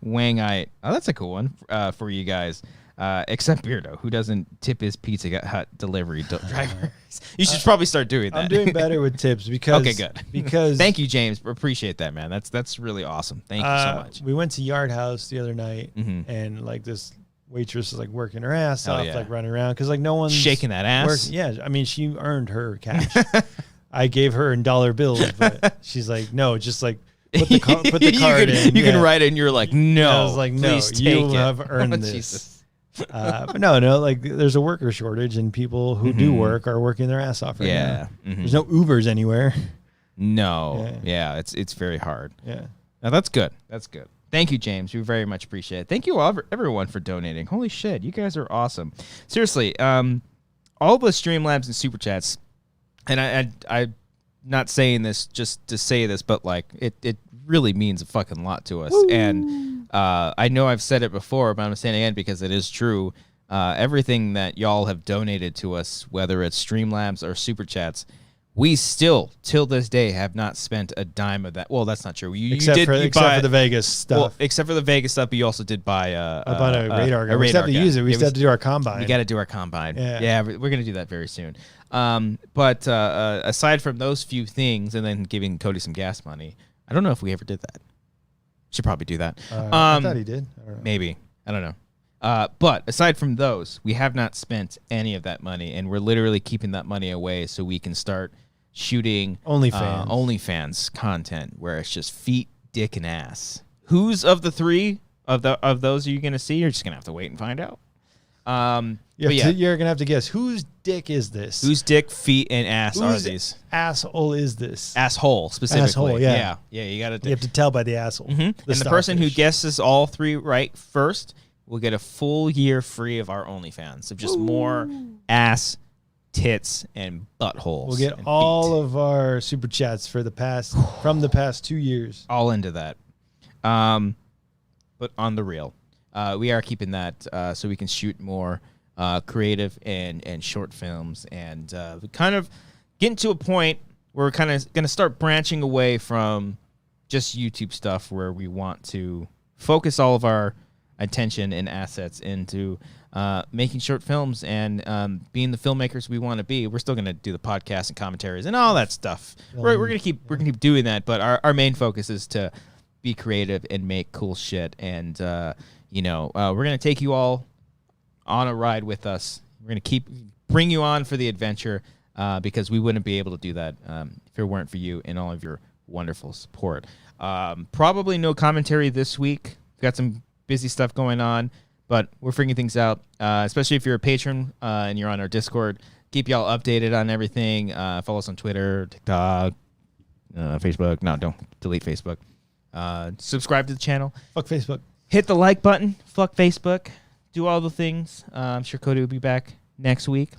Wangite. Oh, that's a cool one for you guys. Except Beardo, who doesn't tip his Pizza Hut delivery drivers. You should probably start doing that. I'm doing better with tips because. Okay, good. Because thank you, James. Appreciate that, man. That's really awesome. Thank you so much. We went to Yard House the other night, and like this waitress is like working her ass off, like running around because like no one's shaking that ass. Yeah, I mean she earned her cash. I gave her in dollar bills, but she's like, no, just like. Put the card in. You can write it, and you're like, no. I was like, no, you have earned this. Jesus. But no, like there's a worker shortage, and people who do work are working their ass off right now. There's no Ubers anywhere. No. Yeah, it's very hard. Yeah. Now that's good. That's good. Thank you, James. We very much appreciate it. Thank you all, everyone for donating. Holy shit, you guys are awesome. Seriously, all the Streamlabs and Super Chats, and I'm not saying this just to say this, but like it really means a fucking lot to us. Woo. And I know I've said it before, but I'm saying it again because it is true. Everything that y'all have donated to us, whether it's Streamlabs or Super Chats, we still, till this day, have not spent a dime of that. Well, that's not true. Except for the Vegas stuff. Well, except for the Vegas stuff, but you also did buy I bought a radar gun. We still have to use it. We still have to do our combine. We got to do our combine. Yeah, we're going to do that very soon. But aside from those few things, and then giving Cody some gas money, I don't know if we ever did that. Should probably do that. I thought he did. I don't know. Maybe. I don't know. But aside from those, we have not spent any of that money, and we're literally keeping that money away so we can start shooting OnlyFans content where it's just feet, dick, and ass. Who's of the three of those are you gonna see? You're just gonna have to wait and find out. You're gonna have to guess whose dick is this? Whose dick, feet, and ass are these? Asshole is this? Asshole specifically. Asshole, yeah. You gotta. You have to tell by the asshole. And the person who guesses all three right first will get a full year free of our OnlyFans of just more ass, tits, and buttholes. We'll get all of our super chats from the past 2 years. All into that. But on the real, we are keeping that so we can shoot more creative and short films and kind of getting to a point where we're kind of going to start branching away from just YouTube stuff where we want to focus all of our attention and assets into making short films and being the filmmakers we want to be. We're still going to do the podcasts and commentaries and all that stuff. We're going to keep doing that, but our main focus is to be creative and make cool shit. And we're going to take you all on a ride with us. We're going to bring you on for the adventure because we wouldn't be able to do that if it weren't for you and all of your wonderful support. Probably no commentary this week. We've got some busy stuff going on, but we're figuring things out, especially if you're a patron and you're on our Discord. Keep y'all updated on everything. Follow us on Twitter, TikTok, Facebook. No, don't delete Facebook. Subscribe to the channel. Fuck Facebook. Hit the like button. Fuck Facebook. Do all the things. I'm sure Cody will be back next week.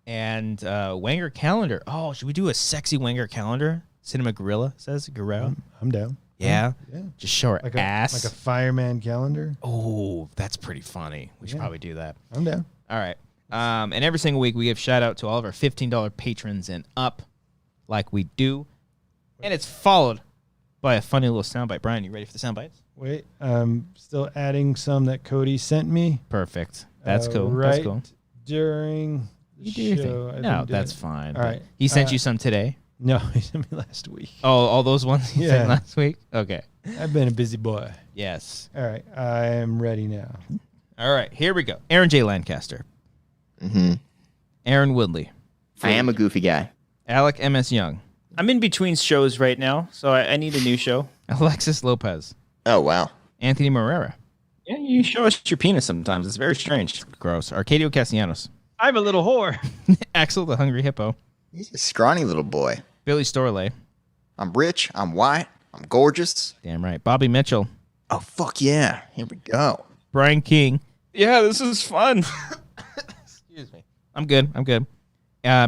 And Wanger calendar. Oh, should we do a sexy Wanger calendar? Cinema Gorilla says Guerrero. I'm down. Yeah? Yeah. Just show her Like ass. like a fireman calendar. Oh, that's pretty funny. We should Yeah. probably do that. I'm down. All right. And every single week we give shout out to all of our $15 patrons and up, like we do. And it's followed by a funny little soundbite. Brian, you ready for the soundbites? Wait, I'm still adding some that Cody sent me. Perfect. That's cool. Right That's cool. during the You do your show. thing. No, that's fine. All right. He sent you some today. No, he sent me last week. Oh, all those ones he sent Yeah. last week? Okay. I've been a busy boy. Yes. All right, I am ready now. All right. Here we go. Aaron J. Lancaster. Mm-hmm. Aaron Woodley. I am a goofy guy. Alec M.S. Young. I'm in between shows right now, so I need a new show. Alexis Lopez. Oh, wow. Anthony Morera. Yeah, you show us your penis sometimes. It's very strange. Gross. Arcadio Castellanos. I'm a little whore. Axel the Hungry Hippo. He's a scrawny little boy. Billy Storley. I'm rich. I'm white. I'm gorgeous. Damn right. Bobby Mitchell. Oh, fuck yeah. Here we go. Brian King. Yeah, this is fun. Excuse me. I'm good.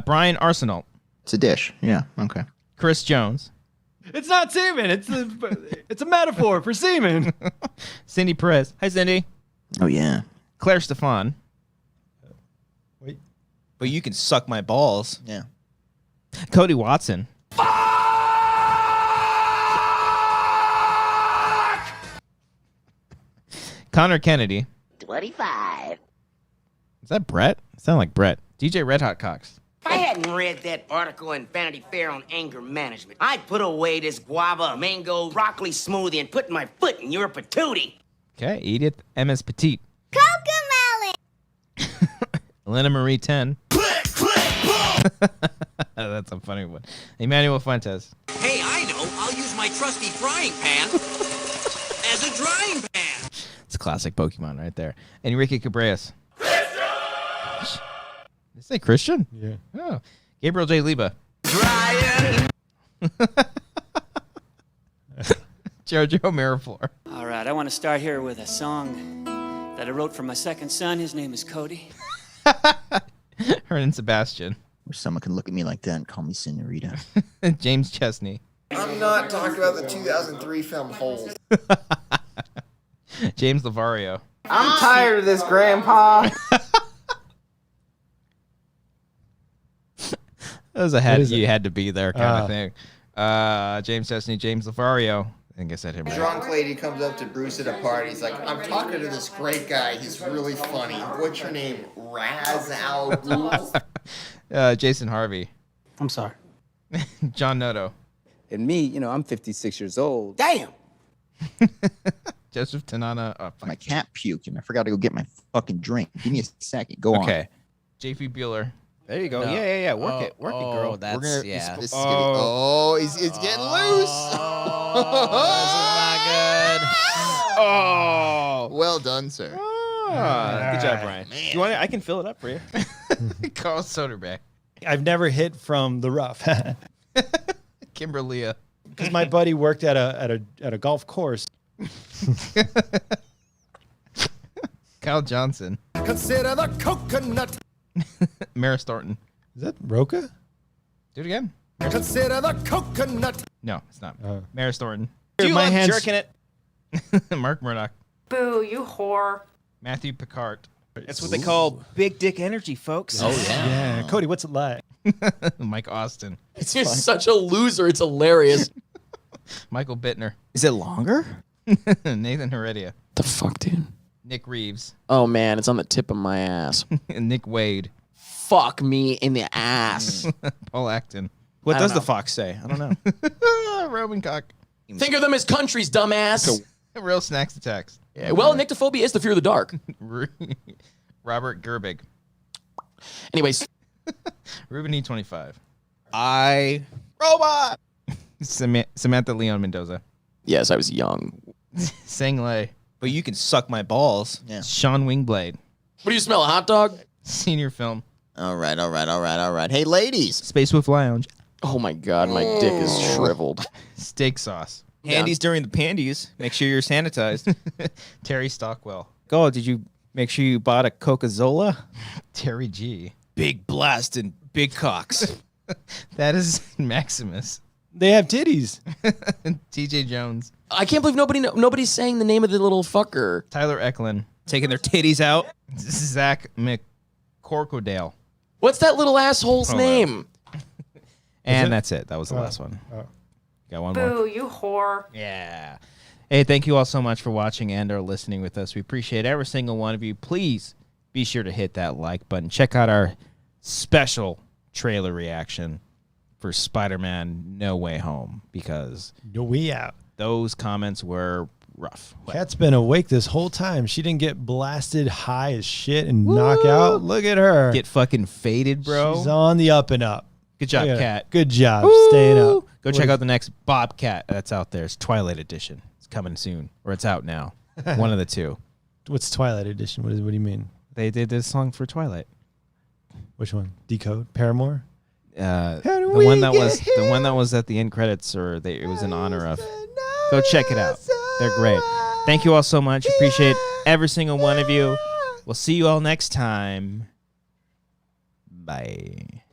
Brian Arsenal. It's a dish. Yeah, okay. Chris Jones. It's not semen. It's a metaphor for semen. Cindy Perez. Hi, Cindy. Oh, yeah. Claire Stefan. Wait, But you can suck my balls. Yeah. Cody Watson. Connor Kennedy. 25. Is that Brett? Sound like Brett. DJ Red Hot Cox. If I hadn't read that article in Vanity Fair on anger management, I'd put away this guava, mango, broccoli smoothie and put my foot in your patootie. Okay. Edith M.S. Petite. Cocomelon! Elena Marie 10. That's a funny one. Emmanuel Fuentes. Hey, I know. I'll use my trusty frying pan as a drying pan. It's a classic Pokemon right there. Enrique Cabreas. Christian! Did you say Christian? yeah. Oh. Gabriel J. Liba. Brian! Jojo Miraflor. All right, I want to start here with a song that I wrote for my second son. His name is Cody. Hernan Sebastian. Wish someone could look at me like that and call me Senorita. James Chesney. I'm not talking about the 2003 film Hole. James Lavario. I'm tired of this, Grandpa. That was you had to be there kind of thing. James Chesney, James Lavario. I think I said him right. Drunk lady comes up to Bruce at a party. He's like, I'm talking to this great guy. He's really funny. What's your name? Raz Al Ghul? Jason Harvey. I'm sorry. John Noto. And me, I'm 56 years old. Damn! Joseph Tanana. Oh, fuck. My cat puked and I forgot to go get my fucking drink. Give me a second. Go on. Okay. JP Bueller. There you go. No. Yeah. Work it, girl. That's, We're gonna, yeah. This is it's getting loose. Oh. Well done, sir. Good job, Brian. You want it? I can fill it up for you. Carl Soderbeck. I've never hit from the rough Kimberlia. because my buddy worked at a golf course. Kyle Johnson. Consider the coconut. Maris Thornton. Is that Roca? Do it again. Consider the coconut. No, it's not. Maris Thornton. Do you My love hands- jerking it? Mark Murdoch. Boo, you whore. Matthew Picard. That's what they call big dick energy, folks. Oh, yeah. Yeah. Cody, what's it like? Mike Austin. You're such a loser. It's hilarious. Michael Bittner. Is it longer? Nathan Heredia. The fuck, dude? Nick Reeves. Oh, man. It's on the tip of my ass. And Nick Wade. Fuck me in the ass. Paul Acton. What I does don't the know. fox say? I don't know. Roman Cock. Think of them as countries, dumbass. Real Snacks Attacks. Yeah, well, nyctophobia is the fear of the dark. Robert Gerbig. Anyways, Ruben E25. Robot. Samantha Leon Mendoza. yes, I was young. Sang Lei. But you can suck my balls. Yeah. Sean Wingblade. What do you smell, a hot dog? Senior Film. All right. Hey, ladies. Space Wolf Lounge. Oh, my God. My dick is shriveled. Steak Sauce. Handies during the pandies. Make sure you're sanitized. Terry Stockwell. Oh, did you make sure you bought a Coca-Zola? Terry G. Big blast and big cocks. That is Maximus. They have titties. TJ Jones. I can't believe nobody's saying the name of the little fucker. Tyler Eklund taking their titties out. Zach McCorkledale. What's that little asshole's Oh, name? And that's it. That was the last one. Got one more. Boo, you whore. Yeah. Hey, thank you all so much for watching and or listening with us. We appreciate every single one of you. Please be sure to hit that like button. Check out our special trailer reaction for Spider-Man No Way Home, because No way out. those comments were rough. Kat's been awake this whole time. She didn't get blasted high as shit and knock out. Look at her. Get fucking faded, bro. She's on the up and up. Good job, Look at her. Kat. Good job staying up. Go check out the next Bobcat that's out there. It's Twilight Edition. It's coming soon, or it's out now. One of the two. What's Twilight Edition? What do you mean? They did this song for Twilight. Which one? Decode? Paramore? The one that was at the end credits, or it was in honor of. Go check it out. They're great. Thank you all so much. Appreciate every single one of you. We'll see you all next time. Bye.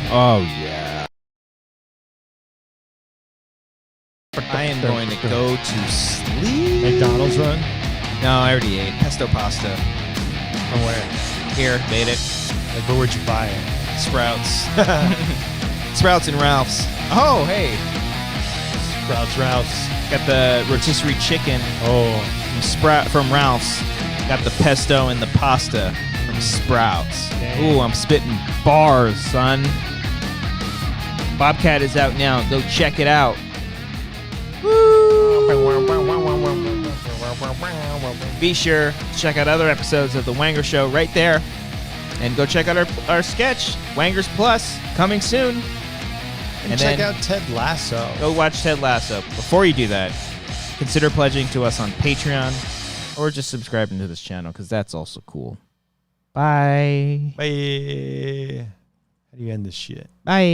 Oh yeah. I am going to go to sleep. McDonald's run? No, I already ate pesto pasta. From where? Here, made it. Like, where'd you buy it? Sprouts. Sprouts and Ralph's. Oh, hey. Sprouts, Ralph's. Got the rotisserie chicken from Ralph's. Got the pesto and the pasta from Sprouts. Dang. Ooh, I'm spitting bars, son. Bobcat is out now. Go check it out. Be sure to check out other episodes of The Wanger Show right there. And go check out our sketch, Wangers Plus, coming soon. And check out Ted Lasso. Go watch Ted Lasso. Before you do that, consider pledging to us on Patreon or just subscribing to this channel, because that's also cool. Bye. Bye. How do you end this shit? Bye.